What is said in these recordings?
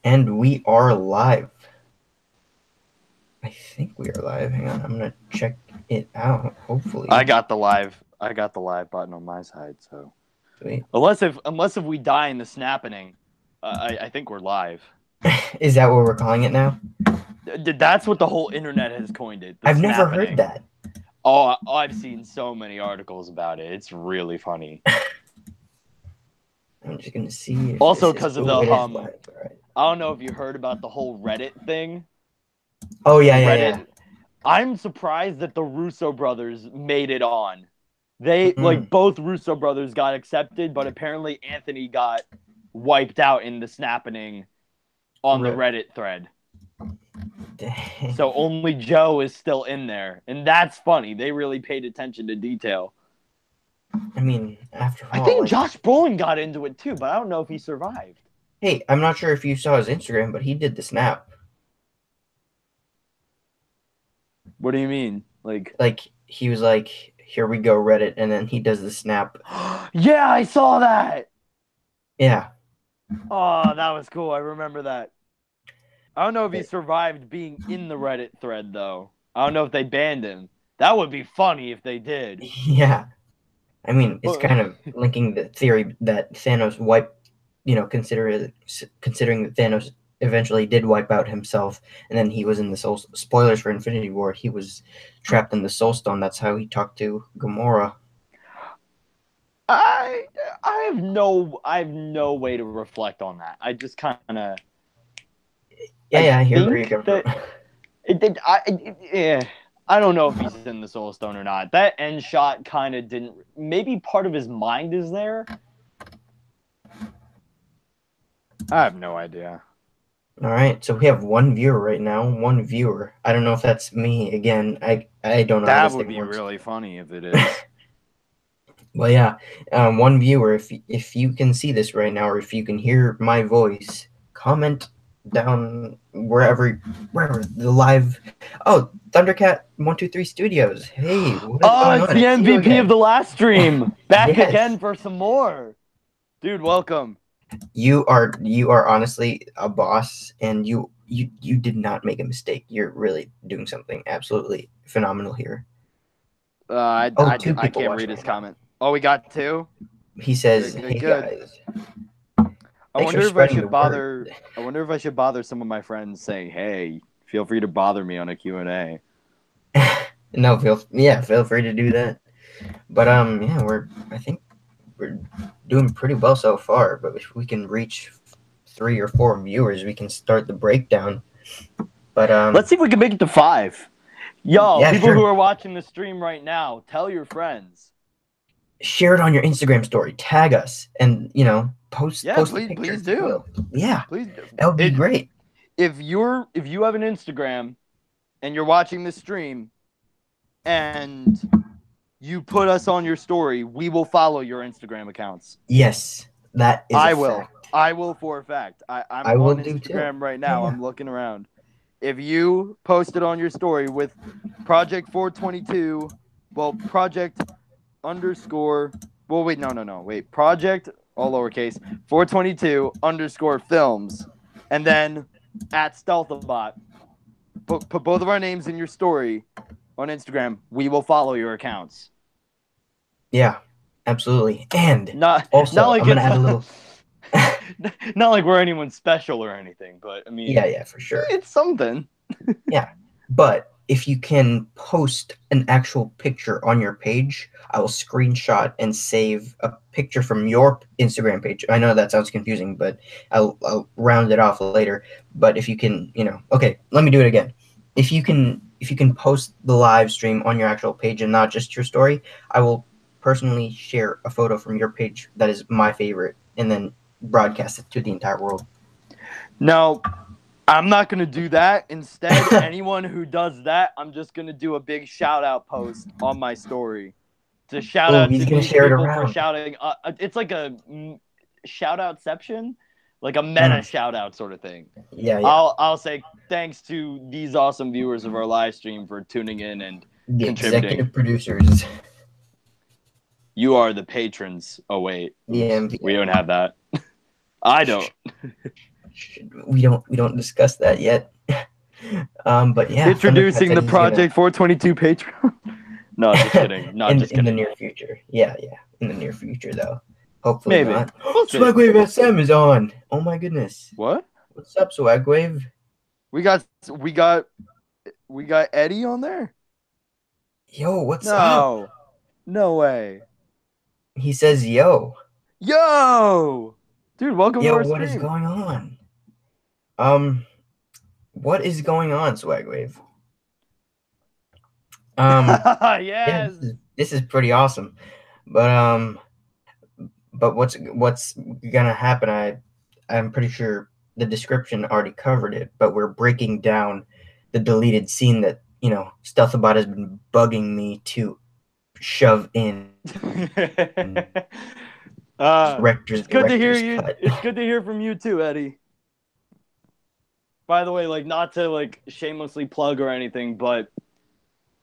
And we are live. I think we are live. Hang on, I'm gonna check it out. Hopefully. I got the live button on my side. So Sweet. unless if we die in the snapping, I think we're live. Is that what we're calling it now? That's what the whole internet has coined it. The I've never heard snapping. that. Oh, I've seen so many articles about it. It's really funny. I'm just gonna see. If Also, this is- because of oh, the it is live. All right. I don't know if you heard about the whole Reddit thing. Oh yeah, Reddit. I'm surprised that the Russo brothers made it on. They Mm. both Russo brothers got accepted, but apparently Anthony got wiped out in the snapping on the Reddit thread. Dang. So only Joe is still in there. And that's funny. They really paid attention to detail. I mean, after all, I think like, Josh Brolin got into it too, but I don't know if he survived. hey, I'm not sure if you saw his Instagram, but he did the snap. What do you mean? Like he was like, "Here we go, Reddit," and then he does the snap. Yeah, I saw that. Yeah. Oh, that was cool. I remember that. I don't know if he survived being in the Reddit thread, though. I don't know if they banned him. That would be funny if they did. Yeah. I mean, it's kind of linking the theory that Thanos wiped, considering that Thanos eventually did wipe out himself, and then he was in the soul. Spoilers for Infinity War. He was trapped in the Soul Stone. That's how he talked to Gamora. I have no way to reflect on that. I just kind of I hear where you're coming from. I don't know if he's in the Soul Stone or not. That end shot kind of didn't. Maybe part of his mind is there. I have no idea. All right, so we have one viewer right now. One viewer. I don't know if that's me again. I don't know. That would be really funny if it is. Well, yeah, one viewer. If you can see this right now, or if you can hear my voice, comment down wherever the live. Oh, Thundercat 123 Studios. Hey, what is going it's on? the MVP of the last stream. Back Yes. again for some more. Dude, welcome. You are honestly a boss, and you did not make a mistake. You're really doing something absolutely phenomenal here. I can't read his comment. Oh, we got two? He says, Good, "Hey good. guys." I wonder if I should bother some of my friends saying, "Hey, feel free to bother me on a Q&A." No, feel free to do that. But I think we're doing pretty well so far. But if we can reach 3 or 4 viewers, we can start the breakdown. But let's see if we can make it to 5. Yo, yeah, people sure. who are watching the stream right now, tell your friends. Share it on your Instagram story. Tag us, and post. Yeah, post please do. Yeah, please do. That would be great. If you have an Instagram and you're watching this stream and you put us on your story, we will follow your Instagram accounts. Yes, that is. I will for a fact. I'm on Instagram right now. Yeah. I'm looking around. If you post it on your story with Project 422, Project all lowercase 422_films, and then at Stealthabotte, put both of our names in your story on Instagram. We will follow your accounts. Yeah, absolutely. And I'm gonna add a little. Not like we're anyone special or anything, but I mean, yeah, for sure, it's something. Yeah, but if you can post an actual picture on your page, I will screenshot and save a picture from your Instagram page. I know that sounds confusing, but I'll round it off later. But if you can, okay, let me do it again. If you can post the live stream on your actual page and not just your story, I will personally share a photo from your page that is my favorite, and then broadcast it to the entire world. No, I'm not going to do that. Instead, anyone who does that, I'm just going to do a big shout-out post on my story to shout out to these people for shouting. It's like a shout-outception, like a meta shout-out sort of thing. Yeah. I'll say thanks to these awesome viewers of our live stream for tuning in and the contributing. Executive producers. You are the patrons. Oh, wait. Yeah, we don't have that. I don't. We don't discuss that yet. But yeah, introducing the Project 422 Patreon. No, just kidding. Not just kidding. In the near future. Yeah. In the near future, though. Hopefully Maybe. not. We'll Swagwave SM is on. Oh my goodness. What? What's up, Swagwave? We got Eddie on there. Yo, what's up? No way. He says, yo. Yo, dude, welcome to our stream. What is going on? What is going on, Swagwave? Yes. Yeah, this is pretty awesome. But what's gonna happen? I'm pretty sure the description already covered it, but we're breaking down the deleted scene that Stealthabotte has been bugging me to shove in. It's good to hear you. It's good to hear from you too, Eddie. By the way, like, not to like shamelessly plug or anything, but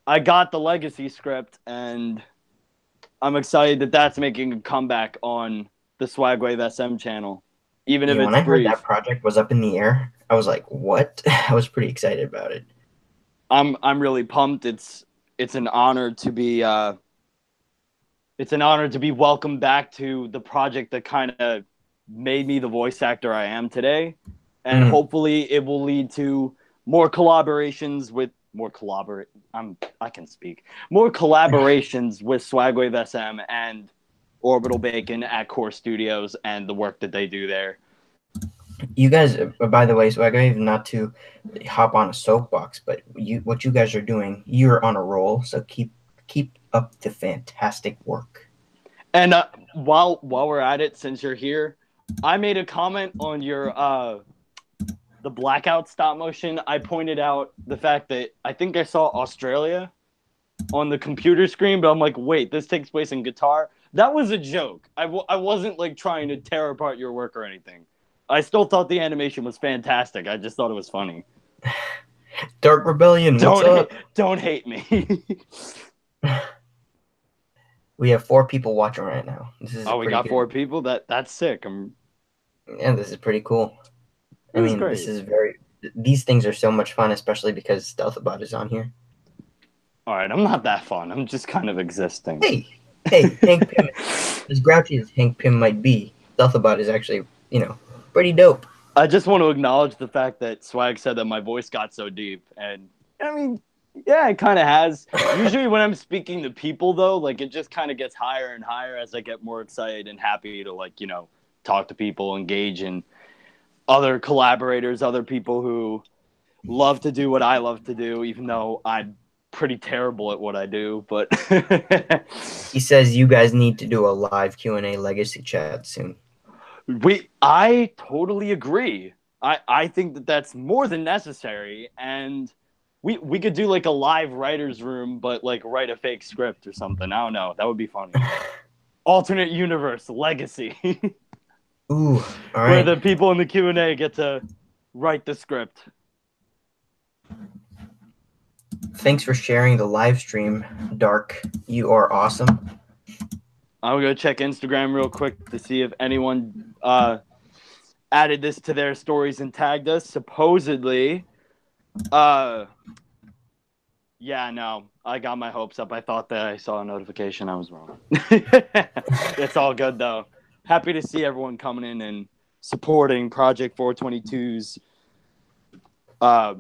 I got the Legacy script, and I'm excited that that's making a comeback on the Swagwave SM channel, even if it's when I brief. heard that project was up in the air, I was like, "What?" I was pretty excited about it. I'm really pumped. It's an honor to be welcomed back to the project that kind of made me the voice actor I am today, and hopefully it will lead to more collaborations with more collaborations with Swagwave SM and Orbital Bacon at Core Studios and the work that they do there. You guys, by the way, Swagwave, not to hop on a soapbox, but what you guys are doing, you're on a roll. So keep up the fantastic work. And while we're at it, since you're here, I made a comment on your the blackout stop motion. I pointed out the fact that I think I saw Australia on the computer screen, but I'm like, wait, this takes place in Qatar. That was a joke. I wasn't like trying to tear apart your work or anything. I still thought the animation was fantastic. I just thought it was funny. Dark Rebellion, what's up? Don't hate me. We have 4 people watching right now. We got 4 people? That's sick. Yeah, this is pretty cool. I mean, great. These things are so much fun, especially because Stealthabotte is on here. All right, I'm not that fun. I'm just kind of existing. Hey, Hank Pym. As grouchy as Hank Pym might be, Stealthabotte is actually, pretty dope. I just want to acknowledge the fact that Swag said that my voice got so deep, and I mean, yeah, it kind of has. Usually when I'm speaking to people, though, like, it just kind of gets higher and higher as I get more excited and happy to, like, talk to people, engage in other collaborators, other people who love to do what I love to do, even though I'm pretty terrible at what I do. But he says you guys need to do a live Q&A legacy chat soon. I totally agree. I think that that's more than necessary, and we could do like a live writer's room, but like write a fake script or something. I don't know. That would be funny. Alternate universe legacy. Ooh, all right. Where the people in the Q&A get to write the script. Thanks for sharing the live stream, Dark. You are awesome. I'm going to check Instagram real quick to see if anyone added this to their stories and tagged us. Supposedly, yeah, no, I got my hopes up. I thought that I saw a notification. I was wrong. It's all good, though. Happy to see everyone coming in and supporting Project 422's, what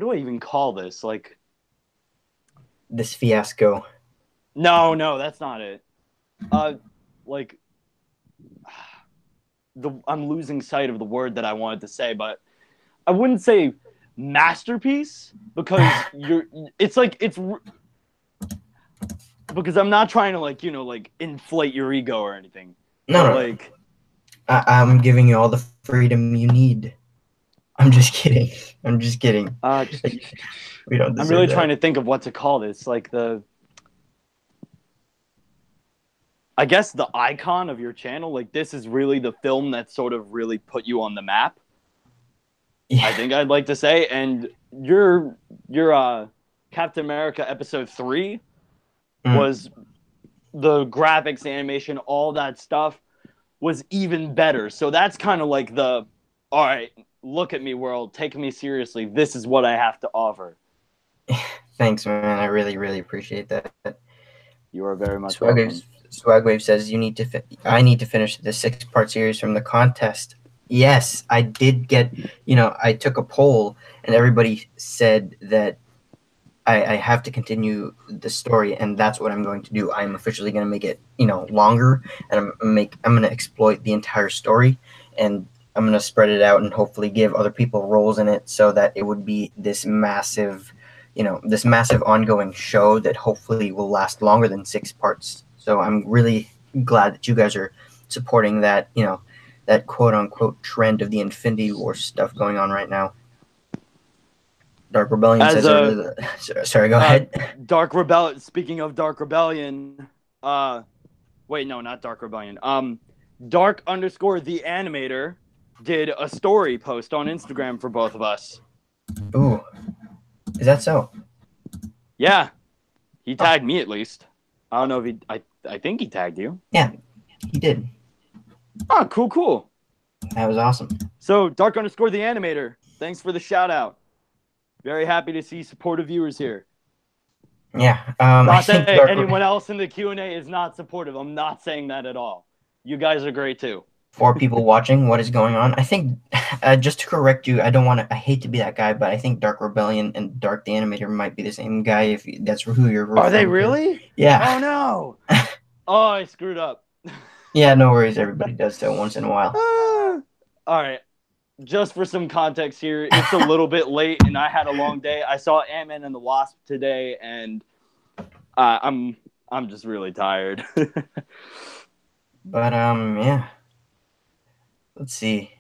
do I even call this? Like, this fiasco. No, that's not it. Like, I'm losing sight of the word that I wanted to say, but I wouldn't say masterpiece because because I'm not trying to like inflate your ego or anything. No, like I'm giving you all the freedom you need. I'm just kidding. We don't deserve I'm really that. trying to think of what to call this. Like I guess the icon of your channel. Like, this is really the film that sort of really put you on the map. Yeah. I think I'd like to say. And your Captain America episode 3 was the graphics, animation, all that stuff was even better. So that's kind of like the all right, look at me, world. Take me seriously. This is what I have to offer. Thanks, man. I really, really appreciate that. You are very much welcome. Swagwave says I need to finish the 6-part series from the contest. Yes, I did get. I took a poll and everybody said that I have to continue the story, and that's what I'm going to do. I'm officially going to make it, longer, and I'm going to exploit the entire story, and I'm going to spread it out and hopefully give other people roles in it, so that it would be this massive ongoing show that hopefully will last longer than 6 parts. So I'm really glad that you guys are supporting that, that quote unquote trend of the Infinity War stuff going on right now. Dark Rebellion sorry, go ahead. Speaking of Dark Rebellion, wait, no, not Dark Rebellion. Dark_the animator did a story post on Instagram for both of us. Ooh, is that so? Yeah, he tagged me at least. I don't know if I think he tagged you. Yeah, he did. Oh, cool. That was awesome. So Dark_the animator, thanks for the shout out. Very happy to see supportive viewers here. Yeah. Not that anyone else in the Q&A is not supportive. I'm not saying that at all. You guys are great too. 4 people watching, what is going on? I think, just to correct you, I hate to be that guy, but I think Dark Rebellion and Dark the Animator might be the same guy, if that's who you're referring to. Are they really? Yeah. Oh, no. Oh, I screwed up. Yeah, no worries. Everybody does so once in a while. All right. Just for some context here, it's a little bit late, and I had a long day. I saw Ant-Man and the Wasp today, and I'm just really tired. But yeah. Let's see.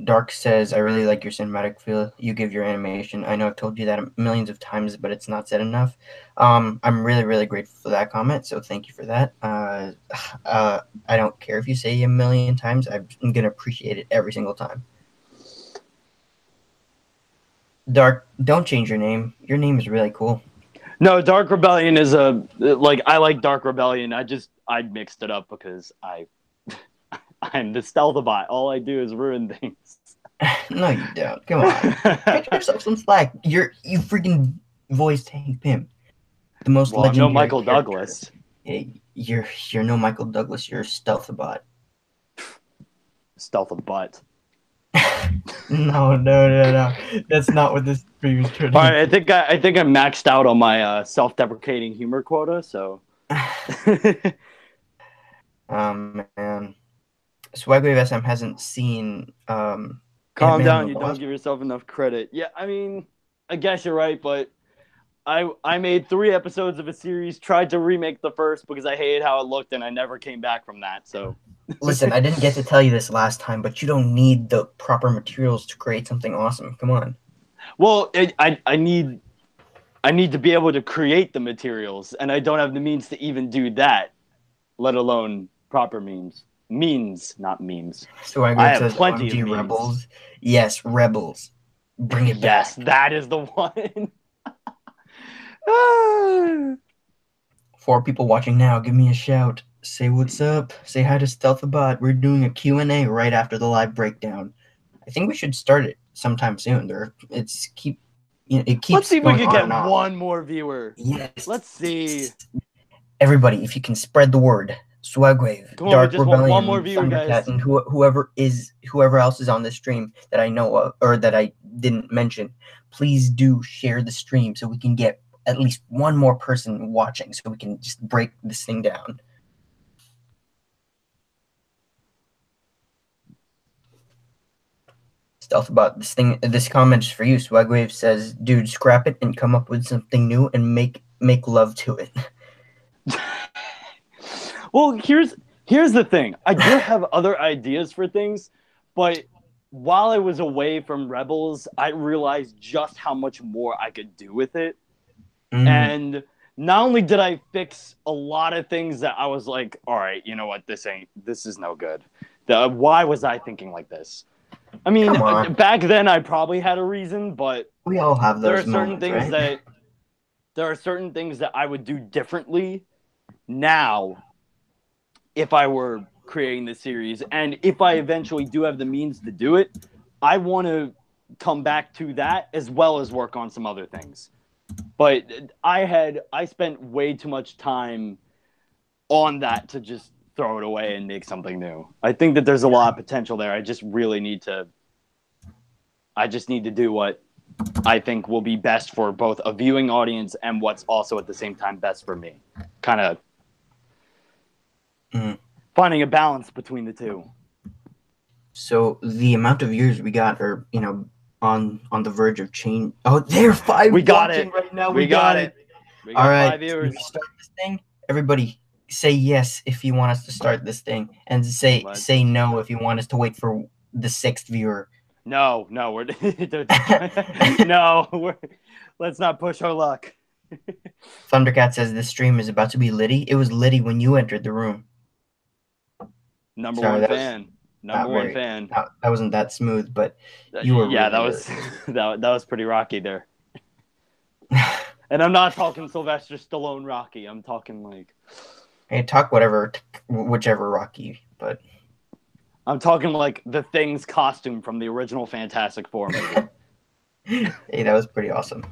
Dark says, I really like your cinematic feel you give your animation. I know I've told you that millions of times, but it's not said enough. I'm really, really grateful for that comment, so thank you for that. I don't care if you say a million times. I'm going to appreciate it every single time. Dark, don't change your name. Your name is really cool. No, Dark Rebellion is I like Dark Rebellion. I mixed it up because I'm the Stealthabotte. All I do is ruin things. No, you don't. Come on. Get yourself some slack. You freaking voiced Hank Pym. The most legendary no Michael character. Douglas. You're no Michael Douglas. You're Stealthabotte. Stealthabotte. No. That's not what this stream is trying to. All right, I think I maxed out on my self-deprecating humor quota. So. Man. Swagwave SM hasn't seen. Calm down. You don't give yourself enough credit. Yeah, I mean, I guess you're right, but I made 3 episodes of a series, tried to remake the first because I hated how it looked, and I never came back from that. So. Listen, I didn't get to tell you this last time, but you don't need the proper materials to create something awesome. Come on. Well, I need to be able to create the materials, and I don't have the means to even do that, let alone proper means. Means, not memes. So I have plenty of memes. Rebels. Yes, Rebels. Bring it back. Yes, that is the one. 4 people watching now, give me a shout. Say what's up. Say hi to Stealthabotte. We're doing a Q&A right after the live breakdown. I think we should start it sometime soon. It keeps. Let's see if we can get one more viewer. Yes. Let's see. Everybody, if you can spread the word. Swagwave, come on, Dark just Rebellion, one more viewer, guys. And whoever else is on this stream that I know of or that I didn't mention, please do share the stream so we can get at least one more person watching, so we can just break this thing down. Stealthabotte, this comment is for you. Swagwave says, "Dude, scrap it and come up with something new and make love to it." Well, here's the thing. I do have other ideas for things, but while I was away from Rebels, I realized just how much more I could do with it. And not only did I fix a lot of things that I was like, all right, you know what, this is no good. Why was I thinking like this? I mean, back then I probably had a reason, but we all have those. There are certain things that I would do differently now if I were creating this series. And if I eventually do have the means to do it, I want to come back to that as well as work on some other things. But I spent way too much time on that to just throw it away and make something new. I think that there's a lot of potential there. I just need to do what I think will be best for both a viewing audience and what's also at the same time best for me. Kind of finding a balance between the two. So the amount of viewers we got are, on the verge of change. Oh, they're 5 we got watching it. right now. We got it. We got All right, 5 viewers. we start this thing. Everybody say yes if you want us to start this thing, and say no if you want us to wait for the 6th viewer. No, let's not push our luck. Thundercat says this stream is about to be litty. It was litty when you entered the room. Number one fan. That wasn't that smooth, but you were. Yeah, really, that was pretty rocky there. And I'm not talking Sylvester Stallone Rocky. I'm talking like. Hey, talk whichever Rocky, but. I'm talking like the Thing's costume from the original Fantastic Four movie. Hey, that was pretty awesome,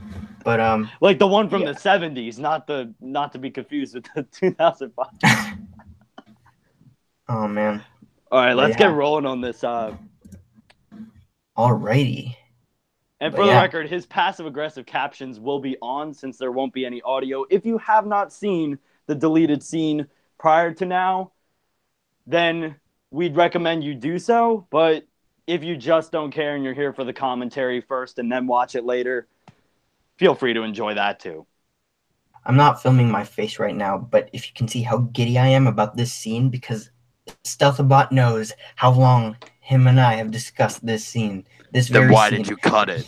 but like the one from the 70s, not to be confused with the 2005. Oh man! All right, let's get rolling on this. Alrighty. And for the record, his passive-aggressive captions will be on since there won't be any audio. If you have not seen the deleted scene prior to now, then we'd recommend you do so. But if you just don't care and you're here for the commentary first and then watch it later, feel free to enjoy that too. I'm not filming my face right now, but if you can see how giddy I am about this scene, because Stealthabotte knows how long him and I have discussed this scene. Then why did you cut it?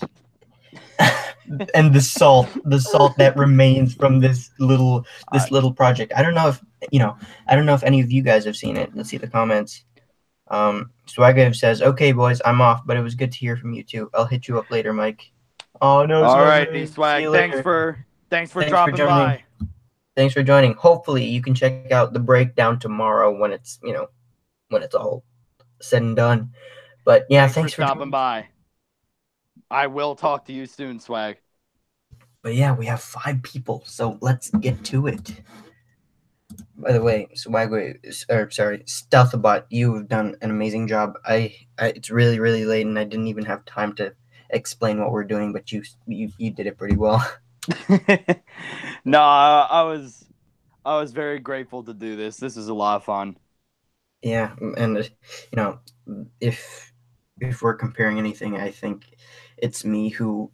And the salt that remains from this little project. I don't know if any of you guys have seen it. Let's see the comments. Swaggev says, "Okay, boys, I'm off, but it was good to hear from you too. I'll hit you up later, Mike." Oh no! All right, Swag. Thanks for dropping by. Thanks for joining. Hopefully, you can check out the breakdown tomorrow when it's all said and done. But yeah, thanks for stopping by. I will talk to you soon, Swag. But yeah, we have 5 people, so let's get to it. By the way, Stealthabotte, you've done an amazing job. It's really, really late, and I didn't even have time to explain what we're doing, but you did it pretty well. No, I was very grateful to do this. This is a lot of fun. Yeah, and if we're comparing anything, I think it's me who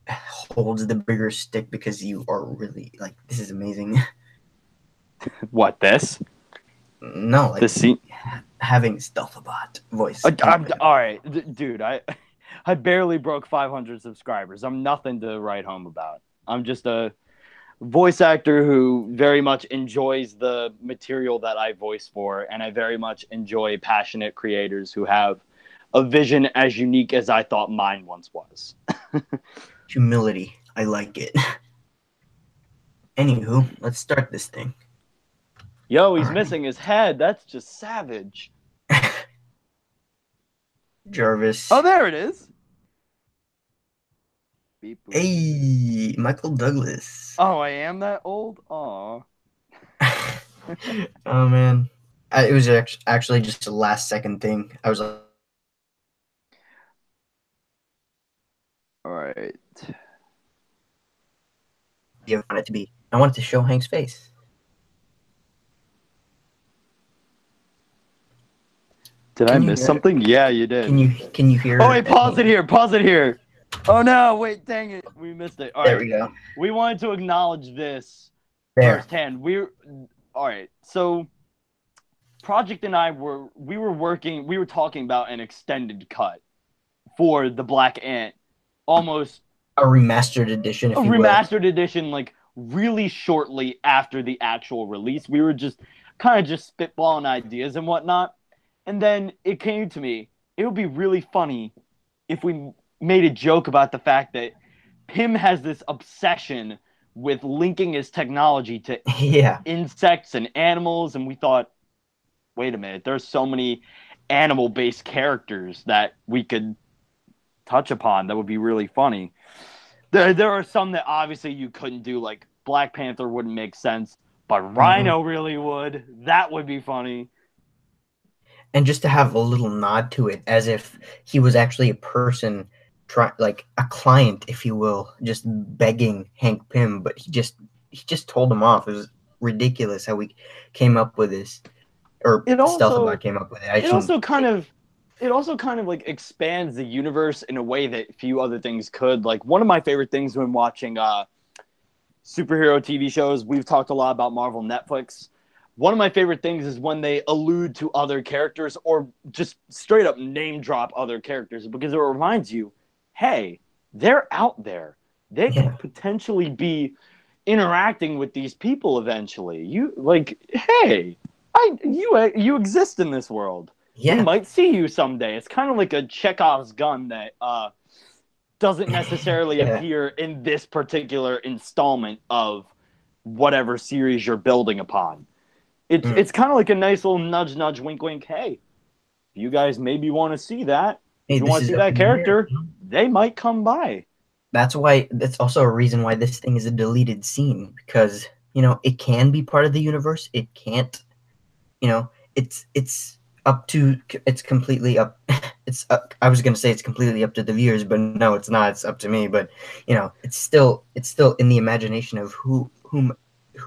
holds the bigger stick because you are really this is amazing. What, this? No, the scene having Stealthabotte voice. All right, dude. I barely broke 500 subscribers. I'm nothing to write home about. I'm just a voice actor who very much enjoys the material that I voice for, and I very much enjoy passionate creators who have a vision as unique as I thought mine once was. Humility. I like it. Anywho, let's start this thing. Yo, he's missing his head. That's just savage. Jarvis. Oh, there it is. Beep, boop. Hey, Michael Douglas. Oh, I am that old? Aw. Oh, man. It was actually just a last-second thing. I was like... All right. You want it to be... I wanted to show Hank's face. Did I miss something? Yeah, you did. Can you hear? Oh wait, pause it here. Oh no, wait, dang it, we missed it. All right, there we go. We wanted to acknowledge this firsthand. All right. So, Project and I were talking about an extended cut for the Black Ant, almost a remastered edition. Edition, like really shortly after the actual release. We were just kind of spitballing ideas and whatnot. And then it came to me, it would be really funny if we made a joke about the fact that Pym has this obsession with linking his technology to insects and animals. And we thought, wait a minute, there's so many animal-based characters that we could touch upon that would be really funny. There are some that obviously you couldn't do, like Black Panther wouldn't make sense, but Rhino really would. That would be funny. And just to have a little nod to it, as if he was actually a person, like a client, if you will, just begging Hank Pym, but he just told him off. It was ridiculous how we came up with this, or Stealthabotte came up with it. It also kind of like expands the universe in a way that few other things could. Like, one of my favorite things when watching superhero TV shows, we've talked a lot about Marvel Netflix. One of my favorite things is when they allude to other characters or just straight up name drop other characters, because it reminds you, hey, they're out there. They could potentially be interacting with these people eventually. You like, hey, you exist in this world. We might see you someday. It's kind of like a Chekhov's gun that doesn't necessarily appear in this particular installment of whatever series you're building upon. It's kind of like a nice little nudge, nudge, wink, wink. Hey, you guys maybe want to see that. If you want to see that character, they might come by. That's also a reason why this thing is a deleted scene, because, you know, it can be part of the universe. It can't, you know, it's completely up. I was going to say it's completely up to the viewers, but no, it's not. It's up to me. But, you know, it's still in the imagination of who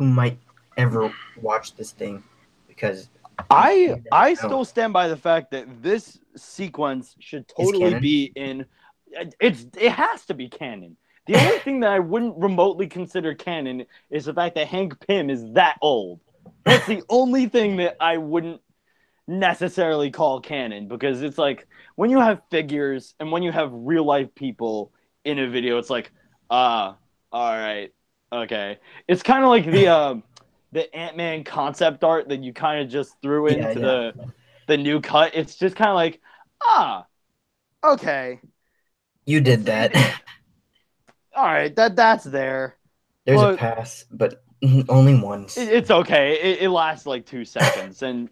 might ever watch this thing, because I still stand by the fact that this sequence should totally be in. It has to be canon. The only thing that I wouldn't remotely consider canon is the fact that Hank Pym is that old. That's the only thing that I wouldn't necessarily call canon, because it's like when you have figures and when you have real life people in a video, it's like, all right, okay. It's kind of like the Ant-Man concept art that you kind of just threw into the new cut. It's just kind of like, okay. You did that. All right, that's there. There's a pass, but only once. It's okay. It lasts like 2 seconds, and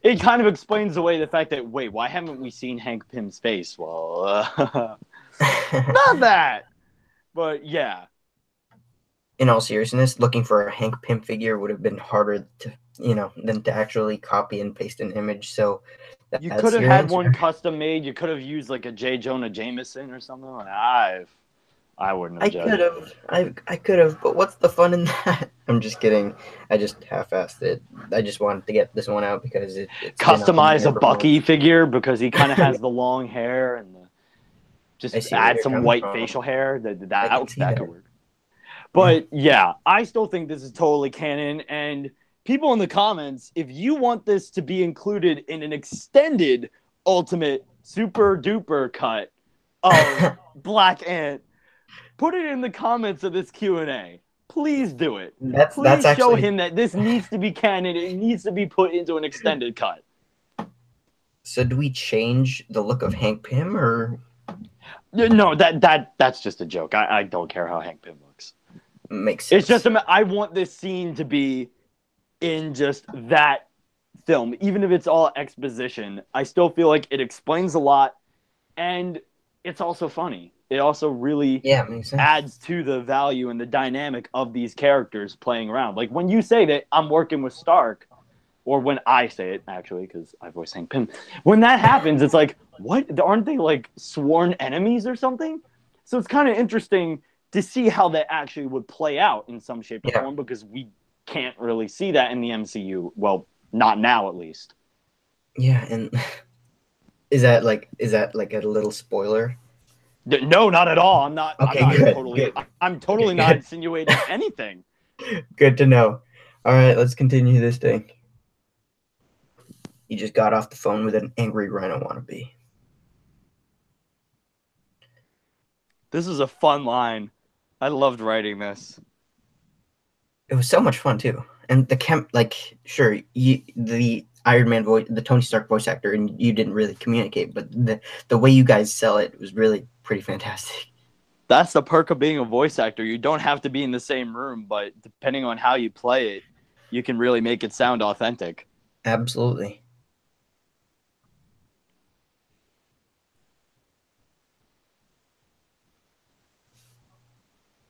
it kind of explains away the fact that, wait, why haven't we seen Hank Pym's face? Well, not that, but yeah. In all seriousness, looking for a Hank Pym figure would have been harder to, than to actually copy and paste an image. So you could have had one custom made. You could have used like a J. Jonah Jameson or something. I wouldn't have. I could have, but what's the fun in that? I'm just kidding. I just half-assed it. I just wanted to get this one out because it's customize a Bucky figure because he kind of has the long hair and just add some white facial hair. That could work. But yeah, I still think this is totally canon. And people in the comments, if you want this to be included in an extended ultimate super duper cut of Black Ant, put it in the comments of this Q&A. Please do it. Please show him that this needs to be canon. It needs to be put into an extended cut. So do we change the look of Hank Pym, or? No, that's just a joke. I don't care how Hank Pym looks. Makes sense. It's just I want this scene to be in just that film, even if it's all exposition. I still feel like it explains a lot, and it's also funny. It also really adds to the value and the dynamic of these characters playing around. Like when you say that I'm working with Stark, or when I say it, actually, because I voice Hank Pym, when that happens, it's like, what? Aren't they like sworn enemies or something? So it's kind of interesting to see how that actually would play out in some shape or form, because we can't really see that in the MCU. Well, not now, at least. Yeah, and is that like a little spoiler? No, not at all. I'm not. Okay, I'm totally not insinuating anything. Good to know. All right, let's continue this thing. You just got off the phone with an angry Rhino wannabe. This is a fun line. I loved writing this. It was so much fun too, and the Iron Man voice, the Tony Stark voice actor, and you didn't really communicate, but the way you guys sell it was really pretty fantastic. That's the perk of being a voice actor. You don't have to be in the same room, but depending on how you play it, you can really make it sound authentic. Absolutely.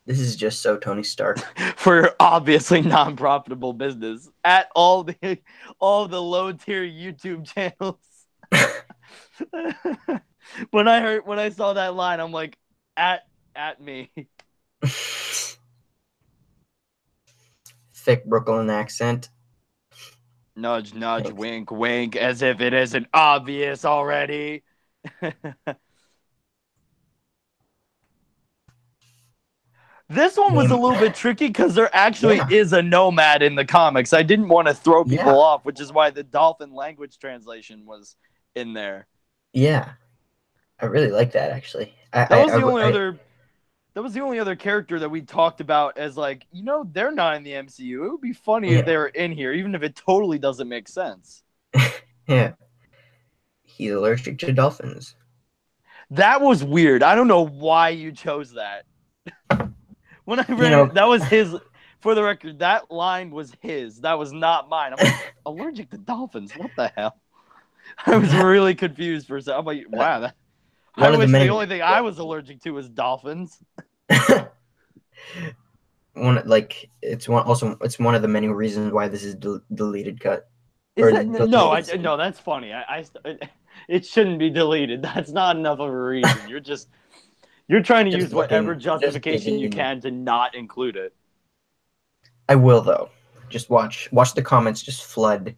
This is just so Tony Stark. For obviously non-profitable business at all the low-tier YouTube channels. When I saw that line, I'm like, at me. Thick Brooklyn accent. Nudge, nudge, Thanks. Wink, wink, as if it isn't obvious already. This one was a little bit tricky because there actually is a nomad in the comics. I didn't want to throw people off, which is why the dolphin language translation was in there. Yeah. I really like that, actually. That was the only other character that we talked about as like, they're not in the MCU. It would be funny if they were in here, even if it totally doesn't make sense. Yeah. He's allergic to dolphins. That was weird. I don't know why you chose that. When I read it, that was his. For the record, that line was his. That was not mine. I'm like, allergic to dolphins? What the hell? I was really confused for a second. I'm like, wow. The only thing I was allergic to was dolphins. It's one of the many reasons why this is deleted cut. No, that's funny. It shouldn't be deleted. That's not enough of a reason. You're trying to use whatever justification you can to not include it. I will, though. Just watch the comments just flood.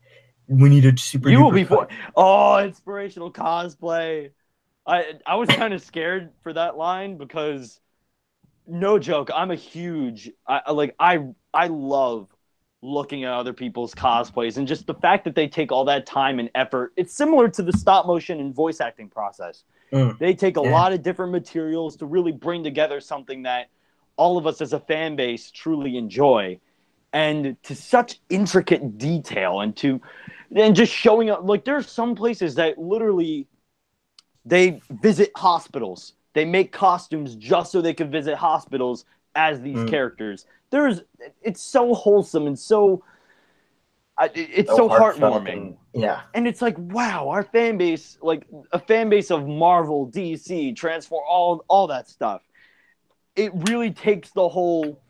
We need a super. You will be inspirational cosplay. I was kind of scared for that line because, no joke, I'm a huge I love looking at other people's cosplays, and just the fact that they take all that time and effort. It's similar to the stop motion and voice acting process. They take a lot of different materials to really bring together something that all of us as a fan base truly enjoy, and to such intricate detail, and just showing up. Like, there's some places that literally they visit hospitals. They make costumes just so they can visit hospitals as these characters. It's so wholesome and so heartwarming. And it's like, wow, our fan base, like a fan base of Marvel, DC, Transform, all that stuff. It really takes the whole,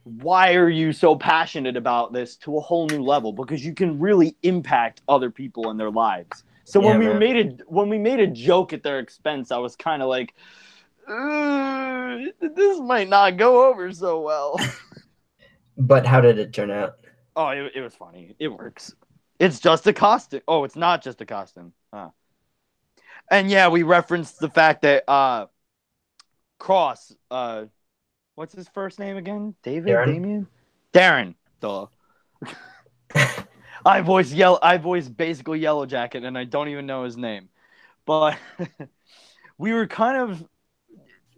why are you so passionate about this, to a whole new level, because you can really impact other people in their lives. So when we made a joke at their expense, I was kind of like, this might not go over so well. But how did it turn out? Oh, it was funny. It works. It's just a costume. Oh, it's not just a costume. And yeah, we referenced the fact that Cross, what's his first name again? Damien? Darren. Duh. I voice basically Yellow Jacket, and I don't even know his name. But we were kind of,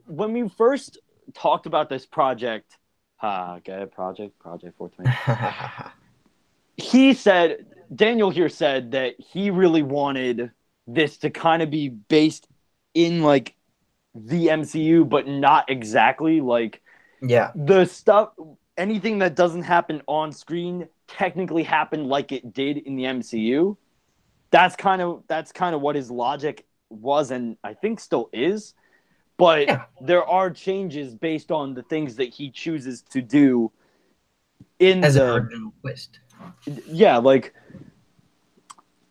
when we first talked about this project, Project 420. Daniel here said that he really wanted this to kind of be based in like the MCU, but not exactly. Like, the stuff, anything that doesn't happen on screen technically happened like it did in the MCU. That's kind of what his logic was, and I think still is. But there are changes based on the things that he chooses to do in as an original twist. Yeah, like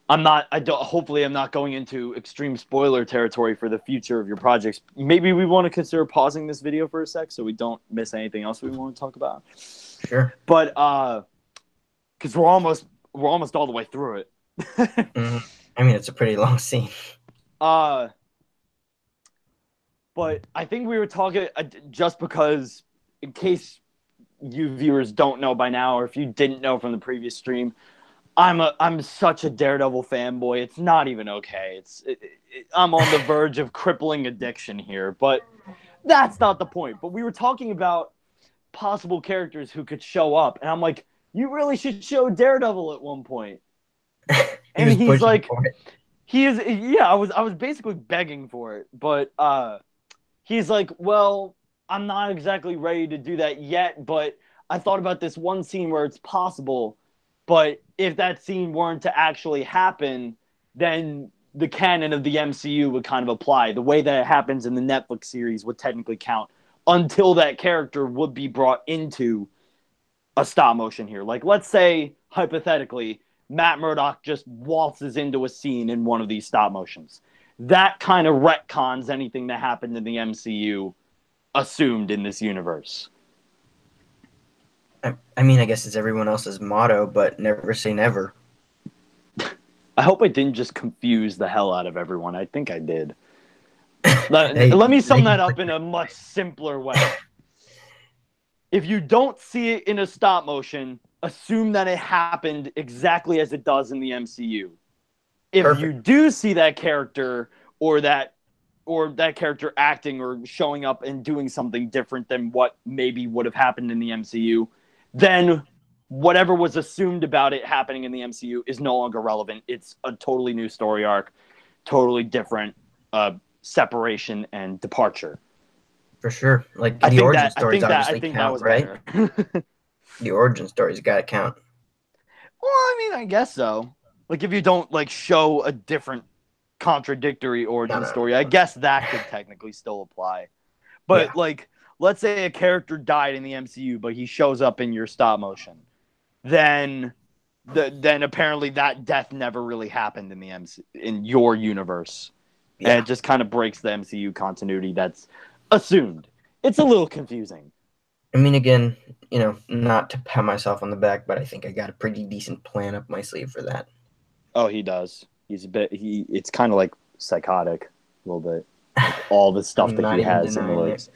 hopefully I'm not going into extreme spoiler territory for the future of your projects. Maybe we want to consider pausing this video for a sec so we don't miss anything else we want to talk about. Sure. But because we're almost all the way through it. I mean, it's a pretty long scene. But I think we were talking, just because, in case you viewers don't know by now, or if you didn't know from the previous stream, I'm such a Daredevil fanboy. It's not even okay. I'm on the verge of crippling addiction here, but that's not the point. But we were talking about possible characters who could show up, and I'm like, you really should show Daredevil at one point. And he's like, he is. Yeah, I was basically begging for it, but he's like, well, I'm not exactly ready to do that yet, but I thought about this one scene where it's possible. But if that scene weren't to actually happen, then the canon of the MCU would kind of apply. The way that it happens in the Netflix series would technically count until that character would be brought into a stop motion here. Like, let's say, hypothetically, Matt Murdock just waltzes into a scene in one of these stop motions. That kind of retcons anything that happened in the MCU assumed in this universe. I mean, I guess it's everyone else's motto, but never say never. I hope I didn't just confuse the hell out of everyone. I think I did. Let me sum that up in a much simpler way. If you don't see it in a stop motion, assume that it happened exactly as it does in the MCU. If you do see that character or that character acting or showing up and doing something different than what maybe would have happened in the MCU, then whatever was assumed about it happening in the MCU is no longer relevant. It's a totally new story arc, totally different separation and departure. For sure. Like, the origin stories obviously count, right? The origin stories got to count. Well, I mean, I guess so. Like, if you don't, like, show a different contradictory origin story, I guess that could technically still apply. But, like, let's say a character died in the MCU, but he shows up in your stop motion. Then apparently that death never really happened in your universe. Yeah. And it just kind of breaks the MCU continuity that's assumed. It's a little confusing. I mean, again, you know, not to pat myself on the back, but I think I got a pretty decent plan up my sleeve for that. Oh, he does. It's kind of like psychotic a little bit. Like all the stuff that he has in the legs.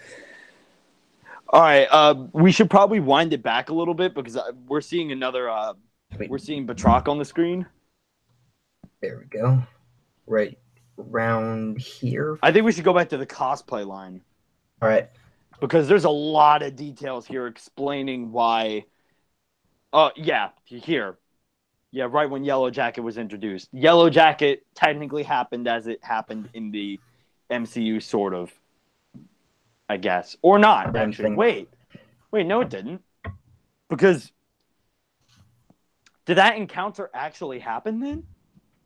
All right, we should probably wind it back a little bit because we're seeing we're seeing Batroc on the screen. There we go. Right around here. I think we should go back to the cosplay line. All right. Because there's a lot of details here explaining why. Here. Yeah, right when Yellow Jacket was introduced. Yellow Jacket technically happened as it happened in the MCU, sort of. I guess. Or not, actually. Wait, no, it didn't. Because did that encounter actually happen then?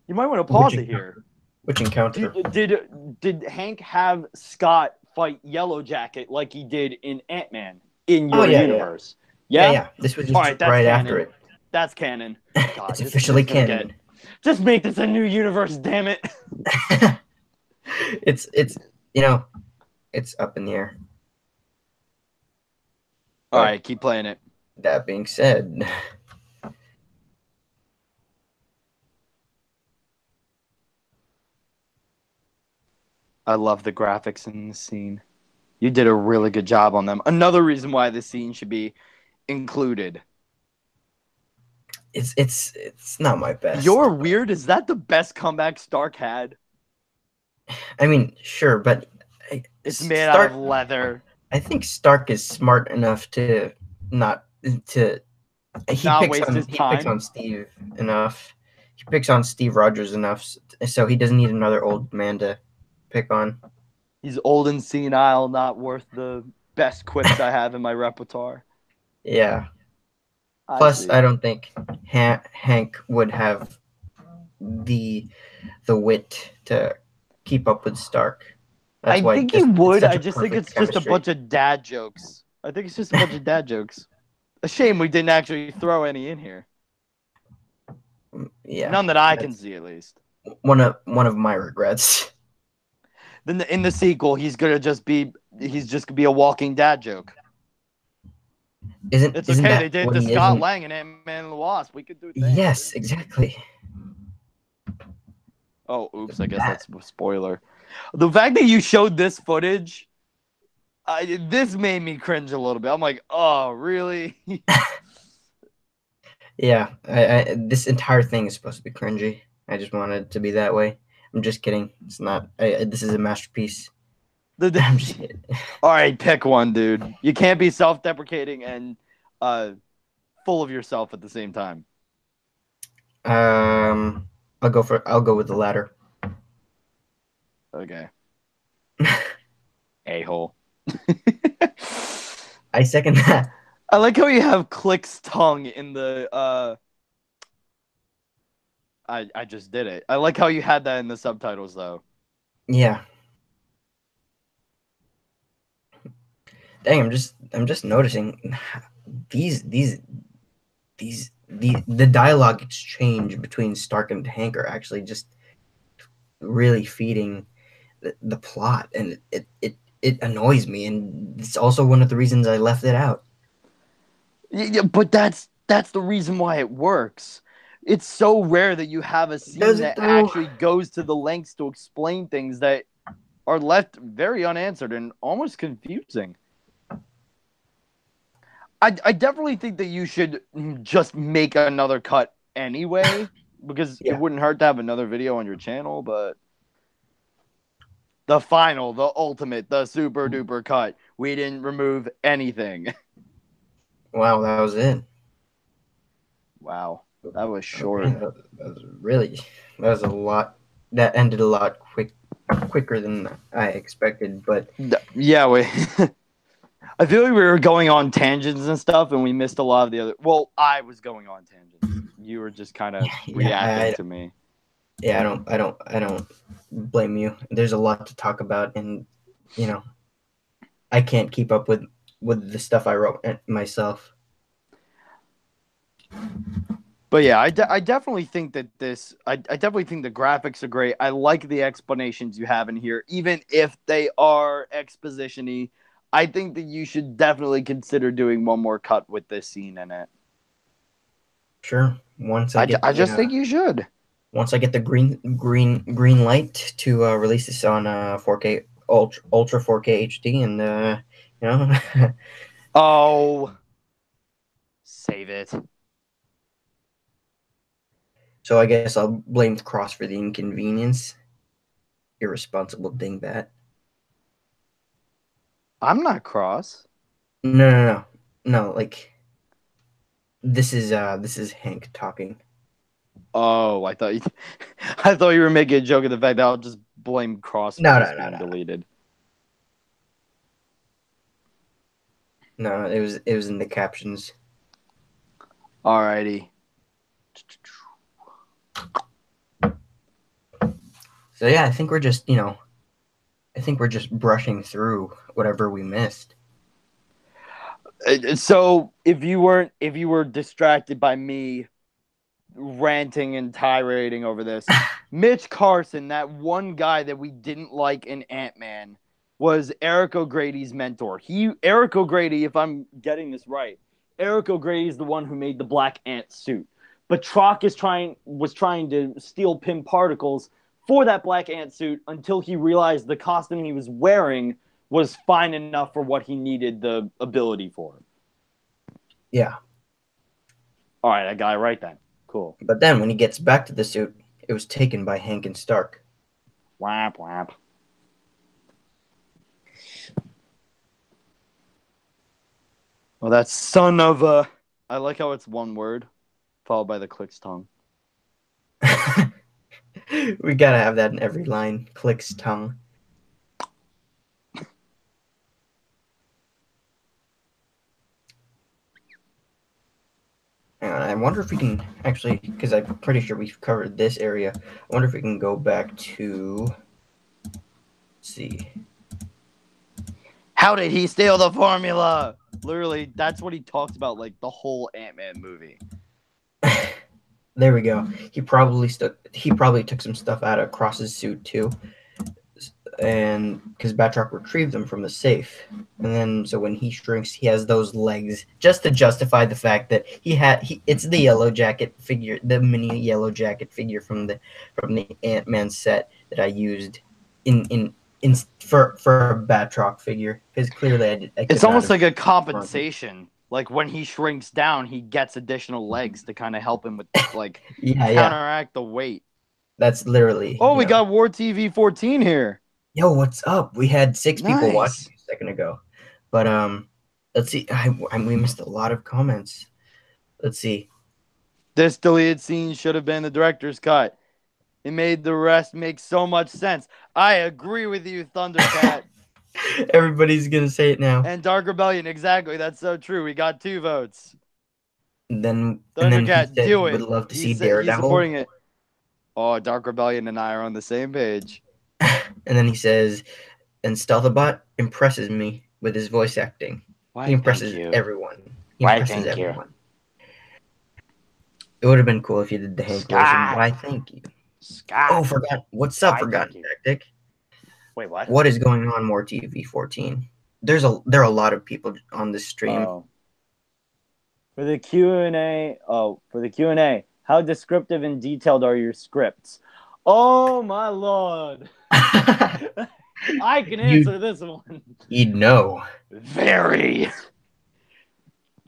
You might want to pause it here. Which encounter? Did Hank have Scott fight Yellow Jacket like he did in Ant-Man in your universe? Yeah. This was just right after it. That's canon. God, it's officially canon. Just make this a new universe, damn it. It's you know, it's up in the air. All right, keep playing it. That being said, I love the graphics in this scene. You did a really good job on them. Another reason why this scene should be included. It's not my best. You're weird. Is that the best comeback Stark had? I mean, sure, but it's made out of leather. I think Stark is smart enough to not waste his time. He picks on Steve enough. He picks on Steve Rogers enough, so he doesn't need another old man to pick on. He's old and senile, not worth the best quips I have in my repertoire. Yeah. Plus, I don't think Hank would have the wit to keep up with Stark. I think he would. I just think it's just a bunch of dad jokes. I think it's just a bunch of dad jokes. A shame we didn't actually throw any in here. Yeah, none that I can see, at least. One of my regrets. Then in the sequel, he's just gonna be a walking dad joke. It's okay. They did the Scott Lang and Ant-Man and the Wasp. We could do it. Yes, exactly. Oh, oops! I guess that's a spoiler. The fact that you showed this footage, this made me cringe a little bit. I'm like, oh, really? Yeah, this entire thing is supposed to be cringy. I just wanted it to be that way. I'm just kidding. It's not. This is a masterpiece. I'm just kidding. All right, pick one, dude. You can't be self-deprecating and full of yourself at the same time. I'll go with the latter. Okay. A-hole. I second that. I like how you have Click's tongue in the I just did it. I like how you had that in the subtitles, though. Yeah. Dang, I'm just noticing the dialogue exchange between Stark and Hank are actually just really feeding the plot, and it annoys me, and it's also one of the reasons I left it out. Yeah, but that's the reason why it works. It's so rare that you have a scene that actually goes to the lengths to explain things that are left very unanswered and almost confusing. I definitely think that you should just make another cut anyway, because it wouldn't hurt to have another video on your channel, but the final, the ultimate, the super duper cut, we didn't remove anything. Wow, that was it. Wow, that was short. Okay, that was a lot. That ended a lot quicker than I expected, but yeah, I feel like we were going on tangents and stuff, and we missed a lot of the other. Well, I was going on tangents. You were just kind of reacting to me. Yeah, I don't blame you. There's a lot to talk about, and you know, I can't keep up with the stuff I wrote myself. But yeah, I definitely think that I definitely think the graphics are great. I like the explanations you have in here, even if they are exposition-y. I think that you should definitely consider doing one more cut with this scene in it. Sure. I just think you should. Once I get the green light to release this on 4K Ultra 4K HD, and you know. Oh, save it. So I guess I'll blame Cross for the inconvenience. Irresponsible dingbat. I'm not Cross. No. Like, this is Hank talking. Oh, I thought you were making a joke of the fact that I'll just blame Cross for this being deleted. No, it was in the captions. Alrighty. So yeah, I think we're just brushing through whatever we missed. So if you were distracted by me ranting and tirading over this, Mitch Carson, that one guy that we didn't like in Ant-Man, was Eric O'Grady's mentor. Eric O'Grady, if I'm getting this right, Eric O'Grady is the one who made the Black Ant suit. But Trock was trying to steal Pym particles for that Black Ant suit until he realized the costume he was wearing was fine enough for what he needed the ability for. Yeah. All right, I got it right then. Cool. But then when he gets back to the suit, it was taken by Hank and Stark. Whap, whap. Well, that son of a... I like how it's one word, followed by the Click's tongue. We gotta have that in every line. Click's tongue. I wonder if we can actually, because I'm pretty sure we've covered this area. I wonder if we can go back to... Let's see. How did he steal the formula? Literally, that's what he talks about, like, the whole Ant-Man movie. There we go. He probably took some stuff out of Cross's suit too, and because Batroc retrieved them from the safe, and then so when he shrinks, he has those legs just to justify the fact that it's the Yellow Jacket figure, the mini Yellow Jacket figure from the Ant-Man set that I used for a Batroc figure, because clearly it's almost like a compensation. Like when he shrinks down, he gets additional legs to kind of help him with like counteract the weight. That's literally. Oh, we got War TV 14 here. Yo, what's up? We had 6 people watching a second ago, but let's see. We missed a lot of comments. Let's see. This deleted scene should have been the director's cut. It made the rest make so much sense. I agree with you, Thundercat. Everybody's gonna say it now. And Dark Rebellion, exactly. That's so true. We got 2 votes. And then Thundercat, do it. Would love to see Daredevil. He's supporting it. Oh, Dark Rebellion and I are on the same page. And then he says, and Stealthabotte impresses me with his voice acting. Why, he impresses everyone. He impresses everyone. It would have been cool if you did the Hank version. Why, thank you. Scott. Oh, forgot. What's up, Forgotten Tactic? Wait, what? What is going on, More TV 14? There are a lot of people on this stream. Oh. For the Q&A, how descriptive and detailed are your scripts? Oh my lord. I can answer this one. You'd know. Very.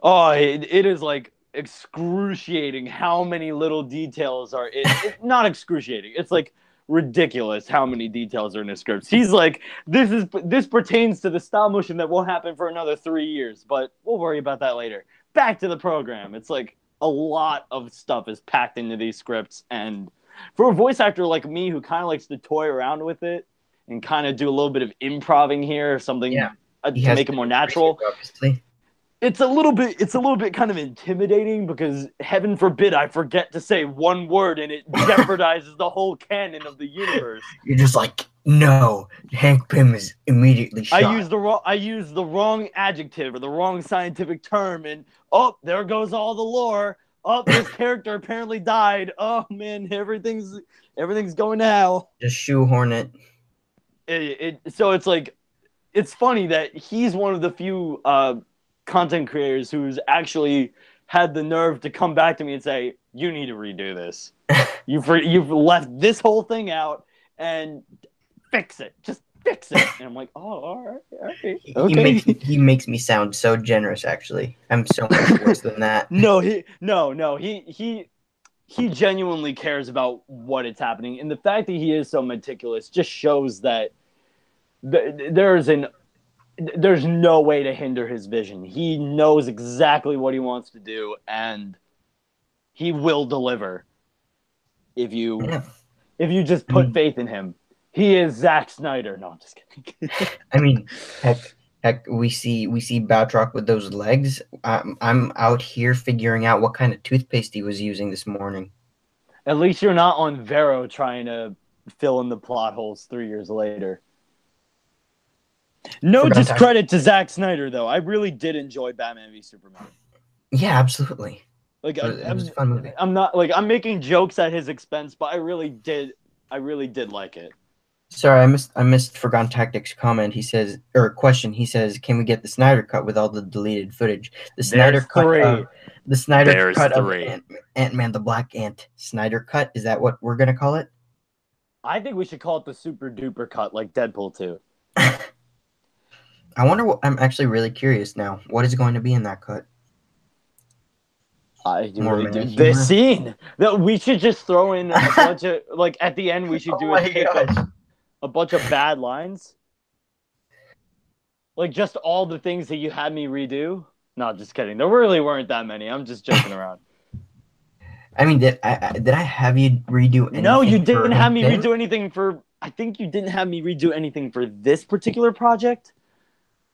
Oh, it is like excruciating how many little details are in it. Not excruciating. It's like ridiculous how many details are in the scripts. He's like, this pertains to the stop motion that won't happen for another 3 years, but we'll worry about that later. Back to the program. It's like a lot of stuff is packed into these scripts, and for a voice actor like me who kind of likes to toy around with it and kind of do a little bit of improving here or something to make it more natural. Obviously. It's a little bit kind of intimidating because heaven forbid I forget to say one word and it jeopardizes the whole canon of the universe. You're just like, no, Hank Pym is immediately shot. I use the wrong adjective or the wrong scientific term, and there goes all the lore. This character apparently died. Oh man, everything's going to hell. Just shoehorn it. So it's like, it's funny that he's one of the few content creators who's actually had the nerve to come back to me and say, you need to redo this. You've left this whole thing out and fix it. Just fix it. And I'm like, oh, all right. Okay. He makes me sound so generous, actually. I'm so much worse than that. No, he genuinely cares about what is happening. And the fact that he is so meticulous just shows that there's no way to hinder his vision. He knows exactly what he wants to do, and he will deliver if you just put faith in him. He is Zack Snyder. No, I'm just kidding. I mean, heck, we see Batroc with those legs. I'm out here figuring out what kind of toothpaste he was using this morning. At least you're not on Vero trying to fill in the plot holes 3 years later. No discredit to Zack Snyder, though. I really did enjoy Batman v Superman. Yeah, absolutely. Like, it was a fun movie. I'm making jokes at his expense, but I really did like it. Sorry, I missed Forgotten Tactics comment. He says, or question. He says, "Can we get the Snyder cut with all the deleted footage?" The Snyder cut. The Snyder cut of Ant-Man the Black Ant. Snyder cut. Is that what we're gonna call it? I think we should call it the super duper cut, like Deadpool 2. I wonder what. I'm actually really curious now. What is going to be in that cut? This scene that we should just throw in a bunch of, like, at the end we should do a bunch of bad lines, like just all the things that you had me redo. No, just kidding. There really weren't that many. I'm just joking around. I mean, did I have you redo anything? No, you didn't have me redo anything for. I think you didn't have me redo anything for this particular project.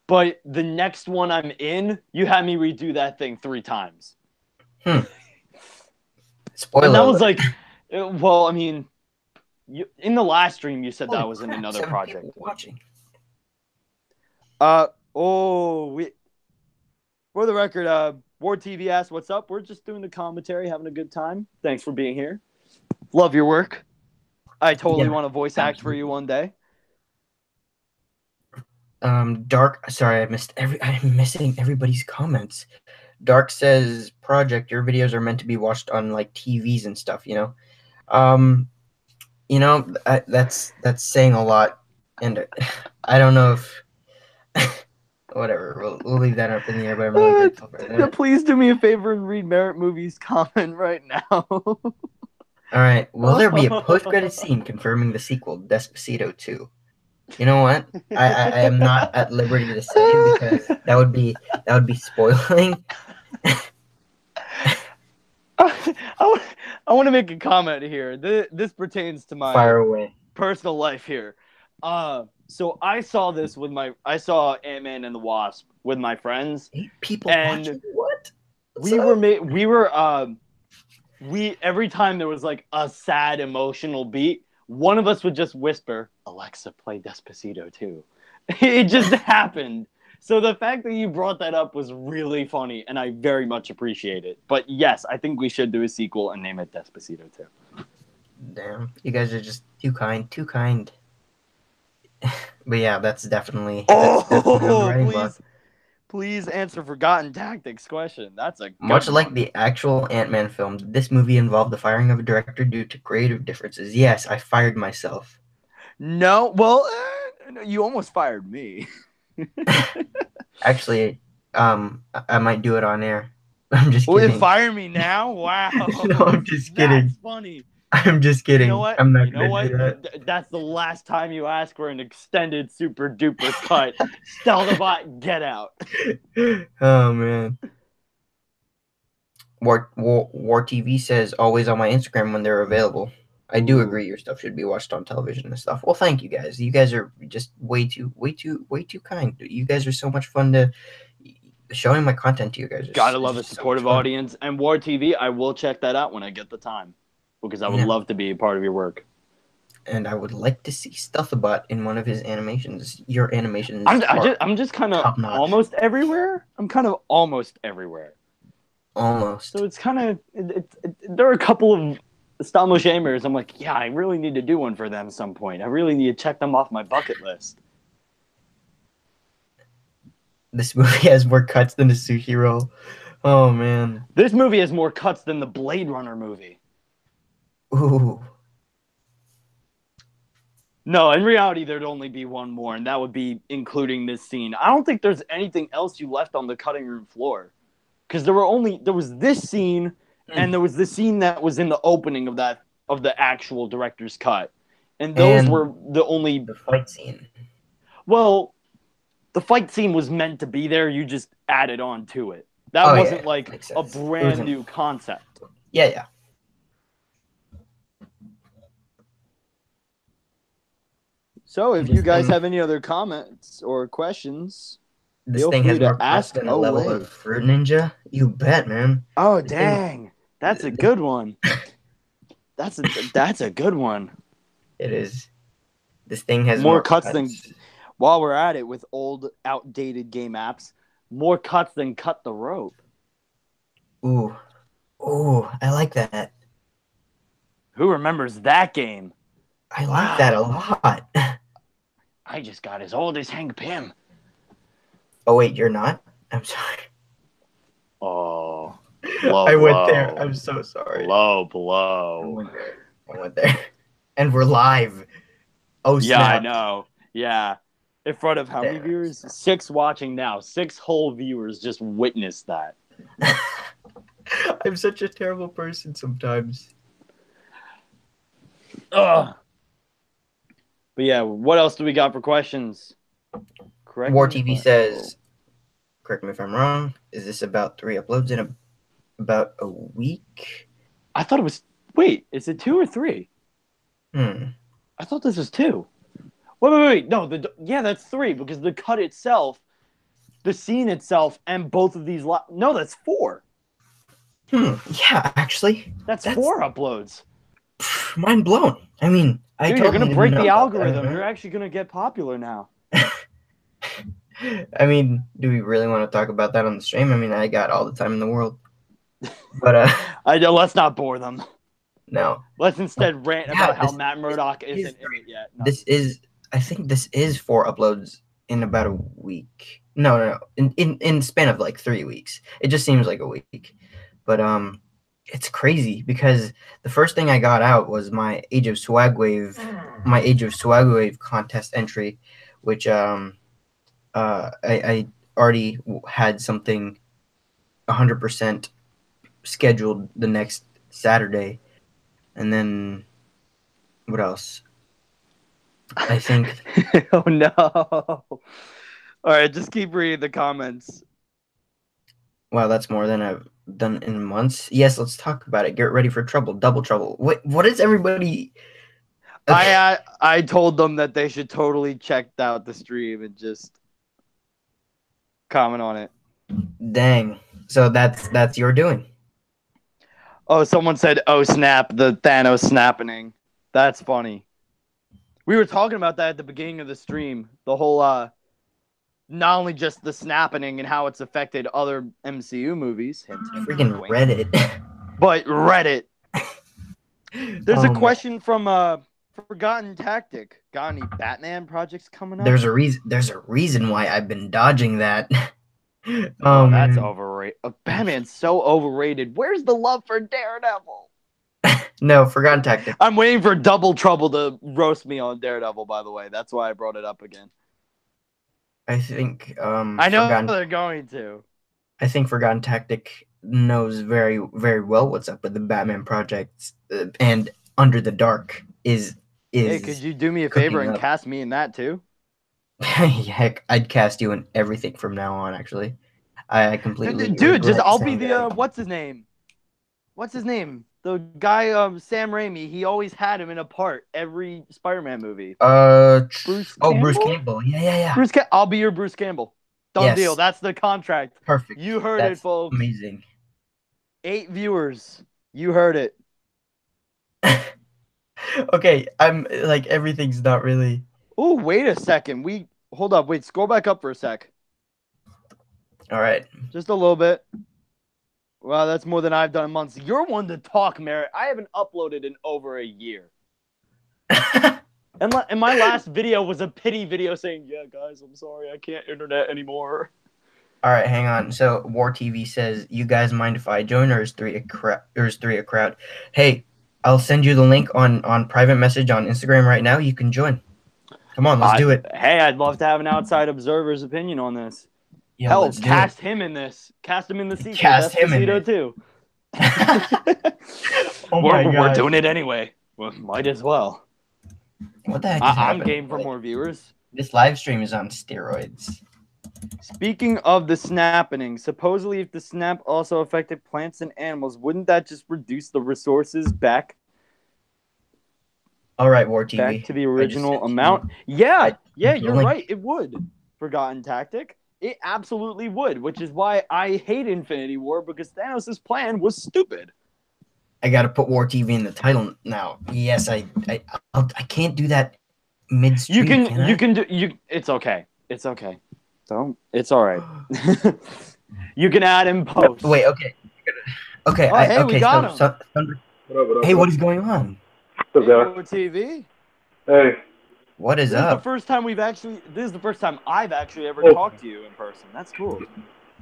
But the next one I'm in, you had me redo that thing 3 times. Spoiler. And that was like, well, I mean, in the last stream you said that was in another project. Watching. For the record, Ward TV asked, "What's up?" We're just doing the commentary, having a good time. Thanks for being here. Love your work. I totally want to voice act for you one day. Dark. Sorry, I'm missing everybody's comments. Dark says, "Project, your videos are meant to be watched on like TVs and stuff." That's saying a lot, and I don't know if whatever. We'll leave that up in the air. But I'm really grateful for that. Please do me a favor and read Merit Movies comment right now. All right. Will there be a post-credit scene confirming the sequel, Despacito 2? You know what? I am not at liberty to say because that would be spoiling. I want to make a comment here. This pertains to my personal life here. So I saw Ant-Man and the Wasp with my friends. 8 people watching what? We were every time there was like a sad emotional beat, one of us would just whisper, "Alexa, play Despacito too." It just happened. So the fact that you brought that up was really funny, and I very much appreciate it. But yes, I think we should do a sequel and name it Despacito too. Damn, you guys are just too kind, too kind. But yeah, that's definitely on the writing block. Please answer Forgotten Tactics question. That's a good Much one. like the actual Ant-Man film, this movie involved the firing of a director due to creative differences. Yes, I fired myself. No, well, you almost fired me. Actually, I might do it on air. I'm just kidding. Fire me now? Wow. No, I'm just kidding. That's funny. I'm just kidding. You know what? I'm not gonna do that. That's the last time you ask for an extended super duper cut. Stealthabotte, get out. Oh man. War TV says always on my Instagram when they're available. I do agree your stuff should be watched on television and stuff. Well, thank you guys. You guys are just way too kind. You guys are so much fun to showing my content to you guys. Gotta love a supportive audience. And War TV, I will check that out when I get the time. Because I would love to be a part of your work. And I would like to see Stealthabotte in one of his animations. Your animations. I'm just kind of almost everywhere. I'm kind of almost everywhere. Almost. So it's kind of there are a couple of stop shamers. I'm like, yeah, I really need to do one for them at some point. I really need to check them off my bucket list. This movie has more cuts than a sushi roll. Oh man. This movie has more cuts than the Blade Runner movie. Ooh. No, in reality, there'd only be one more, and that would be including this scene. I don't think there's anything else you left on the cutting room floor. Because there was this scene, and there was the scene that was in the opening of the actual director's cut. And those were the fight scene. Well, the fight scene was meant to be there, you just added on to it. That wasn't like a brand new concept. Yeah. So if you guys have any other comments or questions, this thing has more ask than a level of Fruit Ninja. You bet, man. Oh dang, that's a good one. That's a good one. It is. This thing has more cuts than. While we're at it with old, outdated game apps, more cuts than Cut the Rope. Ooh, I like that. Who remembers that game? I like that a lot. I just got as old as Hank Pym. Oh, wait, you're not? I'm sorry. Oh. I went there. I'm so sorry. Low blow. I went there. And we're live. Oh, snap. Yeah, I know. Yeah. In front of how many viewers? 6 watching now. 6 whole viewers just witnessed that. I'm such a terrible person sometimes. Ugh. But yeah, what else do we got for questions? War TV says, correct me if I'm wrong, is this about 3 uploads in about a week? I thought it was, wait, is it 2 or 3? I thought this was 2. Wait. No, that's 3 because the cut itself, the scene itself, and both of these. No, that's 4. Yeah, actually. That's 4 uploads. Mind blown. I mean, Dude, you're going to break the algorithm. You're actually going to get popular now. I mean, do we really want to talk about that on the stream? I mean, I got all the time in the world. But let's not bore them. No. Let's instead rant about how Matt Murdock isn't in it yet. No. I think this is 4 uploads in about a week. No. In span of like 3 weeks. It just seems like a week. But it's crazy because the first thing I got out was my Age of Swagwave contest entry, which I already had something 100% scheduled the next Saturday. And then what else? I think. Oh no! All right, just keep reading the comments. Wow, that's more than I've done in months. Yes, let's talk about it. Get ready for trouble, double trouble. What is everybody? Okay. I told them that they should totally check out the stream and just comment on it. Dang. So that's your doing. Oh, someone said, "Oh snap!" The Thanos snapping. That's funny. We were talking about that at the beginning of the stream. The whole, not only just the snapping and how it's affected other MCU movies. Freaking Reddit. But Reddit. There's a question from Forgotten Tactic. Got any Batman projects coming up? There's a reason why I've been dodging that. That's overrated. Batman's so overrated. Where's the love for Daredevil? No, Forgotten Tactic. I'm waiting for Double Trouble to roast me on Daredevil, by the way. That's why I brought it up again. I think I know they're going to. I think Forgotten Tactic knows very, very well what's up with the Batman projects, and Under the Dark is. Hey, could you do me a favor and cast me in that too? Heck, I'd cast you in everything from now on. Actually, I completely. Dude, I'll be the what's his name? What's his name? The guy, Sam Raimi. He always had him in a part every Spider-Man movie. Bruce Campbell. Yeah. I'll be your Bruce Campbell. Done deal. That's the contract. Perfect. You heard it, folks. Amazing. 8 viewers. You heard it. Okay, I'm like everything's not really. Oh, wait a second. Hold up. Wait, scroll back up for a sec. All right. Just a little bit. Wow, that's more than I've done in months. You're one to talk, Merritt. I haven't uploaded in over a year. And my last video was a pity video saying, "Yeah, guys, I'm sorry, I can't internet anymore." All right, hang on. So War TV says, "You guys mind if I join, or is three a crowd?" Hey, I'll send you the link on private message on Instagram right now. You can join. Come on, let's do it. Hey, I'd love to have an outside observer's opinion on this. Yo, hell, cast him in this. Cast him in the sequel. Cast him in it too. We're doing it anyway. Well, might as well. What the heck is happening? I'm game for more viewers. This live stream is on steroids. Speaking of the snapping, supposedly if the snap also affected plants and animals, wouldn't that just reduce the resources back? All right, War TV. Back to the original amount? Yeah, you're right. It would. Forgotten Tactic. It absolutely would, which is why I hate Infinity War, because Thanos' plan was stupid. I got to put War TV in the title now. Yes, I can't do that midstream. You can do. It's okay. It's okay. So it's all right. You can add in post. Wait. Okay. Okay. Oh, we got him. Hey, what is going on? Hey, TV. Hey. What is up? This is the first time I've actually ever talked to you in person. That's cool.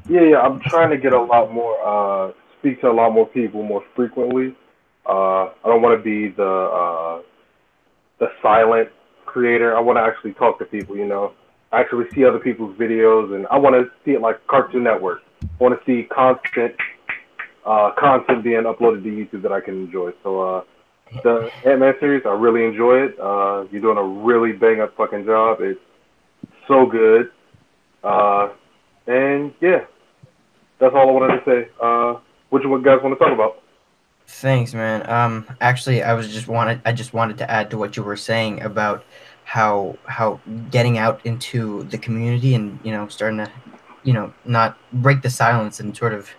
Yeah. I'm trying to get a lot more, speak to a lot more people more frequently. I don't want to be the silent creator. I want to actually talk to people, actually see other people's videos, and I want to see it like Cartoon Network. I want to see content being uploaded to YouTube that I can enjoy. So, the Ant-Man series, I really enjoy it. You're doing a really bang-up fucking job. It's so good. And yeah, that's all I wanted to say. What you guys want to talk about? Thanks, man. Actually, I just wanted to add to what you were saying about how getting out into the community and starting to not break the silence and sort of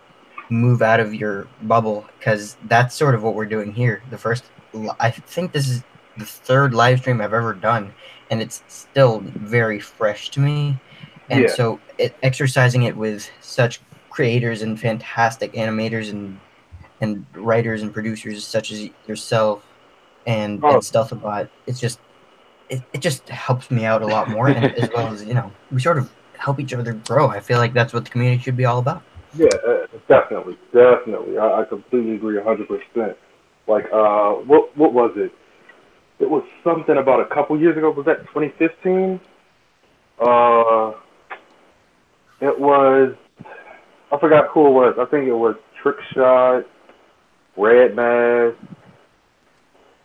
move out of your bubble, because that's sort of what we're doing here. I think this is the 3rd live stream I've ever done, and it's still very fresh to me. And so exercising it with such creators and fantastic animators and writers and producers such as yourself and Stealthabotte, it just helps me out a lot more, and as well as we sort of help each other grow. I feel like that's what the community should be all about. Yeah, definitely. I completely agree 100%. Like, what was it? It was something about a couple years ago. Was that 2015? It was. I forgot who it was. I think it was Trickshot, Red Mask.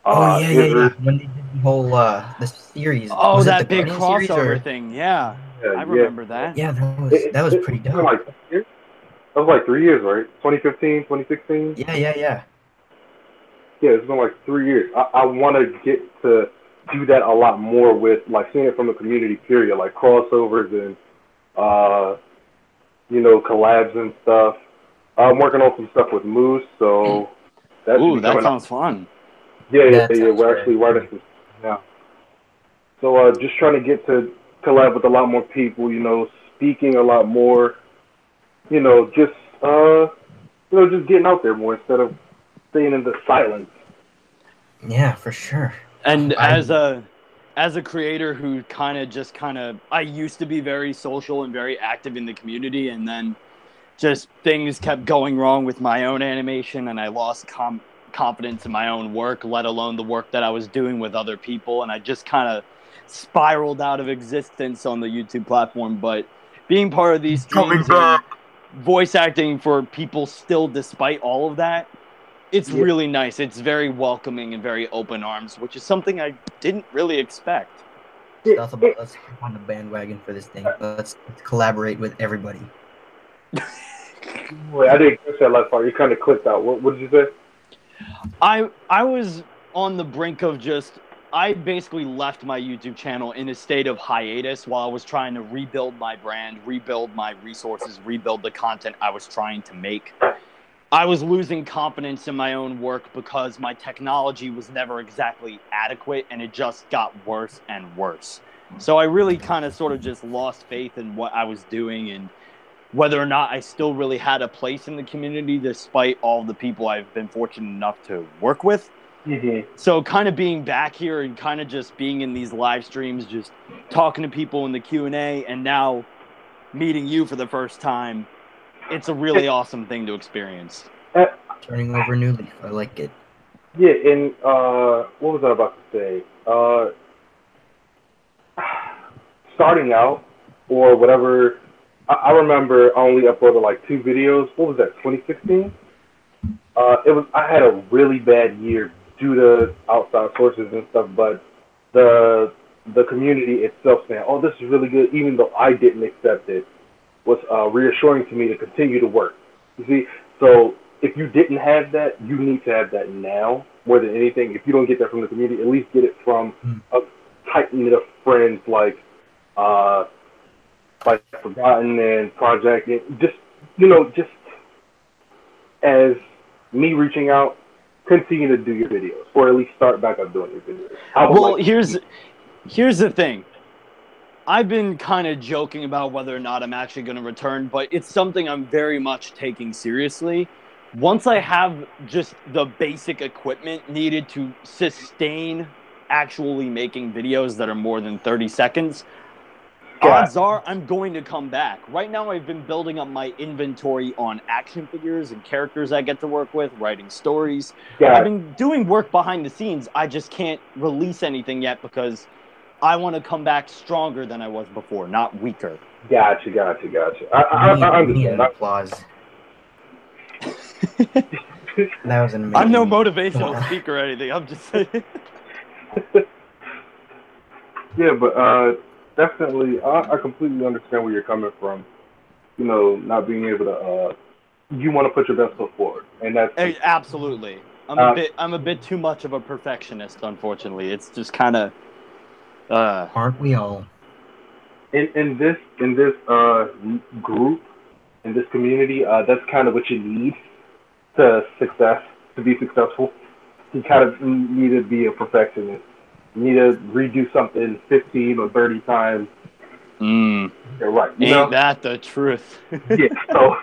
Yeah. When they did the whole the series. Oh, that big crossover thing. Yeah, I remember that. Yeah, that was pretty dope. That was like 3 years, right? 2015, 2016? Yeah. Yeah, it's been like 3 years. I want to get to do that a lot more with, like, seeing it from the community, period, like crossovers and, collabs and stuff. I'm working on some stuff with Moose, so Ooh, that sounds fun. Yeah. We're actually writing this now. So just trying to get to collab with a lot more people. Speaking a lot more. Just just getting out there more instead of staying in the silence. Yeah, for sure. And as a creator who I used to be very social and very active in the community, and then just things kept going wrong with my own animation, and I lost confidence in my own work, let alone the work that I was doing with other people, and I just kind of spiraled out of existence on the YouTube platform. But being part of these streams and voice acting for people still, despite all of that, it's really nice. It's very welcoming and very open arms, which is something I didn't really expect. Stealthabotte, let's jump on the bandwagon for this thing. Let's collaborate with everybody. Wait, I didn't catch that last part. You kind of clicked out. What did you say? I was on the brink of I basically left my YouTube channel in a state of hiatus while I was trying to rebuild my brand, rebuild my resources, rebuild the content I was trying to make. I was losing confidence in my own work because my technology was never exactly adequate, and it just got worse and worse. So I really kind of sort of just lost faith in what I was doing and whether or not I still really had a place in the community despite all the people I've been fortunate enough to work with. Mm-hmm. So kind of being back here and kind of just being in these live streams, just talking to people in the Q&A, and now meeting you for the first time, it's a really awesome thing to experience. Turning over a new leaf. I like it. Yeah, and what was I about to say? Starting out, or whatever, I remember I only uploaded like 2 videos. What was that, 2016? I had a really bad year due to outside sources and stuff, but the community itself saying, "Oh, this is really good," even though I didn't accept it, was reassuring to me to continue to work. You see, so if you didn't have that, you need to have that now more than anything. If you don't get that from the community, at least get it from a tight knit of friends like Forgotten and Project, and just as me reaching out, continue to do your videos, or at least start back up doing your videos. Well, here's the thing. I've been kind of joking about whether or not I'm actually going to return, but it's something I'm very much taking seriously. Once I have just the basic equipment needed to sustain actually making videos that are more than 30 seconds, odds are I'm going to come back. Right now I've been building up my inventory on action figures and characters I get to work with, writing stories. I've been doing work behind the scenes. I just can't release anything yet because I want to come back stronger than I was before, not weaker. Gotcha. I need applause. That was an amazing. I'm no motivational speaker or anything. I'm just saying. Yeah, but definitely, I completely understand where you're coming from. Not being able to. You want to put your best foot forward, and that's absolutely. I'm a bit too much of a perfectionist, unfortunately. It's just kind of. Aren't we all? In this group, in this community, that's kind of what you need to be successful. You kind of need to be a perfectionist. You need to redo something 15 or 30 times. You're right. Ain't that the truth? Yeah. So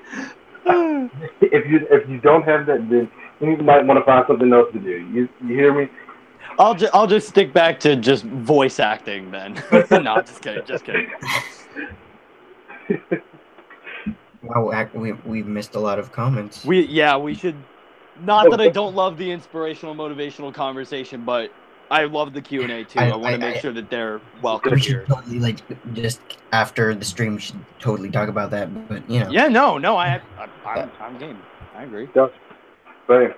if you don't have that, then you might want to find something else to do. You hear me? I'll just stick back to just voice acting then. No, just kidding. Wow, we've missed a lot of comments. We should. Not that I don't love the inspirational, motivational conversation, but I love the Q&A too. I want to make sure that they're welcome here. Totally, just after the stream, we should totally talk about that. But Yeah, no, I'm game. I agree. Right.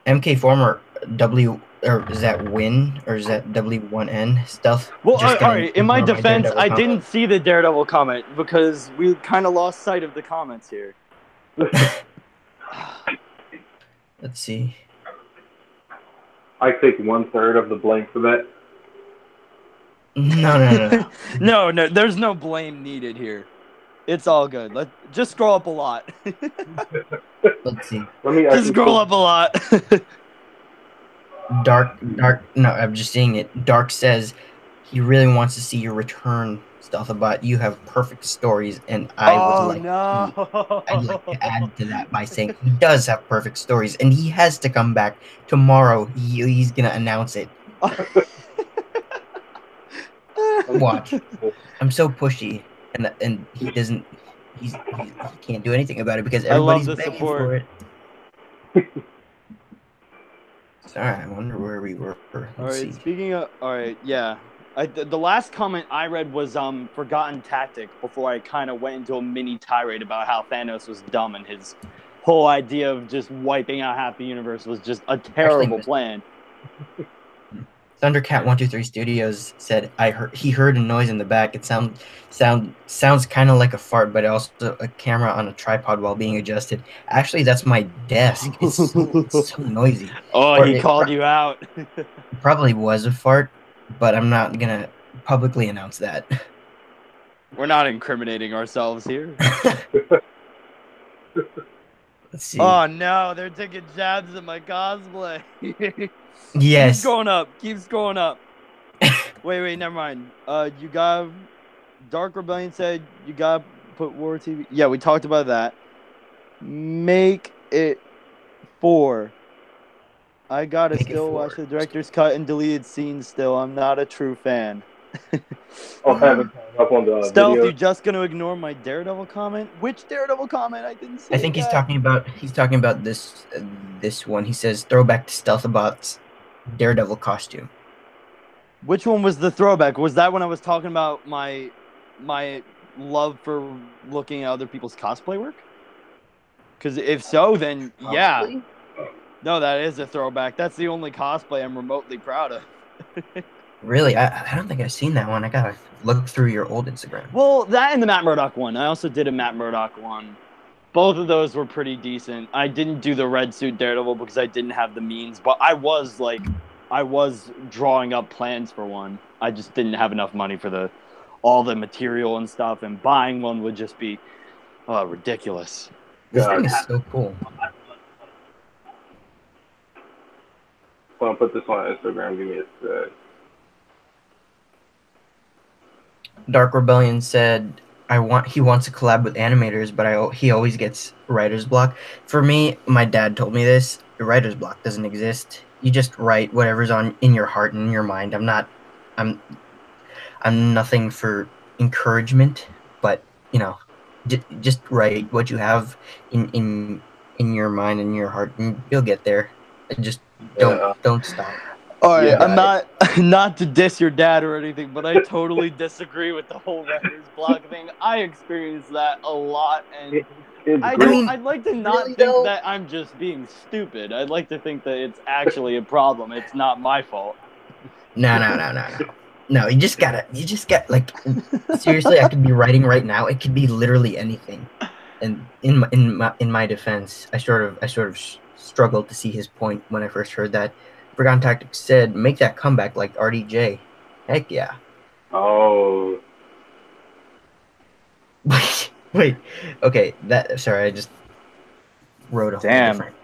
MK former W, or is that Win, or is that W1N stuff? Well, all right. In my defense, I didn't see the Daredevil comment because we kind of lost sight of the comments here. Let's see. I take 1/3 of the blame for that. No. No. There's no blame needed here. It's all good. Just scroll up a lot. Let's see. Just scroll up a lot. Dark. No, I'm just seeing it. Dark says he really wants to see your return, Stealthabotte. You have perfect stories, and I'd like to add to that by saying he does have perfect stories, and he has to come back tomorrow. He's gonna announce it. Watch. I'm so pushy, and he doesn't. He can't do anything about it because everybody's begging for it. Sorry, I wonder where we were. Let's see. Speaking of, yeah. The last comment I read was forgotten tactic before I kind of went into a mini tirade about how Thanos was dumb and his whole idea of just wiping out half the universe was just a terrible plan. Thundercat123 Studios said he heard a noise in the back. It sounds kind of like a fart, but also a camera on a tripod while being adjusted. Actually, that's my desk. It's so noisy. Oh, he called you out. Probably was a fart, but I'm not gonna publicly announce that. We're not incriminating ourselves here. Let's see. Oh no, they're taking jabs at my cosplay. Yes. Keeps going up. Wait, never mind. You got Dark Rebellion said you got put War TV. Yeah, we talked about that. Make it 4. I gotta still watch the director's cut and deleted scenes. Still, I'm not a true fan. I'll have it up on the Stealth, video. you just gonna ignore my Daredevil comment? Which Daredevil comment? I didn't see. I think he's talking about this one. He says throwback to Stealthabotte's Daredevil costume. Which one was the throwback? Was that when I was talking about my love for looking at other people's cosplay work? Because if so, then yeah. No, that is a throwback. That's the only cosplay I'm remotely proud of. Really? I don't think I've seen that one. I gotta look through your old Instagram. Well, that and the Matt Murdock one. I also did a Matt Murdock one. Both of those were pretty decent. I didn't do the red suit Daredevil because I didn't have the means, but I was drawing up plans for one. I just didn't have enough money for all the material and stuff, and buying one would just be ridiculous. This thing is so cool. I'm gonna put this on Instagram. Give me a sec. Dark Rebellion said he wants to collab with animators, but he always gets writer's block. For me, my dad told me this. The writer's block doesn't exist. You just write whatever's in your heart and in your mind. I'm nothing for encouragement, but just write what you have in your mind and your heart, and you'll get there. Just don't stop. All right, I'm not to diss your dad or anything, but I totally disagree with the whole writer's block thing. I experienced that a lot, and I'd like to not think that I'm just being stupid. I'd like to think that it's actually a problem. It's not my fault. No, you just got like seriously. I could be writing right now. It could be literally anything. And in my defense, I sort of struggled to see his point when I first heard that. Forgotten Tactics said, make that comeback like RDJ. Heck yeah. Oh. Wait. Okay, sorry, I just wrote a whole different.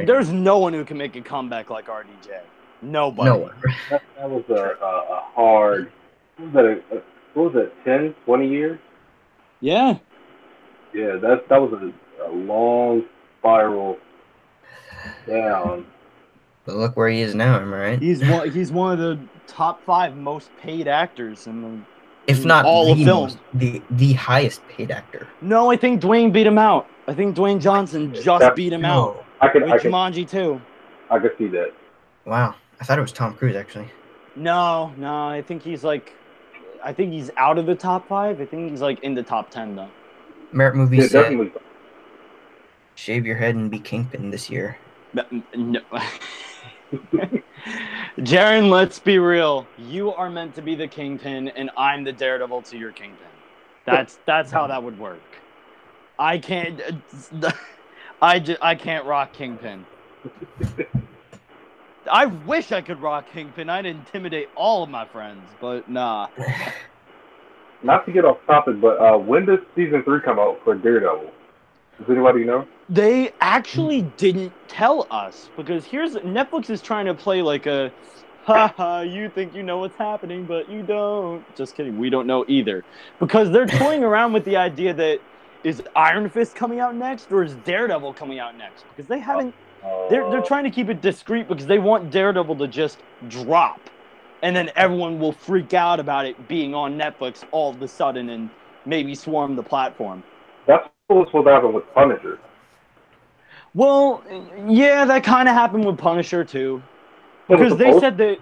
There's no one who can make a comeback like RDJ. Nobody. No one. That was a hard. What was it? 10, 20 years? Yeah. Yeah, that was a long spiral down. But look where he is now, am I right? He's one of the top 5 most paid actors in if not all of film. The highest paid actor. No, I think Dwayne beat him out. I think Dwayne Johnson beat him out. Jumanji too. I could see that. Wow, I thought it was Tom Cruise actually. No, I think he's out of the top 5. I think he's in the top 10 though. Merit Movie said, definitely. Shave your head and be Kingpin this year. No. Jaren, let's be real. You are meant to be the Kingpin, and I'm the Daredevil to your Kingpin. That's how that would work. I can't. I can't rock Kingpin. I wish I could rock Kingpin. I'd intimidate all of my friends, but nah. not to get off topic, but when does season 3 come out for Daredevil? Does anybody know? They actually didn't tell us because Netflix is trying to play like a, haha, you think you know what's happening, but you don't. Just kidding, we don't know either. Because they're toying around with the idea that is Iron Fist coming out next or is Daredevil coming out next? Because they haven't. They're trying to keep it discreet because they want Daredevil to just drop, and then everyone will freak out about it being on Netflix all of a sudden and maybe swarm the platform. That's what's supposed to happen with Punisher. Well, yeah, that kind of happened with Punisher too, because they said that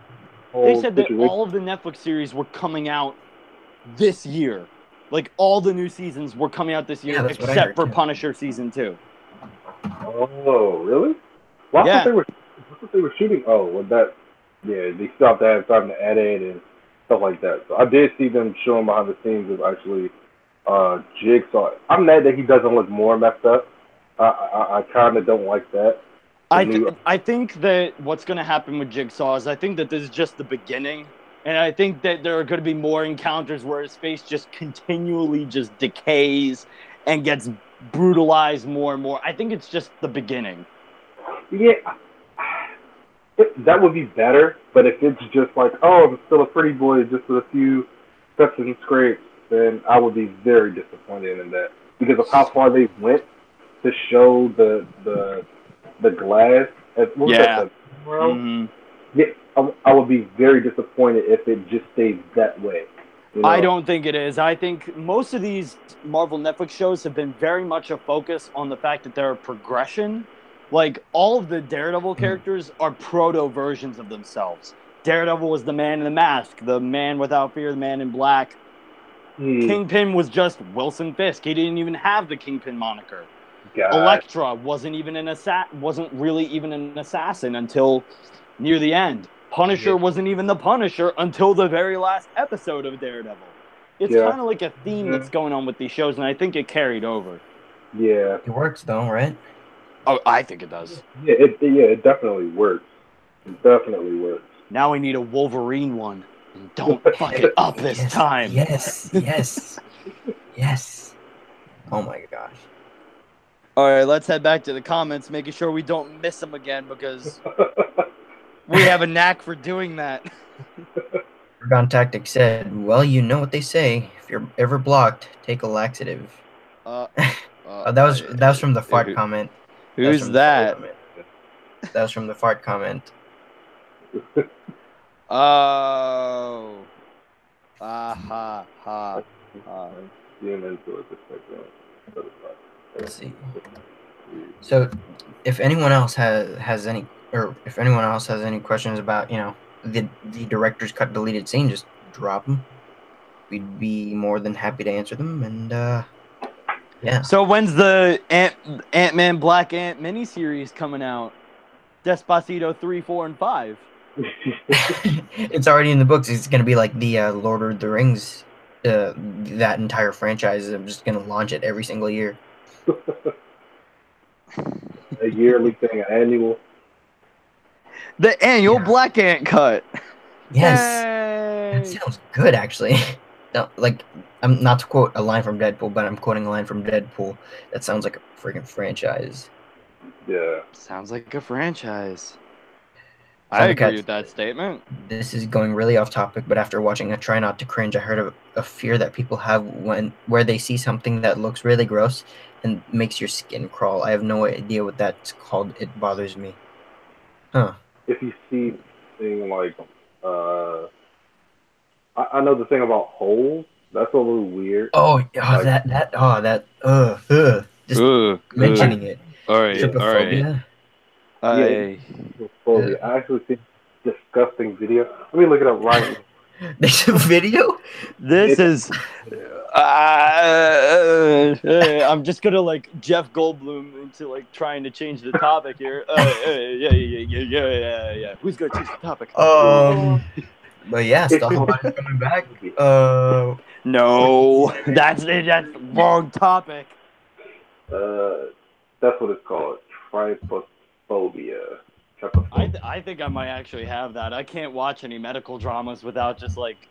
all of the Netflix series were coming out this year. Like all the new seasons were coming out this year, except for Punisher season 2. Oh, really? Well, I thought they were shooting. Oh, well, they still have to have time to edit and stuff like that. So I did see them showing behind the scenes of actually Jigsaw. I'm mad that he doesn't look more messed up. I kind of don't like that. I think that what's going to happen with Jigsaw is I think that this is just the beginning. And I think that there are going to be more encounters where his face just continually just decays and gets brutalized more and more. I think it's just the beginning. Yeah, that would be better. But if it's just like, oh, I'm still a pretty boy just with a few steps and scrapes, then I would be very disappointed in that because of how far they went to show the glass. Yeah, I would be very disappointed if it just stays that way. You know? I don't think it is. I think most of these Marvel Netflix shows have been very much a focus on the fact that they're a progression. Like, all of the Daredevil characters are proto-versions of themselves. Daredevil was the man in the mask, the man without fear, the man in black. Kingpin was just Wilson Fisk. He didn't even have the Kingpin moniker. Elektra wasn't really even an assassin until near the end. Punisher wasn't even the Punisher until the very last episode of Daredevil. It's kind of like a theme that's going on with these shows, and I think it carried over. Yeah. It works, though, right? Oh, I think it does. Yeah, it definitely works. It definitely works. Now we need a Wolverine one. And don't fuck it up this time. Yes. Yes. Oh, my gosh. All right, let's head back to the comments, making sure we don't miss them again, because we have a knack for doing that. Forgotten Tactic said, well, you know what they say. If you're ever blocked, take a laxative. That was from the fart comment. Who's that? That was from the fart comment. Oh. Let's see. So, if anyone else has any questions about, the director's cut deleted scene, just drop them. We'd be more than happy to answer them, and yeah. So when's the Ant-Man Black Ant miniseries coming out? Despacito 3, 4, and 5. It's already in the books. It's gonna be like the Lord of the Rings, that entire franchise. I'm just gonna launch it every single year. A yearly thing, an annual. The annual Black Ant cut. Yes, Yay! That sounds good, actually. No, like, I'm not to quote a line from Deadpool, but I'm quoting a line from Deadpool. That sounds like a freaking franchise. Yeah. Sounds like a franchise. I agree with that statement. This is going really off topic, but after watching a Try Not to Cringe, I heard of a fear that people have where they see something that looks really gross and makes your skin crawl. I have no idea what that's called. It bothers me. Huh. If you see something like, I know the thing about holes. That's a little weird. Just mentioning it. All right. Trypophobia. I actually see disgusting video. Let me look it up right now. There's a video? This is... I'm just gonna like Jeff Goldblum into like trying to change the topic here. Yeah. Who's gonna change the topic? But yeah, Stealthabotte is coming back. No, that's wrong topic. That's what it's called. Trypophobia. I think I might actually have that. I can't watch any medical dramas without just like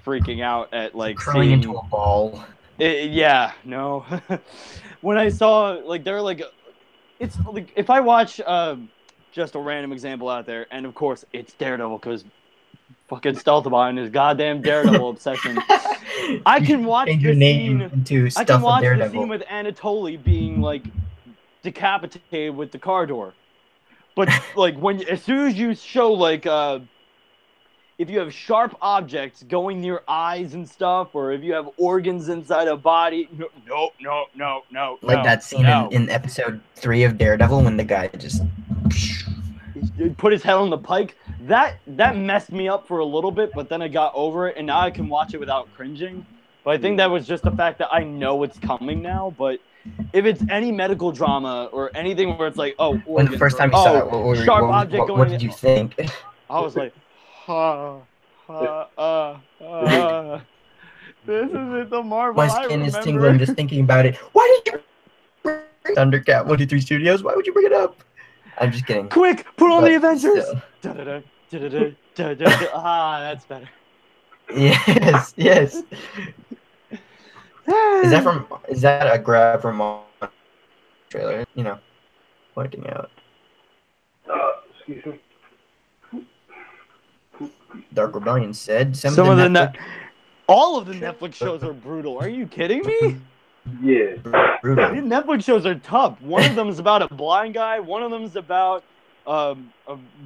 freaking out at like curling into a ball. Yeah, no. When I saw like they're like, it's like if I watch just a random example out there, and of course it's Daredevil because fucking Stealthabotte and his goddamn Daredevil obsession. I can watch the scene. I can watch the scene with Anatoly being like decapitated with the car door. But like as soon as you show like if you have sharp objects going near eyes and stuff, or if you have organs inside a body, no. Like that scene in episode 3 of Daredevil when the guy just put his head on the pike. That messed me up for a little bit, but then I got over it, and now I can watch it without cringing. But I think that was just the fact that I know it's coming now. But if it's any medical drama or anything where it's like, organs, when the first time you saw it, sharp object going, what did you think? I was like, this isn't the Marvel. My skin is tingling just thinking about it. Why did you bring Thundercat 123 Studios? Why would you bring it up? I'm just kidding. Quick, put on the Avengers. That's better. Yes. Is that a grab from a trailer? You know, pointing out. Excuse me. Dark Rebellion said all of the Netflix shows are brutal. Are you kidding me? Yeah. Brutal. These Netflix shows are tough. One of them is about a blind guy. One of them is about a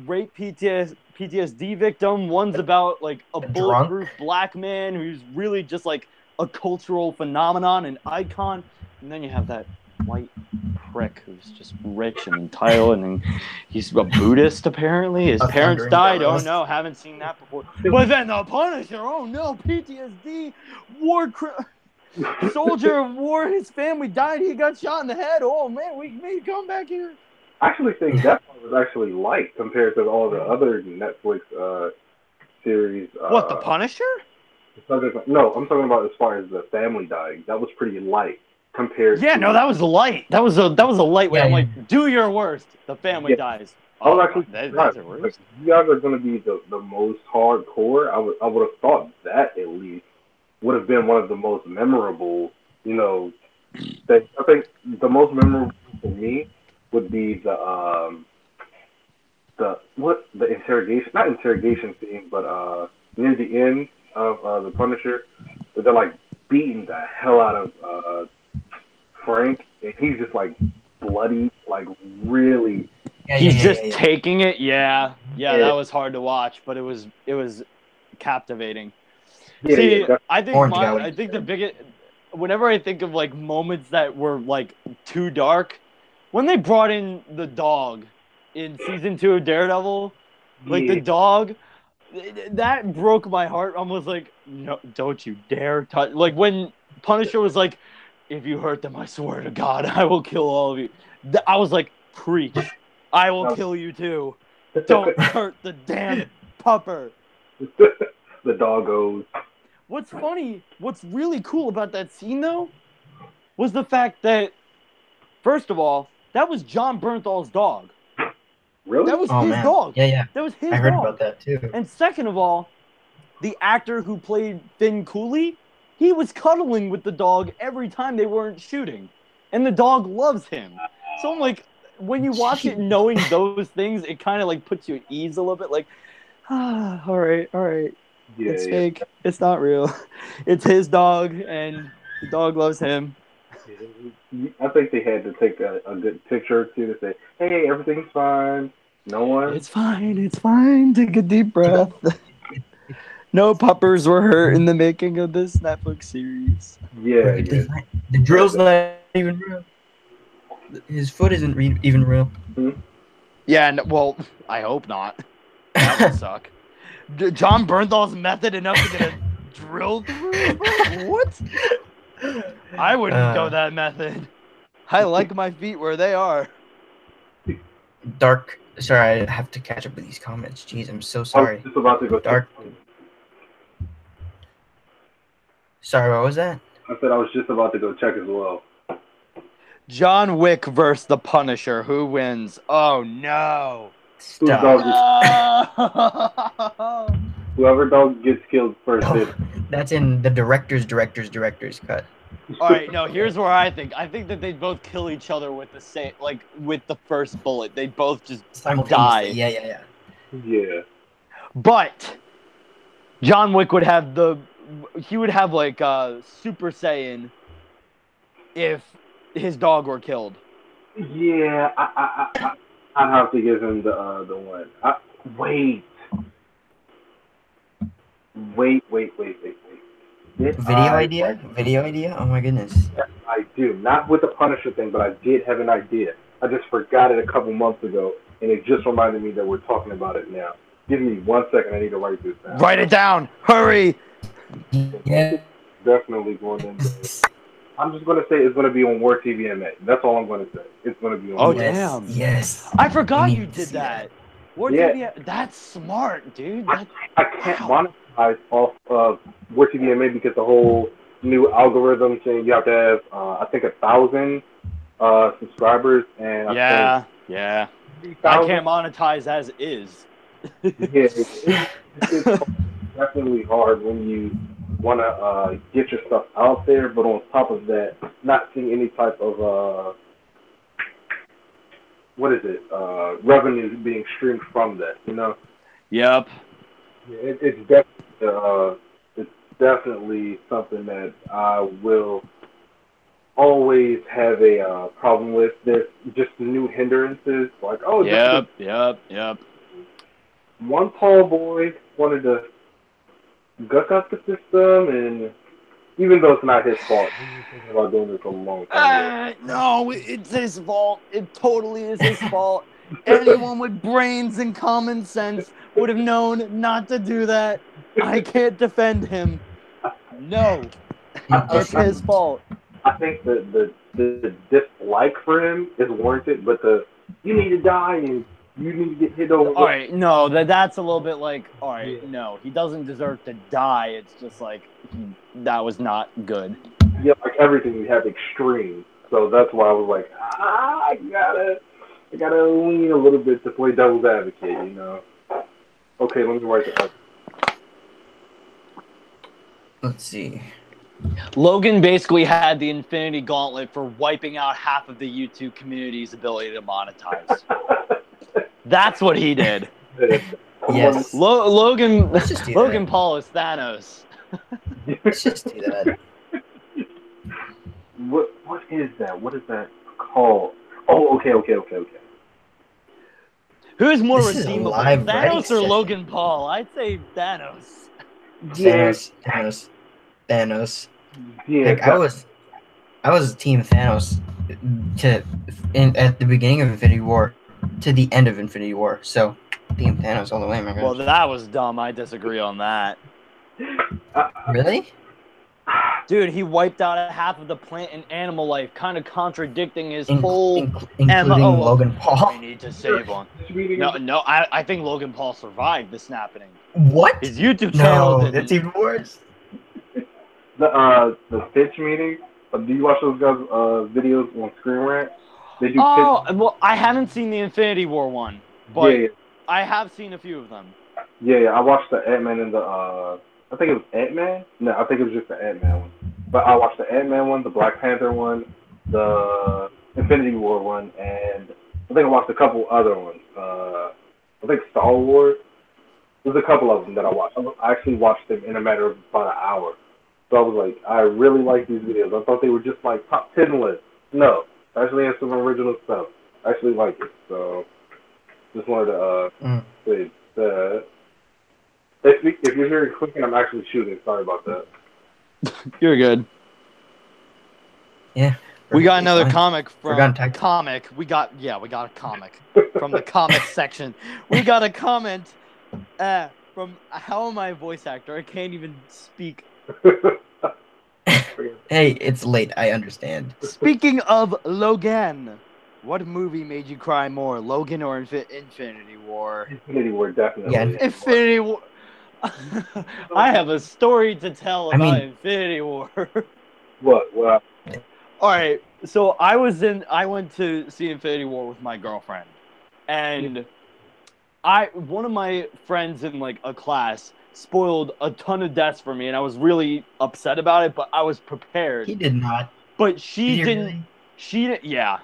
rape PTSD victim. One's about like a bulletproof black man who's really just like a cultural phenomenon, an icon. And then you have that white prick who's just rich and entitled, and he's a Buddhist apparently. His parents died. Oh no, haven't seen that before. But then the Punisher. Oh no, PTSD, soldier of war. His family died. He got shot in the head. Oh man, we made come back here. I actually think that one was actually light compared to all the other Netflix series. What, the Punisher? No, I'm talking about as far as the family dying. That was pretty light compared. Yeah, no, that was light. That was a light way. I'm like, do your worst. The family dies. Oh, actually, that's the worst. You guys are going to be the most hardcore. I would have thought that at least would have been one of the most memorable. You know, I think the most memorable for me would be the interrogation, not interrogation scene, but near the end of the Punisher, where they're like beating the hell out of Frank, and he's just like bloody, like really. He's just taking it. Yeah, that was hard to watch, but it was captivating. I think the biggest. Whenever I think of like moments that were like too dark, when they brought in the dog in season 2 of Daredevil, like the dog, that broke my heart. I was like, no, don't you dare touch. Like when Punisher was like, if you hurt them, I swear to God, I will kill all of you. I was like, preach. I will kill you too. Don't hurt the damn pupper. The doggos. What's funny, what's really cool about that scene though, was the fact that, first of all, that was John Bernthal's dog. Really? That was his dog. Yeah. That was his dog. I heard about that too. And second of all, the actor who played Finn Cooley, he was cuddling with the dog every time they weren't shooting. And the dog loves him. So I'm like, when you watch it knowing those things, it kind of like puts you at ease a little bit. Like, all right. Yeah, it's fake. It's not real. It's his dog, and the dog loves him. I think they had to take a good picture or two to say, hey, everything's fine. No one. It's fine. Take a deep breath. No puppers were hurt in the making of this Netflix series. Yeah. The drill's not even real. His foot isn't even real. Mm-hmm. Yeah, well, I hope not. That would suck. John Bernthal's method enough to get a drill through? What? I wouldn't go that method. I like my feet where they are. Dark. Sorry, I have to catch up with these comments. Jeez, I'm so sorry. I was just about to go Dark. Sorry, what was that? I said I was just about to go check as well. John Wick versus the Punisher. Who wins? Oh no! Stop. Whoever dog gets killed first. That's in the director's cut. All right, no. Here's where I think that they both kill each other with the same, like with the first bullet. They both just die. Yeah. Yeah. But John Wick would have like Super Saiyan if his dog were killed. Yeah, I'd have to give him the one. Wait. Video idea? Oh my goodness. Yes, I do. Not with the Punisher thing, but I did have an idea. I just forgot it a couple months ago, and it just reminded me that we're talking about it now. Give me 1 second. I need to write this down. Write it down. Hurry. Yeah. Definitely going in. I'm just going to say it's going to be on War TV MA. That's all I'm going to say. It's going to be on Oh, War. damn. Yes. I forgot you did that. War TV, that's smart, dude. I can't monetize off of War TV MA because the whole new algorithm saying you have to have, I think, 1,000 subscribers. And I can't monetize as is. It's definitely hard when you want to get your stuff out there, but on top of that, not seeing any type of revenue being streamed from that, you know? Yep. Yeah, it's definitely something that I will always have a problem with. There's just new hindrances, like Yep. One tall boy wanted to guck up the system, and even though it's not his fault, he's been thinking about doing this a long time ago. No, it's his fault. It totally is his fault. Anyone with brains and common sense would have known not to do that. I can't defend him. No, it's his fault. I think the dislike for him is warranted, but you need to die and you need to get hit over. All right, no, that's a little bit like, all right, no, he doesn't deserve to die. It's just like that was not good. Yeah, like everything we have extremes, so that's why I was like, I gotta lean a little bit to play devil's advocate, you know. Okay, let me write that. Let's see. Logan basically had the Infinity Gauntlet for wiping out half of the YouTube community's ability to monetize. That's what he did. Yes. Logan Paul is Thanos. Let's just do that. What is that? What is that called? Oh, okay. Who's more redeemable, Thanos or Logan Paul? I'd say Thanos. Thanos. Yeah, like I was Team Thanos at the beginning of Infinity War to the end of Infinity War. So Team Thanos all the way, my gosh. Well, that was dumb. I disagree on that. Really? Dude, he wiped out half of the plant and animal life, kind of contradicting his whole including Logan Paul. We need to save one. No, I think Logan Paul survived the snapping. What? His YouTube channel didn't. That's even worse. The pitch meeting. Do you watch those guys' videos on Screen Rant? They do well, I haven't seen the Infinity War one, but I have seen a few of them. Yeah, I watched the Ant-Man and I think it was Ant-Man? No, I think it was just the Ant-Man one. But I watched the Ant-Man one, the Black Panther one, the Infinity War one, and I think I watched a couple other ones. I think Star Wars. There's a couple of them that I watched. I actually watched them in a matter of about an hour. So I was like, I really like these videos. I thought they were just like top 10 lists. No, I actually have some original stuff. I actually like it. So just wanted to say that. If you're hearing clicking, I'm actually shooting. Sorry about that. You're good. Yeah. We got another comic from comic. We got a comic from the comic section. We got a comment from how am I a voice actor? I can't even speak. Hey, it's late. I understand. Speaking of Logan, what movie made you cry more, Logan or Infinity War? Infinity War, definitely. Yeah, Infinity War. I have a story to tell about Infinity War. What? All right, so I went to see Infinity War with my girlfriend, and one of my friends in like a class spoiled a ton of deaths for me, and I was really upset about it, but I was prepared. He did not. But she Did didn't. Really? Yeah,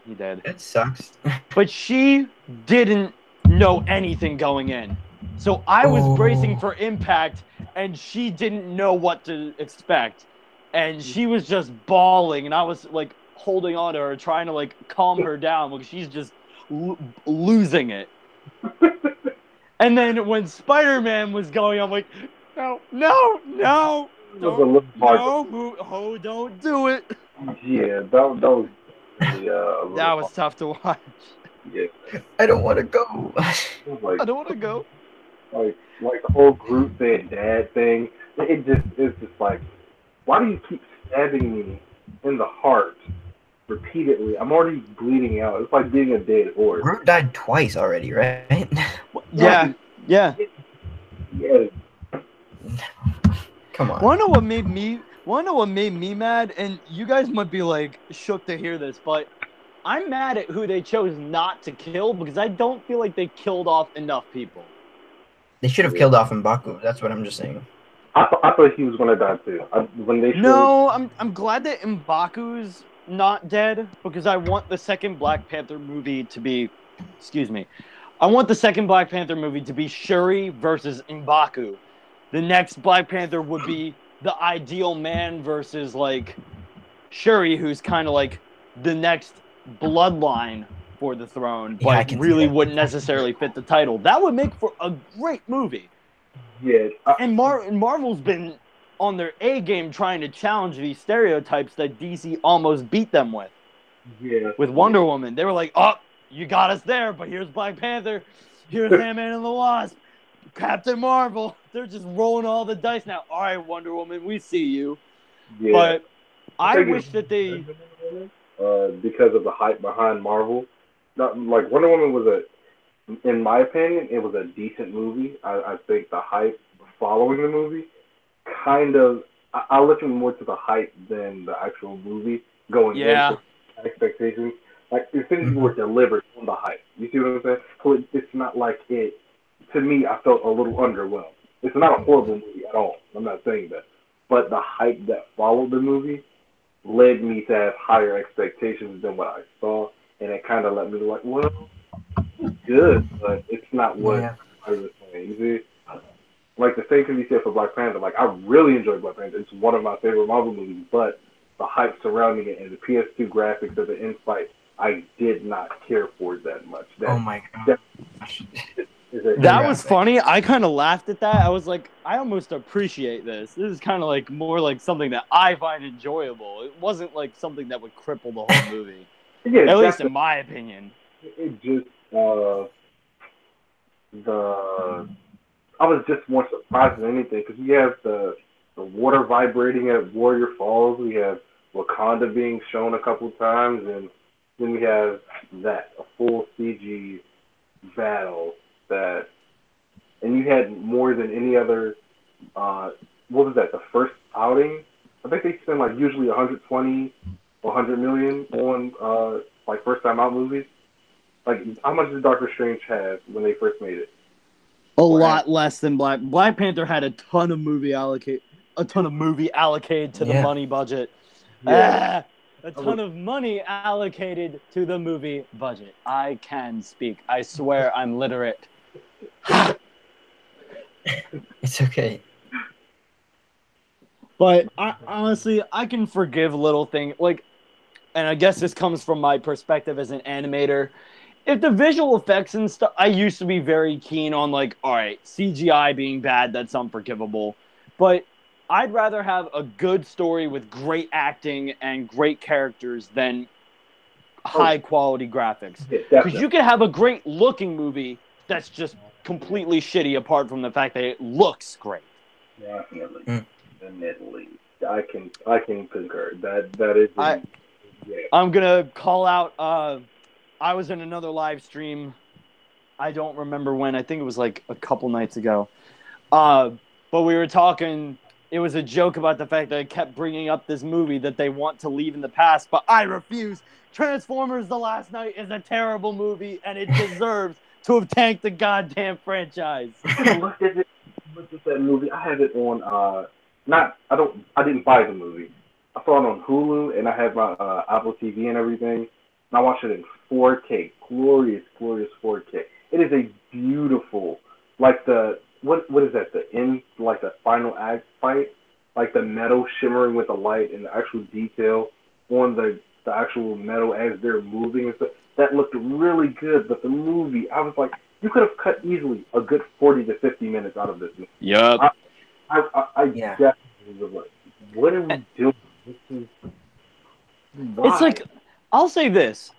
he did. That sucks. But she didn't know anything going in. So I was bracing for impact, and she didn't know what to expect. And she was just bawling, and I was like holding on to her, trying to like calm her down because she's just losing it. And then when Spider-Man was going, I'm like, no, don't do it. Yeah, that was really, that was tough to watch. Yeah. I don't want to go. Like, I don't want to go. Like the whole group saying dad thing. It's just like, why do you keep stabbing me in the heart repeatedly? I'm already bleeding out. It's like being a dead horse. Groot died twice already, right? Yeah. Yeah. Come on. Wanna know what made me mad? And you guys might be like shook to hear this, but I'm mad at who they chose not to kill because I don't feel like they killed off enough people. They should have killed off M'Baku. That's what I'm just saying. I thought he was gonna die too. I'm glad that M'Baku's not dead because I want the second Black Panther movie to be, I want the second Black Panther movie to be Shuri versus M'Baku. The next Black Panther would be the ideal man versus like Shuri, who's kind of like the next bloodline for the throne, but really wouldn't necessarily fit the title. That would make for a great movie. Yeah. And Marvel's been on their A game trying to challenge these stereotypes that DC almost beat them with. Yeah. With Wonder Woman. They were like, oh, you got us there, but here's Black Panther, here's Ant-Man and the Wasp, Captain Marvel. They're just rolling all the dice now. All right, Wonder Woman, we see you. Yeah. But I wish that they... because of the hype behind Marvel. Not, like, Wonder Woman was in my opinion, it was a decent movie. I think the hype following the movie kind of... I listened more to the hype than the actual movie going into expectations. Like, the things were delivered on the hype. You see what I'm saying? So it's not like it... To me, I felt a little underwhelmed. It's not a horrible movie at all. I'm not saying that. But the hype that followed the movie led me to have higher expectations than what I saw. And it kind of let me like, well, it's good, but it's not what I was saying. You see? Like, the same can be said for Black Panther. Like, I really enjoyed Black Panther. It's one of my favorite Marvel movies. But the hype surrounding it and the PS2 graphics of the in-fight, I did not care for that much. Oh my god. That was funny. I kind of laughed at that. I was like, I almost appreciate this. This is kind of like more like something that I find enjoyable. It wasn't like something that would cripple the whole movie. At least in my opinion. It just, I was just more surprised than anything because we have the water vibrating at Warrior Falls. We have Wakanda being shown a couple times, and then we have that, a full CG battle that, and you had more than any other, what was that, the first outing? I think they spend like usually 120 or 100 million on like first time out movies. Like, how much did Doctor Strange have when they first made it? A lot less than Black Panther had a ton of movie allocated to the money budget. A ton of money allocated to the movie budget. I can speak. I swear I'm literate. It's okay. But honestly, I can forgive little things. Like, and I guess this comes from my perspective as an animator. If the visual effects and stuff, I used to be very keen on like, all right, CGI being bad, that's unforgivable. But I'd rather have a good story with great acting and great characters than high quality graphics. Because you can have a great looking movie that's just completely shitty apart from the fact that it looks great. Definitely. Definitely. I can concur. That is I'm gonna call out I was in another live stream. I don't remember when. I think it was like a couple nights ago. But we were talking. It was a joke about the fact that I kept bringing up this movie that they want to leave in the past, but I refuse. Transformers: The Last Knight is a terrible movie, and it deserves to have tanked the goddamn franchise. What's that movie? I had it on. I didn't buy the movie. I saw it on Hulu, and I had my Apple TV and everything. And I watched it in 4K, glorious, glorious 4K. It is a beautiful, like what is that? The end, like the final act fight, like the metal shimmering with the light and the actual detail on the actual metal as they're moving and stuff. That looked really good. But the movie, I was like, you could have cut easily a good 40 to 50 minutes out of this movie. Yep. I definitely was like, what are we doing? This is why? It's like, I'll say this,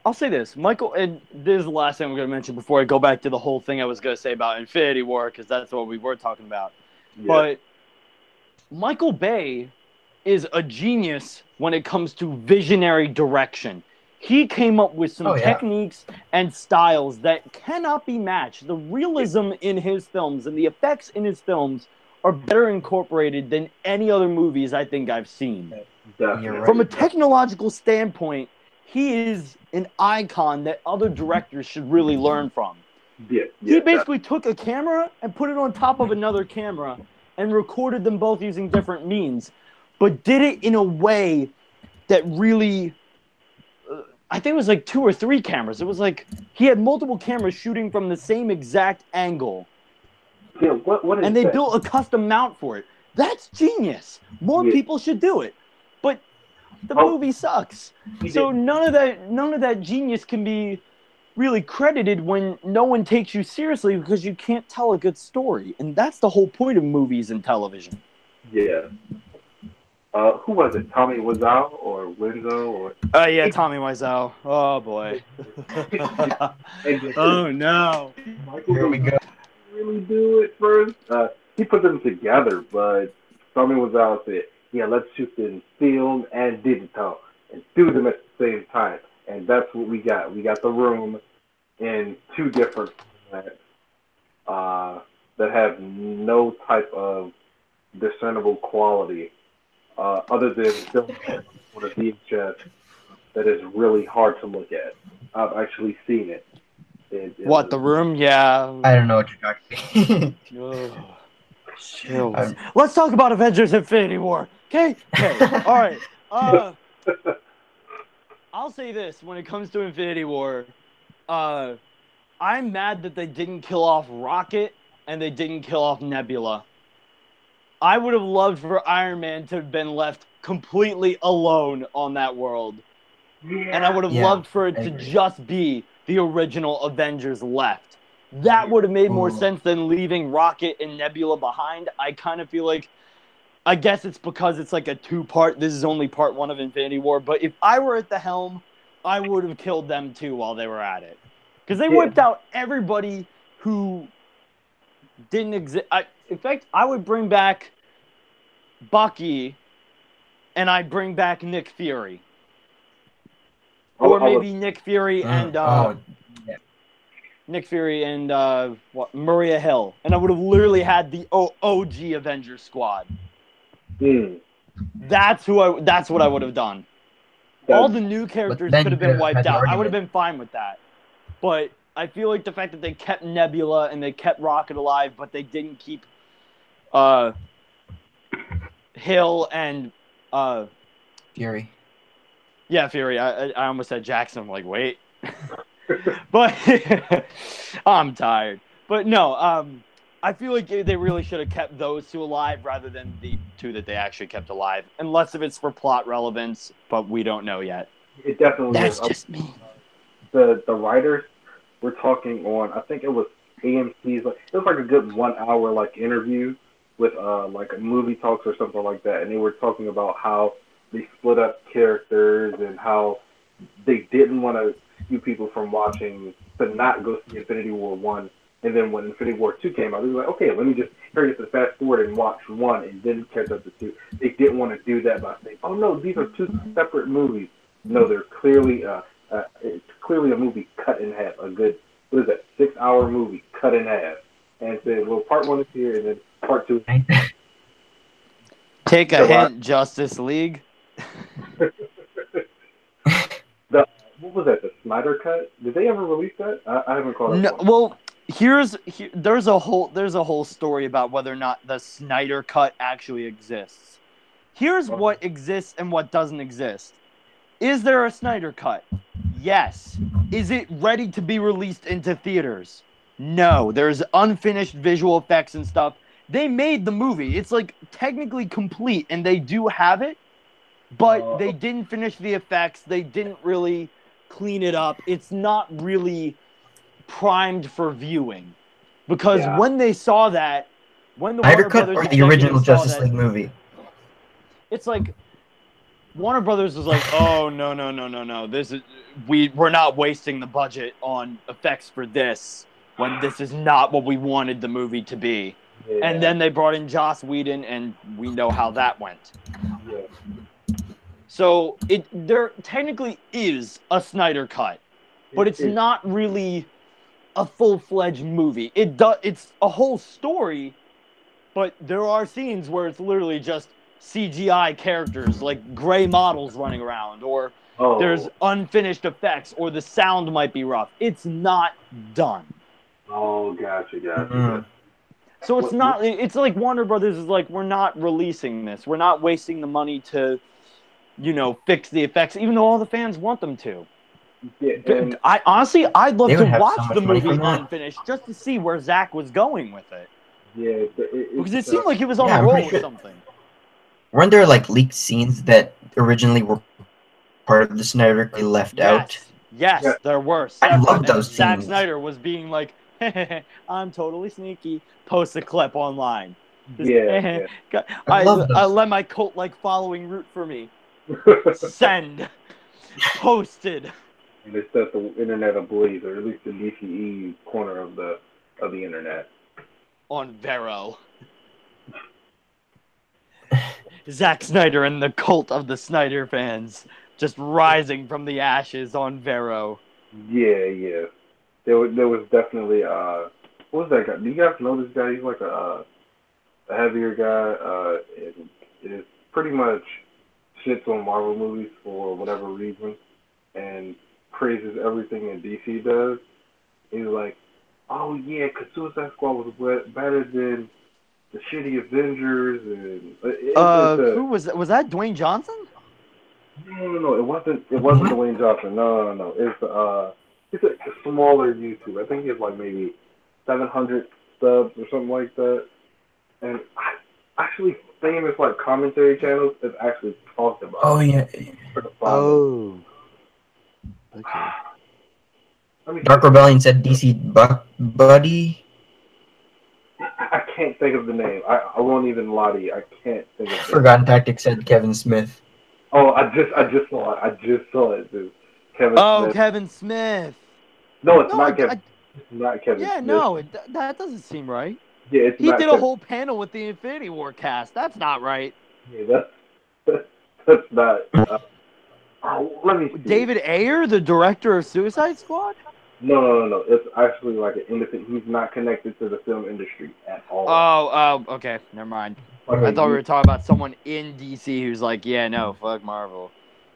Michael, and this is the last thing I'm going to mention before I go back to the whole thing I was going to say about Infinity War, because that's what we were talking about. Yeah. But Michael Bay is a genius when it comes to visionary direction. He came up with some techniques and styles that cannot be matched. The realism in his films and the effects in his films are better incorporated than any other movies I think I've seen. Right. From a technological standpoint, he is an icon that other directors should really learn from. He basically took a camera and put it on top of another camera and recorded them both using different means, but did it in a way that really... I think it was like 2 or 3 cameras. It was like he had multiple cameras shooting from the same exact angle. Yeah, what is and they that? built a custom mount for it. That's genius. More people should do it. But the movie sucks. So none of that genius can be really credited when no one takes you seriously because you can't tell a good story. And that's the whole point of movies and television. Yeah. Who was it? Tommy Wiseau or Winslow or? Yeah, Tommy Wiseau. Oh boy. Oh no. Michael, here we go. Really do it first. He put them together, but Tommy Wiseau said, "Yeah, let's shoot them film and digital and do them at the same time." And that's what we got. We got The Room in 2 different formats that have no type of discernible quality. Other than film on a VHS that is really hard to look at. I've actually seen it. What, The Room? Yeah. I don't know what you're talking about. Let's talk about Avengers Infinity War. Okay? All right. I'll say this. When it comes to Infinity War, I'm mad that they didn't kill off Rocket and they didn't kill off Nebula. I would have loved for Iron Man to have been left completely alone on that world. Yeah. And I would have loved for it to just be the original Avengers left. That would have made more sense than leaving Rocket and Nebula behind. I kind of feel like, I guess it's because it's like a 2-part, this is only part 1 of Infinity War, but if I were at the helm, I would have killed them too while they were at it. Because they wiped out everybody who didn't exist. In fact, I would bring back Bucky, and I'd bring back Nick Fury. Or maybe Nick Fury and Maria Hill. And I would have literally had the OG Avengers squad. That's what I would have done. All the new characters could have been wiped out. I would have been fine with that. But I feel like the fact that they kept Nebula and they kept Rocket alive, but they didn't keep Hill and Fury. Yeah, Fury. I almost said Jackson. I'm like, wait. But I'm tired. But no, I feel like they really should have kept those 2 alive rather than the 2 that they actually kept alive. Unless if it's for plot relevance, but we don't know yet. It definitely That's is. Just me. The writers were talking on, I think it was AMC's, it was like a good 1 hour like interview with like a movie talks or something like that, and they were talking about how they split up characters and how they didn't want to skew people from watching to not go see Infinity War 1, and then when Infinity War 2 came out, they were like, okay, let me just hurry up and fast forward and watch 1 and then catch up to 2. They didn't want to do that by saying, oh no, these are 2 separate movies. No, they're clearly it's clearly a movie cut in half. A good, 6-hour movie cut in half. And said, well, part 1 is here, and then part 2. Take a hint, Justice League. What was that? The Snyder Cut? Did they ever release that? I haven't caught up. No, well, there's a whole story about whether or not the Snyder Cut actually exists. Here's what exists and what doesn't exist. Is there a Snyder Cut? Yes. Is it ready to be released into theaters? No. There's unfinished visual effects and stuff. They made the movie. It's like technically complete, and they do have it, but they didn't finish the effects. They didn't really clean it up. It's not really primed for viewing, because when they saw that, when the Snyder Cut or the original Justice League movie, it's like Warner Brothers was like, "Oh no! We're not wasting the budget on effects for this when this is not what we wanted the movie to be." Yeah. And then they brought in Joss Whedon, and we know how that went. Yeah. So there technically is a Snyder Cut, but it's not really a full-fledged movie. It's a whole story, but there are scenes where it's literally just CGI characters, like gray models running around, or there's unfinished effects, or the sound might be rough. It's not done. Oh, gotcha. So it's not. It's like Warner Brothers is like, we're not releasing this. We're not wasting the money to, fix the effects, even though all the fans want them to. Yeah, I'd love to watch the movie unfinished just to see where Zach was going with it. Yeah, because it seemed like he was on a roll with something. Weren't there like leaked scenes that originally were part of the Snyder Cut left out? Yes, there were. I love those scenes. Zack Snyder was being like, "I'm totally sneaky." Post a clip online. I let my cult-like following root for me. Send. Posted. And they set the internet ablaze, or at least the DCE corner of the internet. On Vero. Zack Snyder and the cult of the Snyder fans just rising from the ashes on Vero. Yeah. There was definitely what was that guy? Do you guys know this guy? He's like a heavier guy. It pretty much shits on Marvel movies for whatever reason, and praises everything that DC does. He's like, "Oh yeah, because Suicide Squad was better than the shitty Avengers." And who was that? Was that Dwayne Johnson? No. It wasn't Dwayne Johnson. No. It's a smaller YouTube. I think he has like maybe 700 subs or something like that. And actually, famous like commentary channels have actually talked about. Oh yeah. Oh. Okay. Dark Rebellion said DC Buddy. I can't think of the name. I won't even lie to you. I can't think of it. Forgotten Tactics said Kevin Smith. Oh, I just saw it. I just saw it, dude. Kevin Smith. No, it's not Kevin. It's not Kevin Smith. Yeah, no, that doesn't seem right. Yeah, he did a whole panel with the Infinity War cast. That's not right. Yeah, that's not. Let me see. David Ayer, the director of Suicide Squad? No. It's actually like an independent. He's not connected to the film industry at all. Oh, okay. Never mind. Okay, I thought we were talking about someone in DC who's like, yeah, no, fuck Marvel.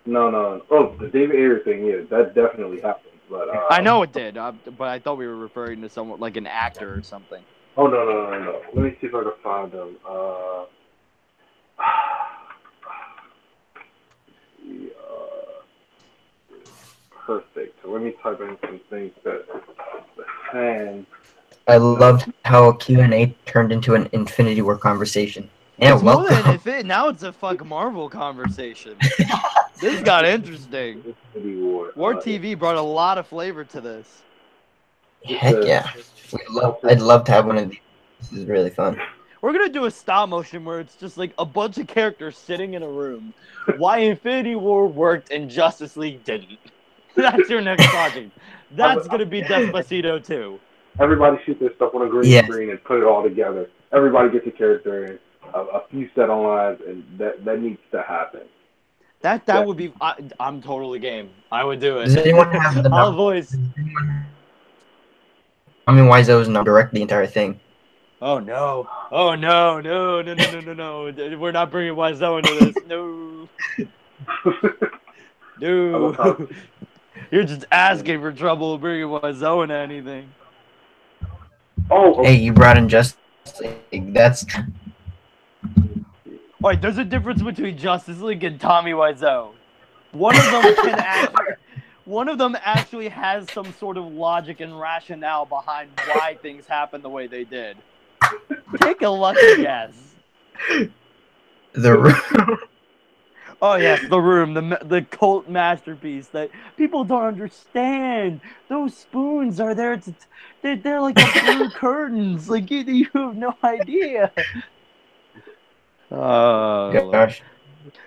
No. Oh, the David Ayer thing, yeah, that definitely happened. But I know it did, but I thought we were referring to someone like an actor or something. Oh, no. Let me see if I can find them. Perfect. So let me type in some things that the fans. I loved how Q&A turned into an Infinity War conversation. Yeah, it's more than now it's a fuck Marvel conversation. This got interesting. War TV brought a lot of flavor to this. Heck yeah. I'd love to have one of these. This is really fun. We're going to do a stop motion where it's just like a bunch of characters sitting in a room. Why Infinity War worked and Justice League didn't. That's your next project. That's going to be Despacito too. Everybody shoot their stuff on a green screen and put it all together. Everybody gets a character and a few set on lines, and that needs to happen. That would be. I'm totally game. I would do it. Does anyone have the I'll voice. I mean, Wiseau's not direct the entire thing. Oh no! No! We're not bringing Wiseau into this. No. No. You're just asking for trouble bringing Wiseau into anything. Oh, hey, you brought in Justice League. That's Alright, there's a difference between Justice League and Tommy Wiseau. One of them can actually, one of them actually has some sort of logic and rationale behind why things happen the way they did. Take a lucky guess. The Room. Oh yes, The Room, the cult masterpiece that people don't understand. Those spoons are there to, they're like the blue curtains. Like you have no idea. Oh Gosh.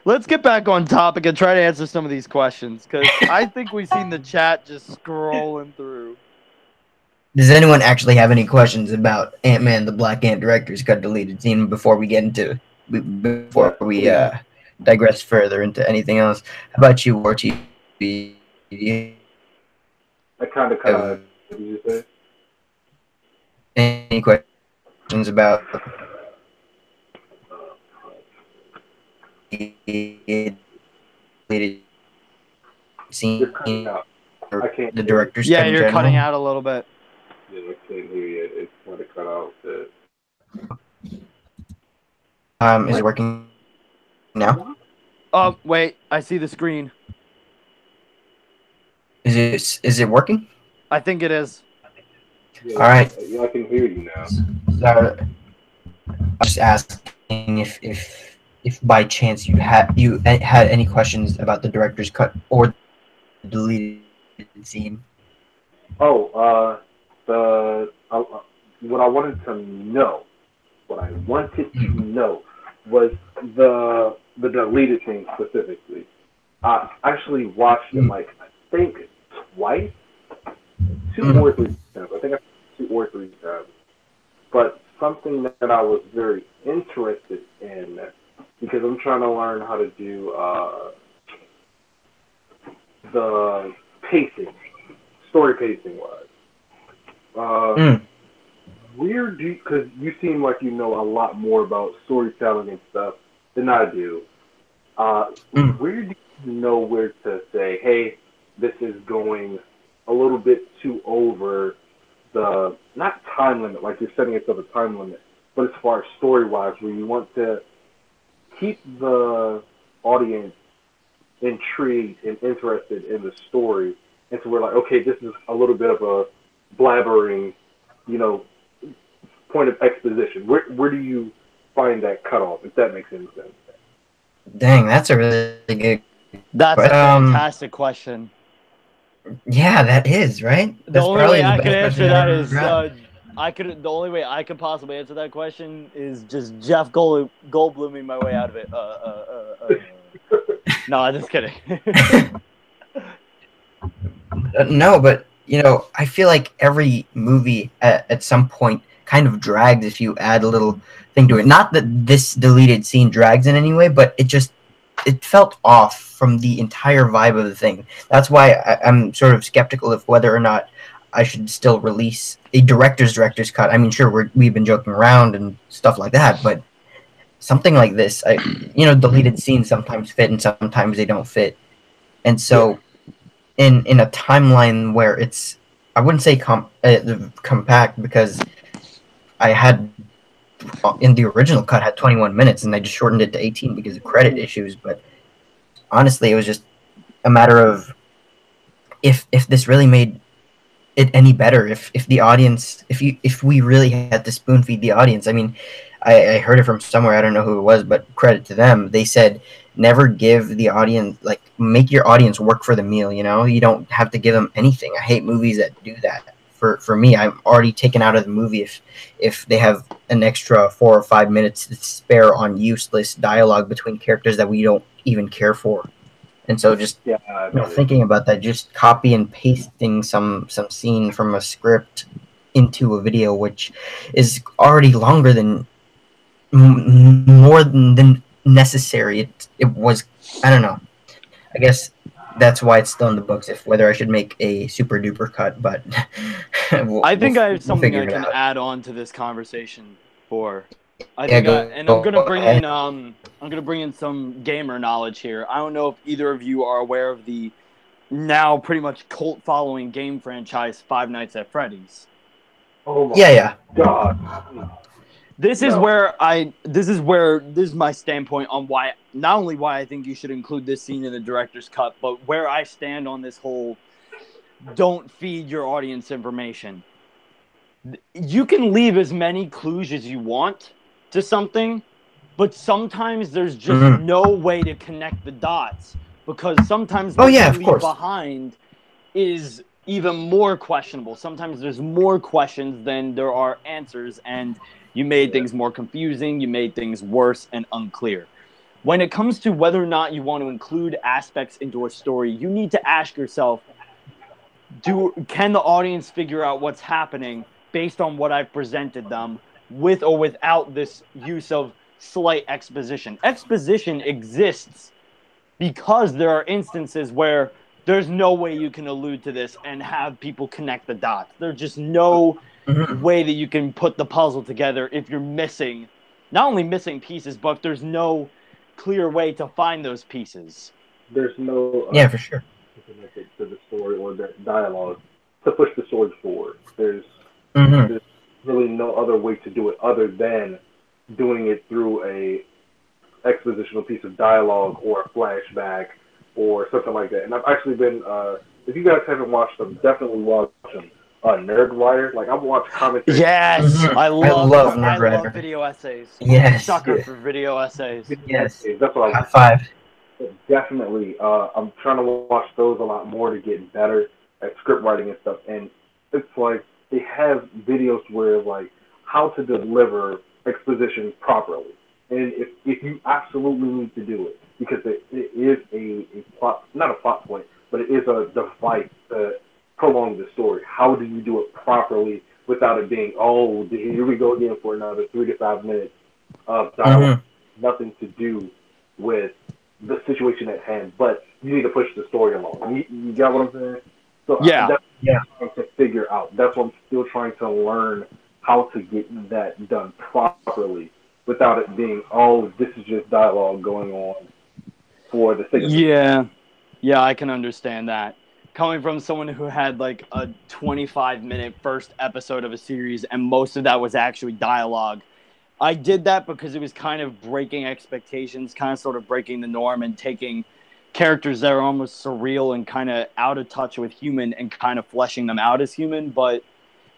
Let's get back on topic and try to answer some of these questions, because I think we've seen the chat just scrolling through. Does anyone actually have any questions about Ant-Man the Black Ant director's cut deleted scene before we digress further into anything else? How about you, War TV? I kind of cut out. What did you say? Any questions about the deleted scene? You're cutting out. I can't. The director's Yeah, cut in you're general? cutting out a little bit. Yeah, I can't hear you. It's kind of cut out. Is it working now? Oh, wait, I see the screen. Is it working? I think it is. Yeah, all right. Yeah, I can hear you now. I'm just asking if by chance you had any questions about the director's cut or the deleted scene. Oh, what I wanted to know, was the deleted scene specifically. I actually watched it I think twice, two or three times. I think I 2 or 3 times. But something that I was very interested in, because I'm trying to learn how to do the pacing, story pacing wise. Where do because you seem like you know a lot more about storytelling and stuff than I do. Where do you know where to say, hey, this is going a little bit too over the, not time limit, like you're setting yourself a time limit, but as far as story wise, where you want to keep the audience intrigued and interested in the story, and so we're like, okay, this is a little bit of a blabbering, point of exposition. Where do you find that cutoff, if that makes any sense? Dang, that's a really good. That's a fantastic question. Yeah, that is right. The only way I could answer that is the only way I could possibly answer that question is just Jeff Goldbluming my way out of it. No, I'm just kidding. No, but I feel like every movie at some point kind of drags if you add a little thing to it. Not that this deleted scene drags in any way, but it felt off from the entire vibe of the thing. That's why I'm sort of skeptical of whether or not I should still release a director's cut. I mean, sure, we've been joking around and stuff like that, but something like this, deleted scenes sometimes fit and sometimes they don't fit. And so in a timeline where it's, I wouldn't say compact, because I had in the original cut had 21 minutes and I just shortened it to 18 because of credit issues. But honestly, it was just a matter of if this really made it any better, if the audience, if we really had to spoon feed the audience. I mean, I heard it from somewhere, I don't know who it was, but credit to them. They said never give the audience, like, make your audience work for the meal. You don't have to give them anything. I hate movies that do that. For me, I'm already taken out of the movie if they have an extra 4 or 5 minutes to spare on useless dialogue between characters that we don't even care for. And so just thinking about that, just copy and pasting some scene from a script into a video, which is already longer than more than necessary. It was, I don't know. I guess that's why it's still in the books, if whether I should make a super duper cut, but I think I have something I can add on to this conversation I'm gonna bring in some gamer knowledge here. I don't know if either of you are aware of the now pretty much cult following game franchise Five Nights at Freddy's. Oh my yeah. God. This is my standpoint on why, not only why I think you should include this scene in the director's cut, but where I stand on this whole don't feed your audience information. You can leave as many clues as you want to something, but sometimes there's just no way to connect the dots, because sometimes what you leave behind is even more questionable. Sometimes there's more questions than there are answers, and you made things more confusing, you made things worse and unclear. When it comes to whether or not you want to include aspects into a story, you need to ask yourself, can the audience figure out what's happening based on what I've presented them, with or without this use of slight exposition? Exposition exists because there are instances where there's no way you can allude to this and have people connect the dots. There's just no way that you can put the puzzle together if you're missing, not only missing pieces, but if there's no clear way to find those pieces. There's no for sure, connected to the story or the dialogue to push the story forward. There's really no other way to do it other than doing it through a expositional piece of dialogue or a flashback or something like that. And I've actually been, if you guys haven't watched them, definitely watch them. Nerdwriter, like I've watched commentary. Yes, I love video essays. Yes, sucker for video essays. Yes, that's what I high five. Definitely, I'm trying to watch those a lot more to get better at script writing and stuff. And it's like they have videos where like how to deliver exposition properly. And if you absolutely need to do it, because it is a plot, not a plot point, but it is a device to prolong the story. How do you do it properly without it being, oh, here we go again for another 3 to 5 minutes of dialogue? Nothing to do with the situation at hand, but you need to push the story along. You got what I'm saying? So that's trying to figure out. That's what I'm still trying to learn, how to get that done properly without it being, oh, this is just dialogue going on for the sake of it. Yeah, I can understand that. Coming from someone who had like a 25-minute first episode of a series and most of that was actually dialogue, I did that because it was kind of breaking expectations, kind of sort of breaking the norm and taking characters that are almost surreal and kind of out of touch with human and kind of fleshing them out as human. But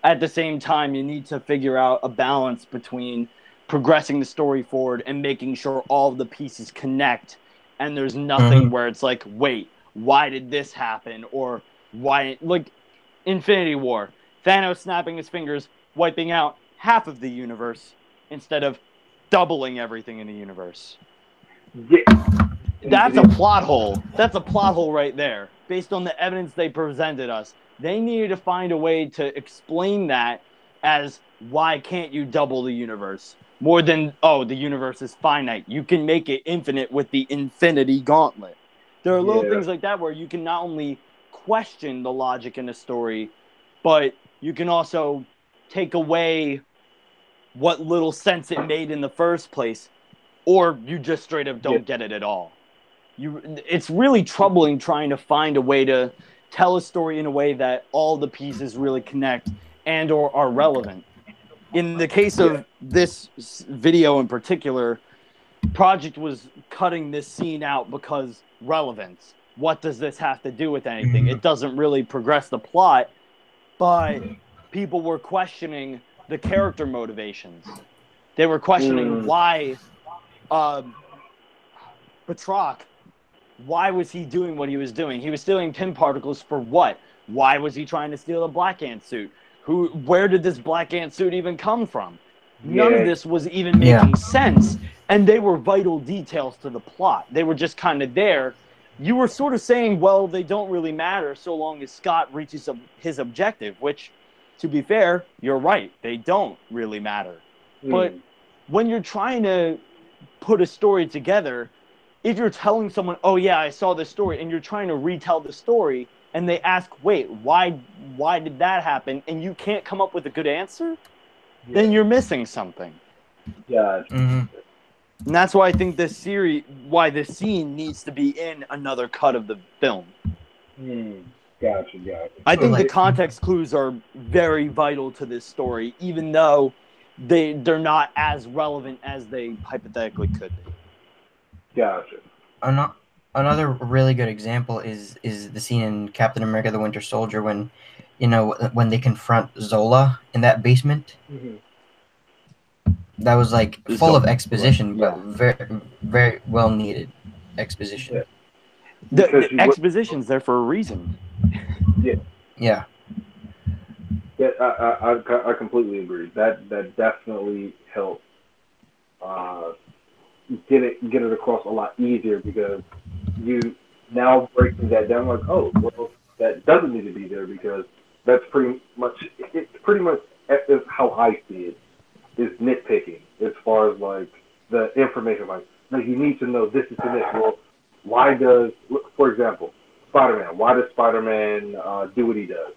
at the same time, you need to figure out a balance between progressing the story forward and making sure all of the pieces connect. And there's nothing where it's like, wait, why did this happen? Or why, like Infinity War, Thanos snapping his fingers, wiping out half of the universe instead of doubling everything in the universe. That's a plot hole. That's a plot hole right there. Based on the evidence they presented us, they needed to find a way to explain that as, why can't you double the universe? More than, oh, the universe is finite. You can make it infinite with the Infinity Gauntlet. There are little things like that where you can not only question the logic in a story, but you can also take away what little sense it made in the first place, or you just straight up don't get it at all. It's really troubling trying to find a way to tell a story in a way that all the pieces really connect and or are relevant. In the case of this video in particular, Project was cutting this scene out because relevance. What does this have to do with anything? It doesn't really progress the plot, but people were questioning the character motivations. They were questioning why Batroc, why was he doing what he was doing? He was stealing Pym particles for what? Why was he trying to steal a Black Ant suit? Where did this Black Ant suit even come from? None of this was even making sense, and they were vital details to the plot. They were just kind of there. You were sort of saying, well, they don't really matter so long as Scott reaches his objective, which, to be fair, you're right. They don't really matter. But when you're trying to put a story together, if you're telling someone, oh, yeah, I saw this story, and you're trying to retell the story, and they ask, wait, why did that happen? And you can't come up with a good answer, then you're missing something. And that's why I think this scene needs to be in another cut of the film. Gotcha. I think the context clues are very vital to this story, even though they're not as relevant as they hypothetically could be. Gotcha. Another really good example is the scene in Captain America: The Winter Soldier when they confront Zola in that basement. Mm-hmm. That was like full of exposition, but very, very well needed exposition. Yeah. The exposition's there for a reason. Yeah. Yeah. Yeah, I completely agree. That definitely helped get it across a lot easier because you now breaking that down like, oh, well, that doesn't need to be there because that's pretty much is how I see it is nitpicking as far as like the information. Like, no, you need to know this is this. Well, why does, for example, Spider-Man? Why does Spider-Man do what he does?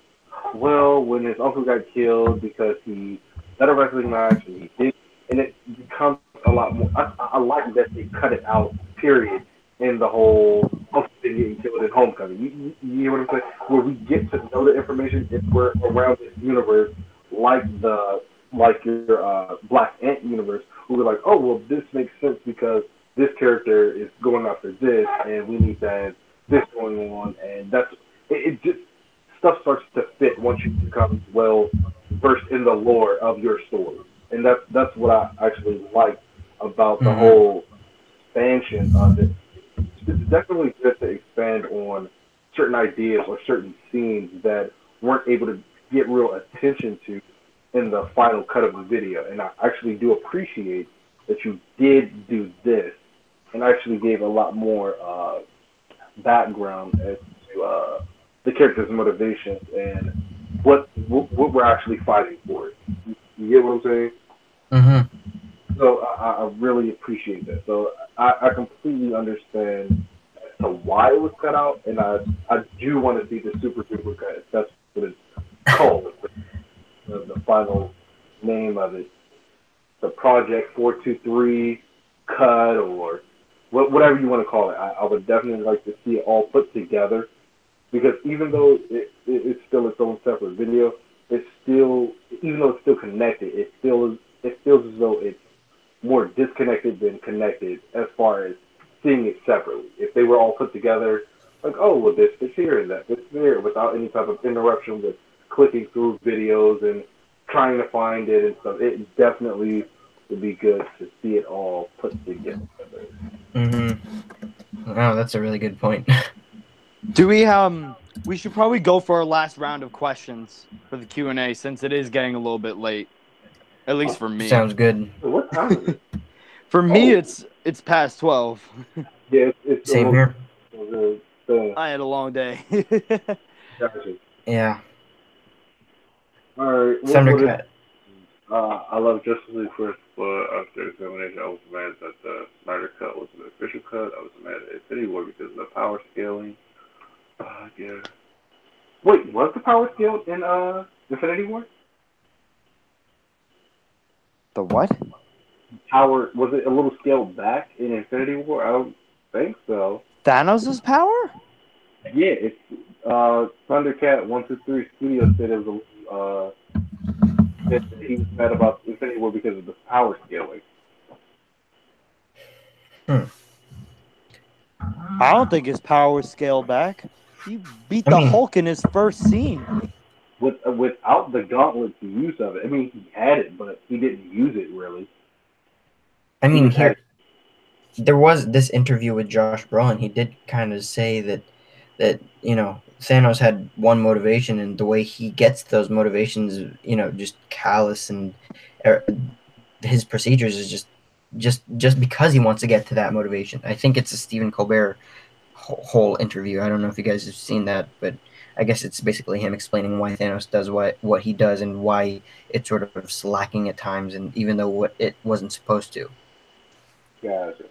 Well, when his uncle got killed because he led a wrestling match and he did, and it becomes a lot more. I like that they cut it out. Period. In the whole uncle getting killed in Homecoming, you hear what I'm saying? Where we get to know the information if we're around this universe, like your Black Ant universe, who were like, oh well, this makes sense because this character is going after this, and we need to have this going on, and that's it just stuff starts to fit once you become well versed in the lore of your story, and that's what I actually like about the whole expansion of it. It's definitely good to expand on certain ideas or certain scenes that weren't able to get real attention to in the final cut of the video, and I actually do appreciate that you did do this and actually gave a lot more background as to the character's motivations and what we're actually fighting for. You get what I'm saying? Mm-hmm. So I really appreciate that. So I completely understand as to why it was cut out, and I do want to see the super duper cut. If that's what it's called. The final name of it, the Project 423 cut, or whatever you want to call it. I would definitely like to see it all put together, because even though it's still its own separate video, it's still, even though it's still connected, it feels as though it's more disconnected than connected as far as seeing it separately. If they were all put together, like, oh, well, this fits here and that fits there, without any type of interruption with clicking through videos and trying to find it and stuff, it definitely would be good to see it all put together. Mm-hmm. Wow, that's a really good point. Do we should probably go for our last round of questions for the Q&A since it is getting a little bit late. At least for me. Sounds good. What time is it? For me, it's past 12. Yeah, it's same here. I had a long day. Gotcha. Yeah. All right. Thundercat. I love Justice League first, but after examination, I was mad that the Snyder Cut was the official cut. I was mad at Infinity War because of the power scaling. Yeah. Wait, was the power scaled in Infinity War? The what? Power, was it a little scaled back in Infinity War? I don't think so. Thanos' power? Yeah, it's Thundercat 123 Studios said it was that he was mad about Infinity War because of the power scaling. I don't think his power was scaled back. He beat the Hulk in his first scene. Without the gauntlets use of it. I mean, he had it, but he didn't use it really. I mean, there was this interview with Josh Brolin. He did kind of say that Thanos had one motivation, and the way he gets those motivations, just callous, and his procedures is just because he wants to get to that motivation. I think it's a Stephen Colbert whole interview. I don't know if you guys have seen that, but I guess it's basically him explaining why Thanos does what he does and why it's sort of slacking at times, and even though it wasn't supposed to. Gotcha.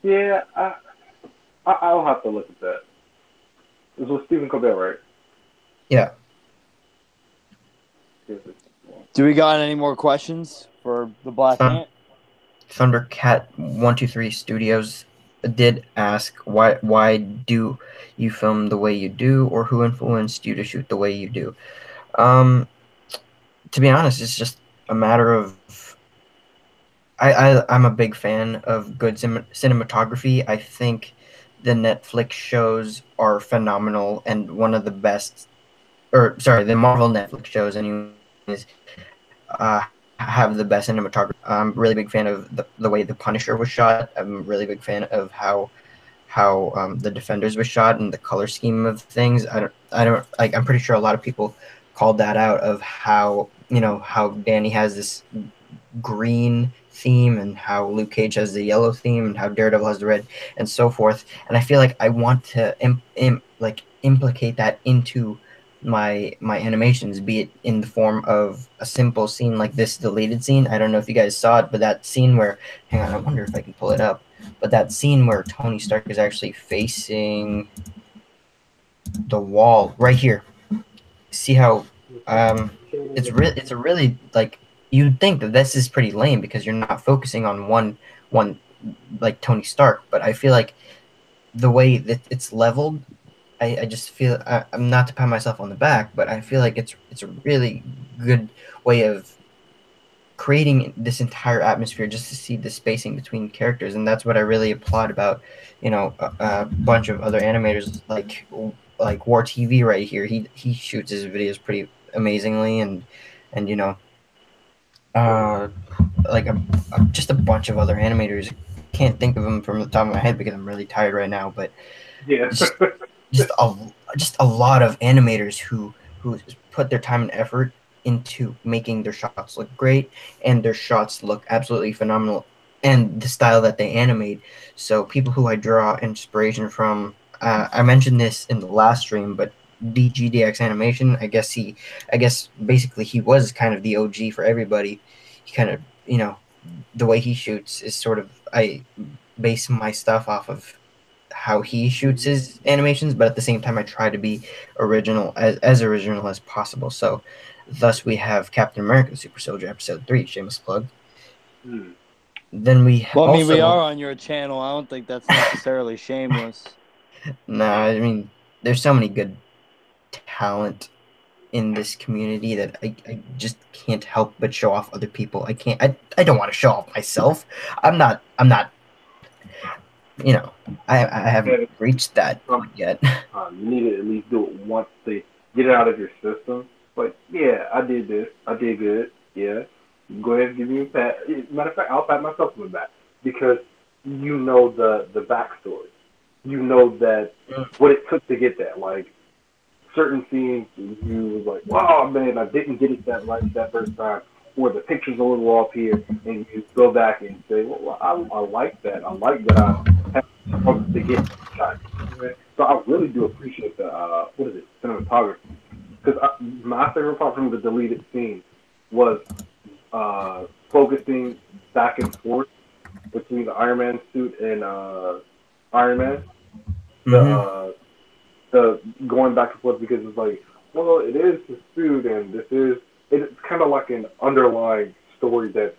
Yeah, I'll have to look at that. This was Stephen Colbert, right? Yeah. Do we got any more questions for the Black Ant? Thundercat 123 Studios did ask why do you film the way you do, or who influenced you to shoot the way you do. To be honest, it's just a matter of I'm a big fan of good cinematography. I think the Netflix shows are phenomenal, and one of the best, or sorry, the Marvel Netflix shows, anyways, have the best cinematography. I'm a really big fan of the way the Punisher was shot. I'm a really big fan of how the Defenders was shot and the color scheme of things. I don't like. I'm pretty sure a lot of people called that out of how how Danny has this green theme and how Luke Cage has the yellow theme and how Daredevil has the red and so forth. And I feel like I want to implicate that into my animations, be it in the form of a simple scene like this deleted scene. I don't know if you guys saw it, but that scene where, hang on, I wonder if I can pull it up. But that scene where Tony Stark is actually facing the wall right here. See how it's a really like, you'd think that this is pretty lame because you're not focusing on one like Tony Stark, but I feel like the way that it's leveled, I just feel I'm not to pat myself on the back, but I feel like it's a really good way of creating this entire atmosphere just to see the spacing between characters, and that's what I really applaud about a bunch of other animators like War TV right here. He shoots his videos pretty amazingly, and like just a bunch of other animators. Can't think of them from the top of my head because I'm really tired right now, but yeah, just a lot of animators who put their time and effort into making their shots look great, and their shots look absolutely phenomenal, and the style that they animate. So people who I draw inspiration from, I mentioned this in the last stream, but DGDX Animation, I guess basically he was kind of the OG for everybody. He kind of, the way he shoots is sort of, I base my stuff off of how he shoots his animations, but at the same time I try to be original, as original as possible. So thus we have Captain America Super Soldier Episode 3, shameless plug. Then we we are on your channel. I don't think that's necessarily shameless. Nah, I mean, there's so many good talent in this community that I just can't help but show off other people. I don't want to show off myself. I'm not I haven't reached that yet. You need to at least do it once they get it out of your system. Like, yeah, I did this. I did good. Yeah. Go ahead and give me a pat. Matter of fact, I'll pat myself on the back because you know the backstory. You know that what it took to get that. Like, certain scenes, you was like, wow, man, I didn't get it that first time. Or the picture's a little off here, and you go back and say, well, I like that. I like that I have to get shot. So I really do appreciate the, cinematography. Because my favorite part from the deleted scene was focusing back and forth between the Iron Man suit and Iron Man. The going back and forth, because it's like, well, it is the suit, and it's kind of like an underlying story that's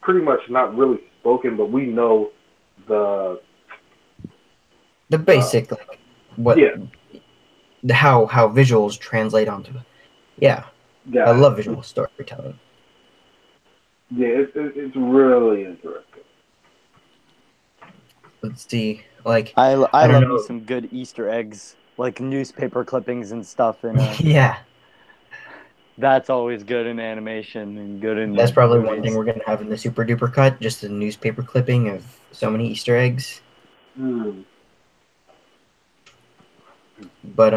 pretty much not really spoken, but we know the basic how visuals translate onto it. Yeah, I love visual storytelling. Yeah, it's really interesting. Let's see, like I love me some good Easter eggs, like newspaper clippings and stuff, and yeah, that's always good in animation and good in. That's probably one thing we're gonna have in the super duper cut, just a newspaper clipping of so many Easter eggs. But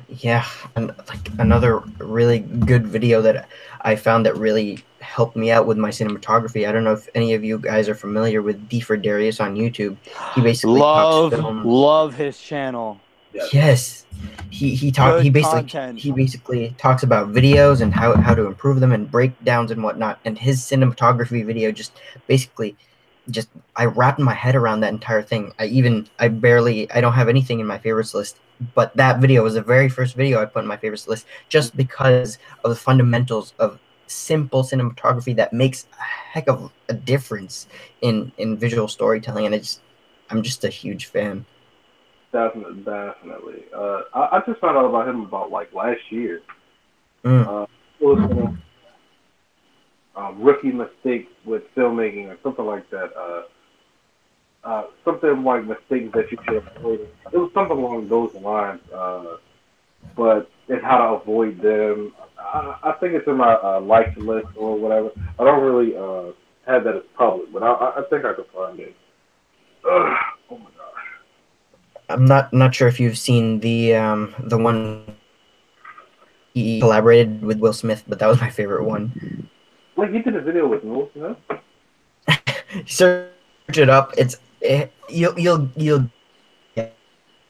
yeah, and like another really good video that I found that really helped me out with my cinematography. I don't know if any of you guys are familiar with D for Darius on YouTube. He basically love his channel. Yes, he basically talks about videos and how to improve them and breakdowns and whatnot. And his cinematography video I wrapped my head around that entire thing. I don't have anything in my favorites list, but that video was the very first video I put in my favorites list just because of the fundamentals of simple cinematography that makes a heck of a difference in visual storytelling. And I'm just a huge fan. Definitely. I just found out about him about like last year. Mm. It was rookie mistakes with filmmaking or something like that. Something like mistakes that you should avoid. It was something along those lines. But and how to avoid them. I think it's in my liked list or whatever. I don't really have that as public, but I think I could find it. Oh my gosh. I'm not sure if you've seen the one he collaborated with Will Smith, but that was my favorite one. Like he did a video with Will Smith. Search it up. You'll get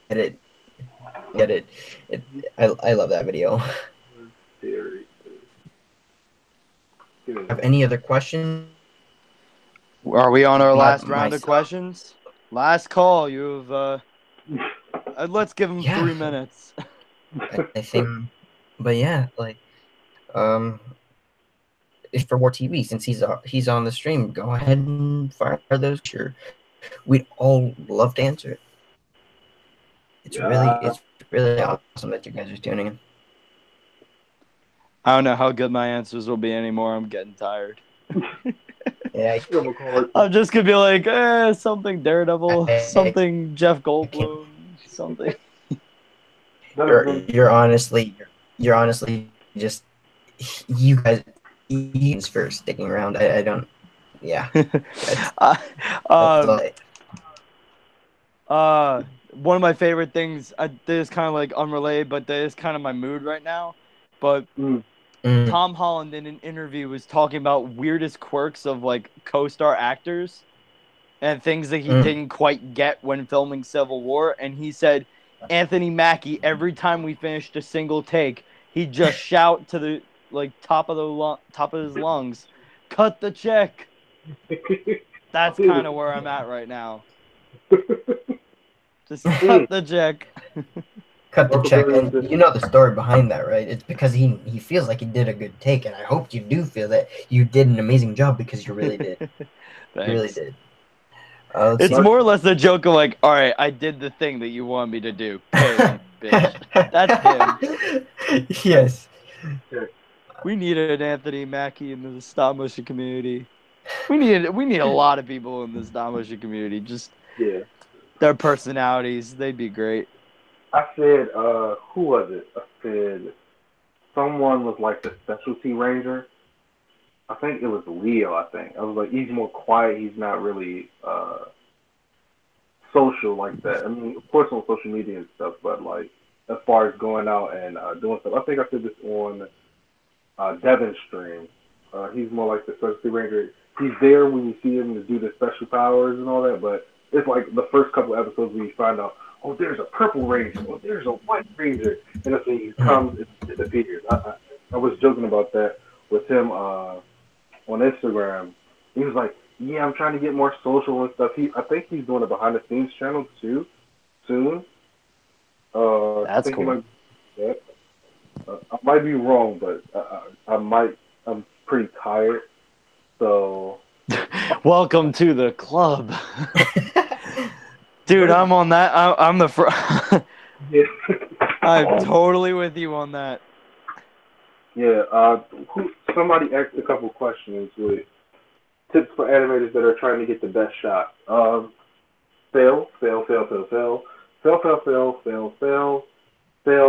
it. Get it. I love that video. Have any other questions? Are we on our last round of questions? Last call. You've let's give him 3 minutes. I think, but yeah, like, if for more TV, since he's on the stream, go ahead and fire those. Sure, we'd all love to answer it. It's really awesome that you guys are tuning in. I don't know how good my answers will be anymore. I'm getting tired. Yeah, I'm just gonna be like, something Daredevil, something Jeff Goldblum, something. You're honestly just you guys for sticking around. I don't. Yeah. One of my favorite things. This is kind of like unrelated, but this is kind of my mood right now. But Tom Holland in an interview was talking about weirdest quirks of like co-star actors and things that he didn't quite get when filming Civil War, and he said Anthony Mackie, every time we finished a single take, he'd just shout to the top of his lungs, "Cut the check." That's kind of where I'm at right now. Just cut the check. Cut the check. And you know the story behind that, right? It's because he feels like he did a good take, and I hope you do feel that you did an amazing job, because you really did. You really did. It's more or less the joke of like, all right, I did the thing that you wanted me to do. Pay, bitch. That's him. Yes. We needed an Anthony Mackie in the stop motion community. We need a lot of people in the stop motion community. Just their personalities, they'd be great. I said, who was it? I said someone was like the specialty ranger. I think it was Leo, I was like, he's more quiet. He's not really social like that. I mean, of course on social media and stuff, but like as far as going out and doing stuff. I think I said this on Devin's stream. He's more like the specialty ranger. He's there when you see him to do the special powers and all that, but it's like the first couple episodes where you find out, oh, there's a purple ranger, oh, there's a white ranger, and then he comes and disappears. I was joking about that with him on Instagram. He was like, yeah, I'm trying to get more social and stuff. I think he's doing a behind the scenes channel too soon. That's cool. I might be wrong, but I'm pretty tired, so. Welcome to the club. Dude, I'm on that. I'm the I'm totally with you on that. Yeah, somebody asked a couple questions with tips for animators that are trying to get the best shot. Fail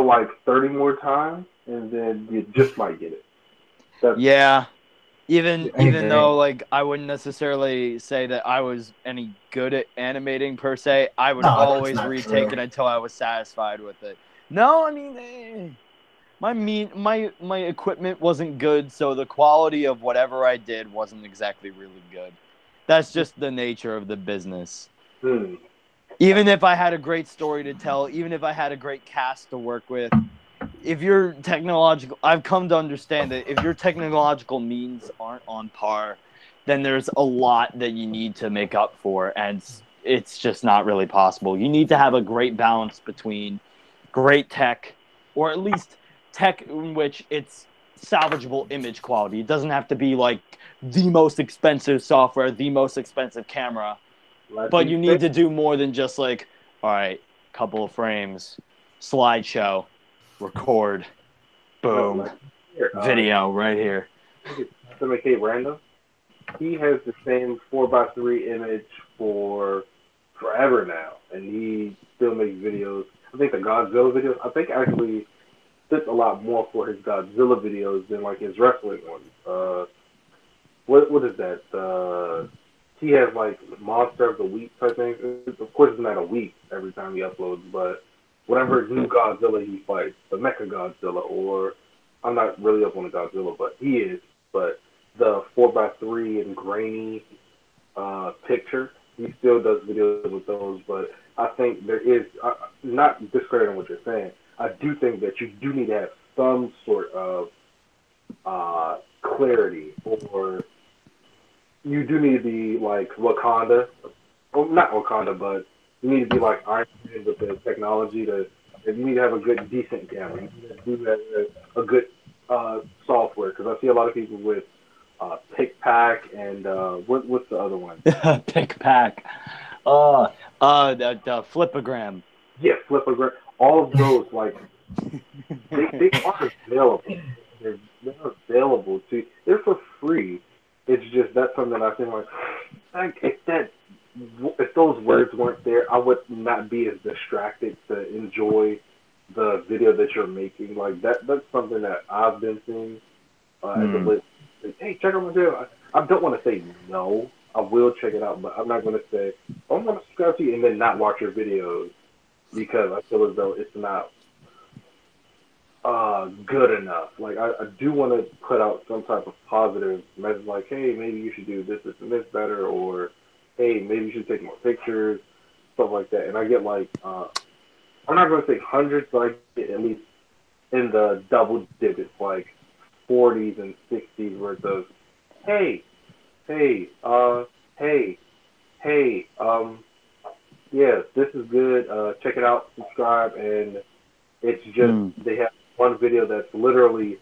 like 30 more times, and then you just might get it. Yeah. Even though like I wouldn't necessarily say that I was any good at animating per se, I would always retake it until I was satisfied with it. No, I mean, my equipment wasn't good, so the quality of whatever I did wasn't exactly really good. That's just the nature of the business. Even if I had a great story to tell, even if I had a great cast to work with, if your technological, I've come to understand that if your technological means aren't on par, then there's a lot that you need to make up for, and it's just not really possible. You need to have a great balance between great tech, or at least tech in which it's salvageable image quality. It doesn't have to be like the most expensive software, the most expensive camera, But you need to do more than just like, all right, couple of frames, slideshow, record, boom, video right here. Random. He has the same 4x3 image for forever now, and he still makes videos. I think the Godzilla videos, I think actually fits a lot more for his Godzilla videos than like his wrestling ones. What is that? He has like Monster of the Week type thing. Of course, it's not a week every time he uploads, but whatever new Godzilla he fights, the Mecha Godzilla, or I'm not really up on the Godzilla, but he is. But the 4x3 and grainy picture, he still does videos with those. But I think there is, not discrediting what you're saying, I do think that you do need to have some sort of clarity, or you do need to be like Wakanda, well, not Wakanda, but you need to be like Iron Man with the technology to. If you need to have a good, decent camera, you need to do that a good software. Because I see a lot of people with PicPack and what's the other one? PicPack. The Flipagram. Yeah, Flipagram. All of those, like, they are available. They're available to. They're for free. It's just that's something I think like if those words weren't there, I would not be as distracted to enjoy the video that you're making. Like that's something that I've been seeing as a list. Hey, check out my video. I don't want to say no. I will check it out, but I'm not going to say I'm going to subscribe to you and then not watch your videos because I feel as though it's not good enough. Like I do want to put out some type of positive message, like, hey, maybe you should do this and this better, or hey, maybe you should take more pictures, stuff like that. And I get like I'm not going to say hundreds, but I get at least in the double digits, like 40s and 60s worth of hey, yeah, this is good. Check it out, subscribe, and it's just they have one video that's literally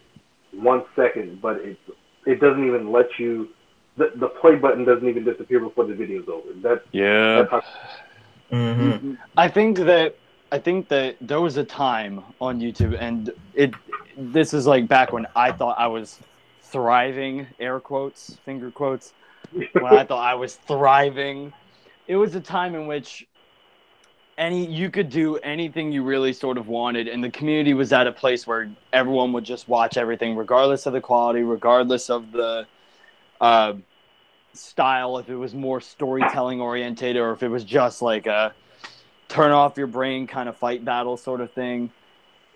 1 second, but it doesn't even let you. The play button doesn't even disappear before the video's over. That's how, I think that there was a time on YouTube, and this is like back when I thought I was thriving, air quotes, finger quotes, when I thought I was thriving. It was a time in which you could do anything you really sort of wanted, and the community was at a place where everyone would just watch everything, regardless of the quality, regardless of the style, if it was more storytelling oriented or if it was just like a turn off your brain kind of fight battle sort of thing.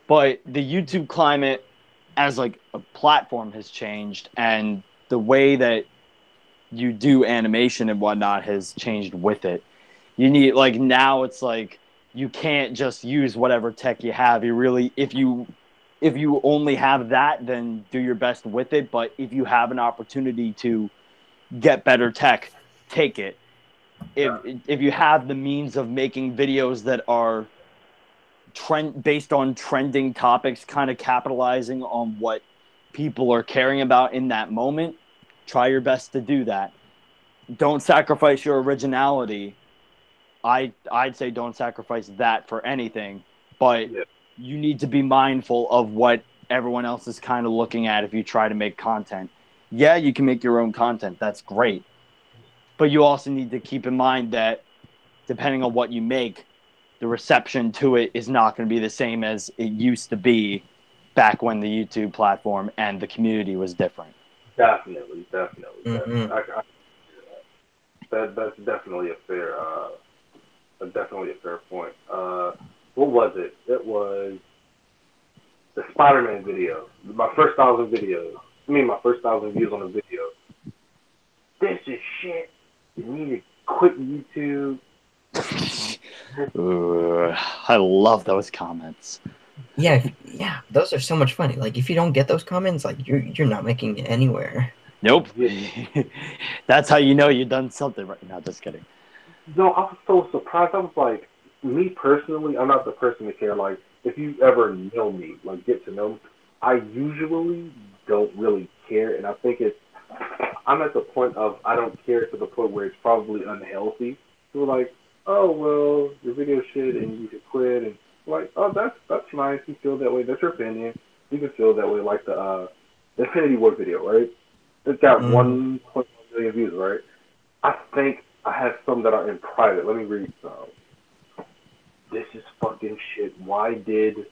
But the YouTube climate as like a platform has changed, and the way that you do animation and whatnot has changed with it. You need, like, now it's like you can't just use whatever tech you have. You really, if you only have that, then do your best with it. But if you have an opportunity to get better tech, take it. If you have the means of making videos that are based on trending topics, kind of capitalizing on what people are caring about in that moment, try your best to do that. Don't sacrifice your originality. I'd say don't sacrifice that for anything, but you need to be mindful of what everyone else is kind of looking at if you try to make content. Yeah, you can make your own content. That's great. But you also need to keep in mind that depending on what you make, the reception to it is not going to be the same as it used to be back when the YouTube platform and the community was different. Definitely. Mm-hmm. That's definitely a fair point. What was it? It was the Spider-Man video. My first 1,000 videos. My first 1,000 views on a video. This is shit. You need to quit YouTube. I love those comments. Yeah, those are so much fun. Like, if you don't get those comments, like you're not making it anywhere. Nope. That's how you know you've done something right now. Just kidding. No, I was so surprised. I was like, me personally, I'm not the person to care. Like, if you ever know me, like get to know me, I usually don't really care, and I think I'm at the point of I don't care to the point where it's probably unhealthy They were like, oh well, your video shit and you should quit. And like, oh that's nice. You feel that way. That's your opinion. You can feel that way. Like the Infinity War video, right? It's got 1.1 million views, right? I think I have some that are in private. Let me read some. This is fucking shit. Why did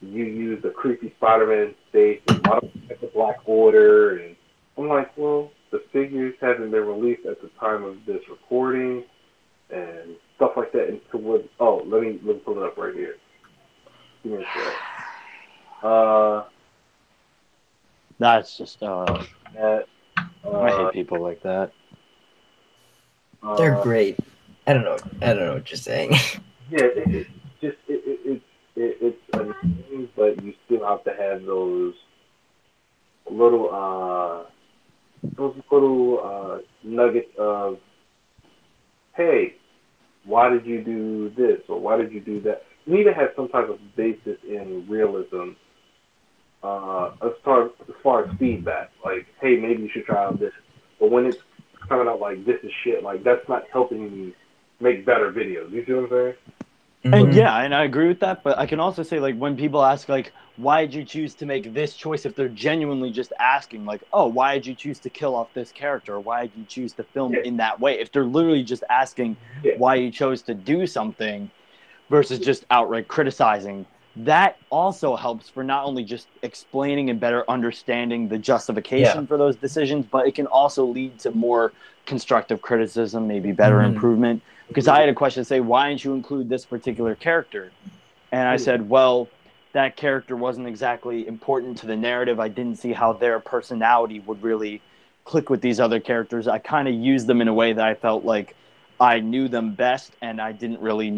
you use the creepy Spider-Man face and why don't you get the Black Order? And I'm like, well, the figures haven't been released at the time of this recording and stuff like that. And so what? Oh, let me pull it up right here. Give me a sec. That's just I hate people like that. They're great. I don't know what you're saying. Yeah, it's annoying, but you still have to have those little nuggets of, hey, why did you do this or why did you do that? You need to have some type of basis in realism. As far as feedback, like, hey, maybe you should try out this. But when it's coming out like this is shit, like that's not helping me make better videos. You see what I'm saying? And yeah, and I agree with that, but I can also say, like, when people ask, like, why did you choose to make this choice, if they're genuinely just asking, like, oh, why did you choose to kill off this character, or why did you choose to film in that way, if they're literally just asking why you chose to do something versus just outright criticizing, that also helps for not only just explaining and better understanding the justification for those decisions, but it can also lead to more constructive criticism, maybe better improvement. Because I had a question to say, why didn't you include this particular character? And I said, well, that character wasn't exactly important to the narrative. I didn't see how their personality would really click with these other characters. I kind of used them in a way that I felt like I knew them best, and I didn't really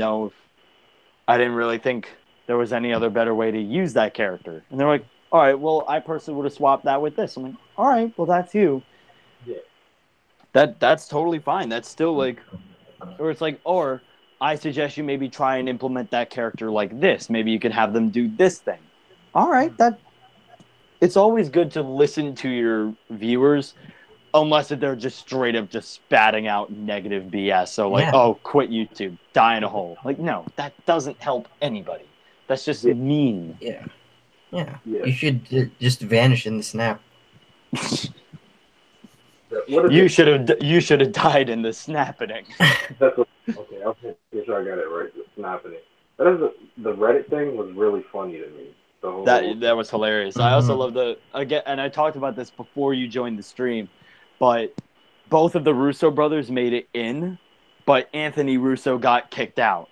think there was any other better way to use that character. And they're like, all right, well, I personally would have swapped that with this. I'm like, all right, well, that's you. Yeah. That's totally fine. That's still like, or it's like, or I suggest you maybe try and implement that character like this. Maybe you could have them do this thing. All right, it's always good to listen to your viewers, unless they're just straight up just spatting out negative BS. So like, oh, quit YouTube, die in a hole. Like, no, that doesn't help anybody. That's just mean. Yeah. You should just vanish in the snap. You should have died in the snapping. Okay, I'll make sure I got it right. The snapping. The Reddit thing was really funny to me. That was hilarious. I also love and I talked about this before you joined the stream, but both of the Russo brothers made it in, but Anthony Russo got kicked out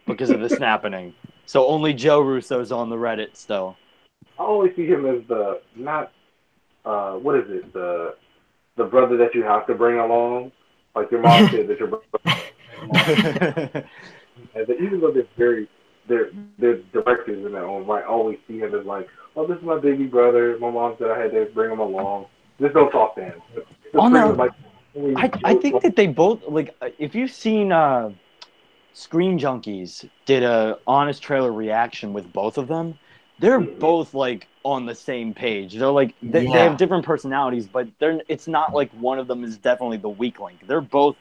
because of the snapping. So only Joe Russo's on the Reddit still. I always see him as the what is it, the brother that you have to bring along, like your mom said that your brother. And even though they're directors in their own right, I always see him as like, oh, this is my baby brother. My mom said I had to bring him along. Just don't talk to him. I think that they both, like, if you've seen Screen Junkies did a honest trailer reaction with both of them, they're both like on the same page. They're like they have different personalities, but it's not like one of them is definitely the weak link. They're both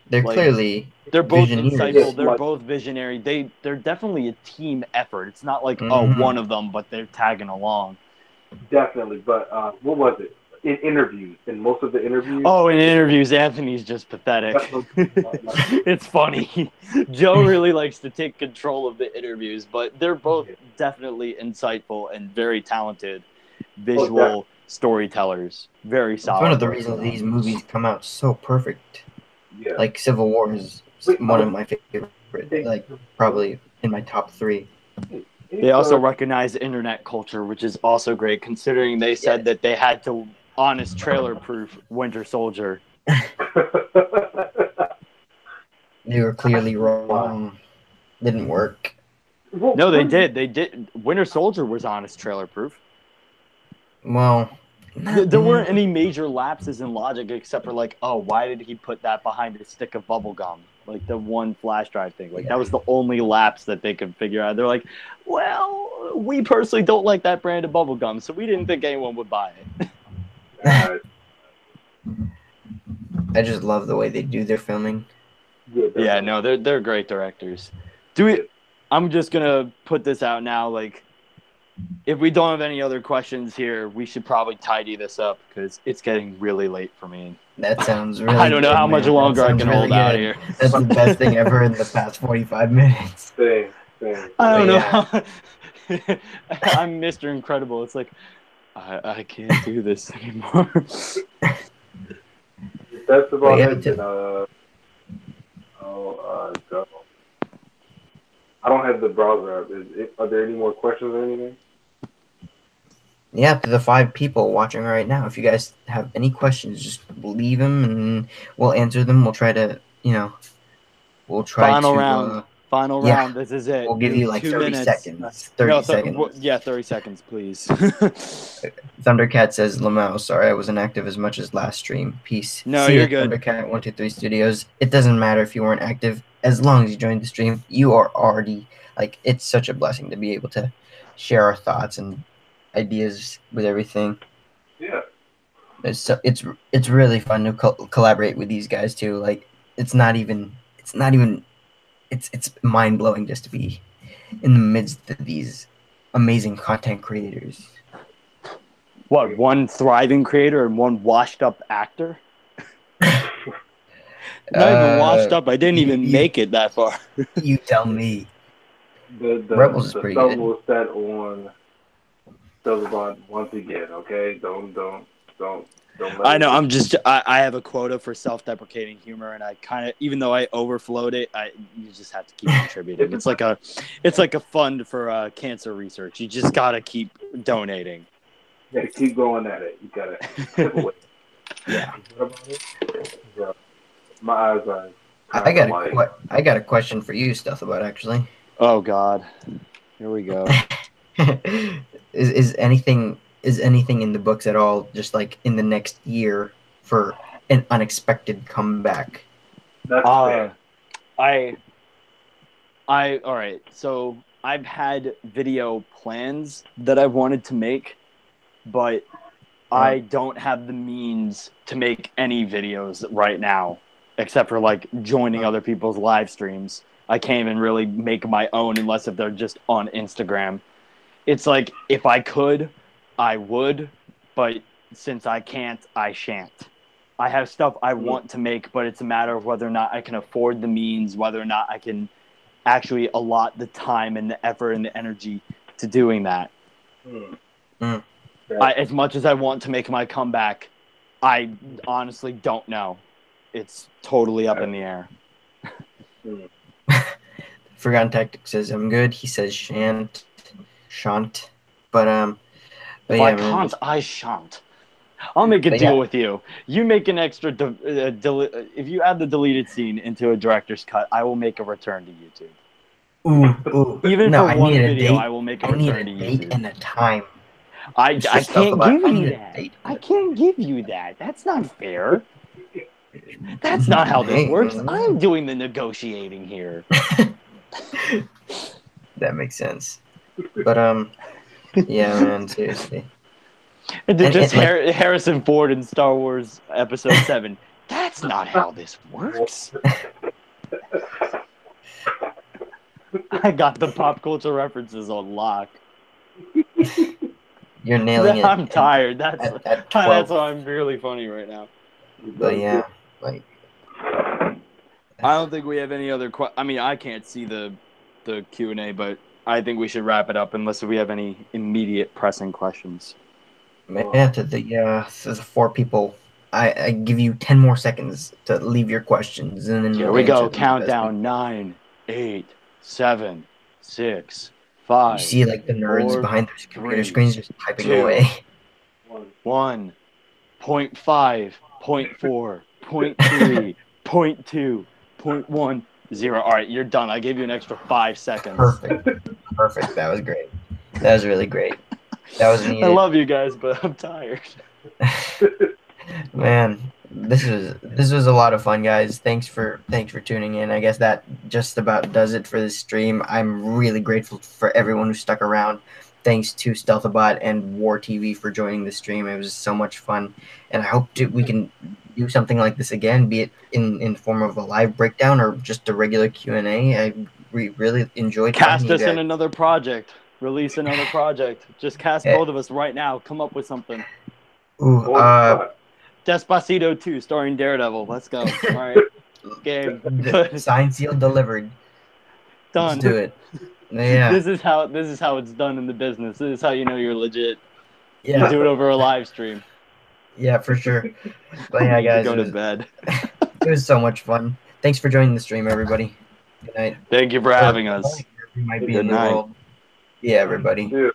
clearly insightful. They're both visionary. They're definitely a team effort. It's not like one of them, but they're tagging along. Definitely, but what was it? In most of the interviews. Oh, in interviews, Anthony's just pathetic. It's funny. Joe really likes to take control of the interviews, but they're both definitely insightful and very talented visual storytellers. Very solid. It's one of the reasons these movies come out so perfect. Yeah. Like Civil War is one of my favorite, like probably in my top 3. They also recognize internet culture, which is also great, considering they said that they had to honest trailer proof Winter Soldier. They were clearly wrong. Didn't work. No, they did. Winter Soldier was honest trailer proof. Well, there weren't any major lapses in logic except for like, oh, why did he put that behind a stick of bubble gum? Like the one flash drive thing. Like that was the only lapse that they could figure out. They're like, well, we personally don't like that brand of bubble gum, so we didn't think anyone would buy it. I just love the way they do their filming. Yeah, no, they're great directors. I'm just gonna put this out now. Like, if we don't have any other questions here, we should probably tidy this up because it's getting really late for me. That sounds really. I don't know how much longer I can hold out here. That's the best thing ever in the past 45 minutes. Same. I don't know. I'm Mr. Incredible. It's like I can't do this anymore. That's about it. I'll go. I don't have the browser up. Are there any more questions or anything? Yeah, to the 5 people watching right now, if you guys have any questions, just leave them and we'll answer them. We'll try to, we'll try Final to... round. Final round. This is it. We'll give you like 30 seconds. 30 seconds. Yeah, 30 seconds, please. Thundercat says, Lamau, sorry I wasn't active as much as last stream. Peace. No, you're good. Thundercat 123 Studios. It doesn't matter if you weren't active. As long as you joined the stream, you are already, like, it's such a blessing to be able to share our thoughts and ideas with everything. Yeah. It's really fun to collaborate with these guys too. Like, it's mind blowing just to be in the midst of these amazing content creators. What, one thriving creator and one washed up actor? Not even washed up. I didn't even make it that far. You tell me. The Rebels is pretty good. was set on Stealthabotte once again. Okay, don't. I know. I have a quota for self-deprecating humor, and I kind of, even though I overflowed it, you just have to keep contributing. It's like a fund for cancer research. You just gotta keep donating. Yeah, keep going at it. You gotta chip away. Yeah. My eyes are. I got a question for you, Stealthabotte, actually. Oh God, here we go. Is anything in the books at all, just like in the next year, for an unexpected comeback? That's fair. all right. So I've had video plans that I wanted to make, but I don't have the means to make any videos right now, except for like joining other people's live streams. I can't even really make my own unless if they're just on Instagram. It's like, if I could, I would, but since I can't, I shan't. I have stuff I want to make, but it's a matter of whether or not I can afford the means, whether or not I can actually allot the time and the effort and the energy to doing that. As much as I want to make my comeback, I honestly don't know. It's totally up in the air. Forgotten Tactic says, I'm good. He says shan't. But if I can't, I shan't. I'll make a deal with you. You make an extra... if you add the deleted scene into a director's cut, I will make a return to YouTube. Ooh. Even for one video, I will make a return to YouTube. I need a date and a time. I can't give you that. I can't give you that. That's not fair. That's not how this works. I'm doing the negotiating here. That makes sense. But yeah, man, seriously. Harrison Ford in Star Wars Episode 7. That's not how this works. I got the pop culture references on lock. You're nailing it. I'm tired. That's why I'm really funny right now. But yeah, like, I don't think we have any other I mean, I can't see the Q&A, but I think we should wrap it up unless we have any immediate pressing questions. Yeah, to the 4 people, I give you 10 more seconds to leave your questions, and then here we go. Countdown: 9, 8, 7, 6, 5. You see, like, the nerds 4, behind their computer 3, screens just typing 2, away. 1, 0.5, 0.4, 0.3, 0.2, 0.1, 0. All right, you're done. I gave you an extra 5 seconds. Perfect. That was great. That was really great. That was needed. I love you guys, but I'm tired. Man, this was a lot of fun, guys. Thanks for tuning in. I guess that just about does it for this stream. I'm really grateful for everyone who stuck around. thanks to Stealthabotte and War TV for joining the stream. It was so much fun, and I hope we can do something like this again, be it in the form of a live breakdown or just a regular Q&A. I really enjoyed cast us in another project. Release another project. Just cast both of us right now. Come up with something. Ooh, Despacito 2 starring Daredevil. Let's go. All right. Game. Signed, sealed, delivered. Done. Let's do it. Yeah. This is how it's done in the business. This is how you know you're legit. Yeah. You do it over a live stream. Yeah, for sure. But yeah, guys, go to bed. It was so much fun. Thanks for joining the stream, everybody. Good night. Thank you for having us. You might be in the world. Yeah, everybody. Yeah.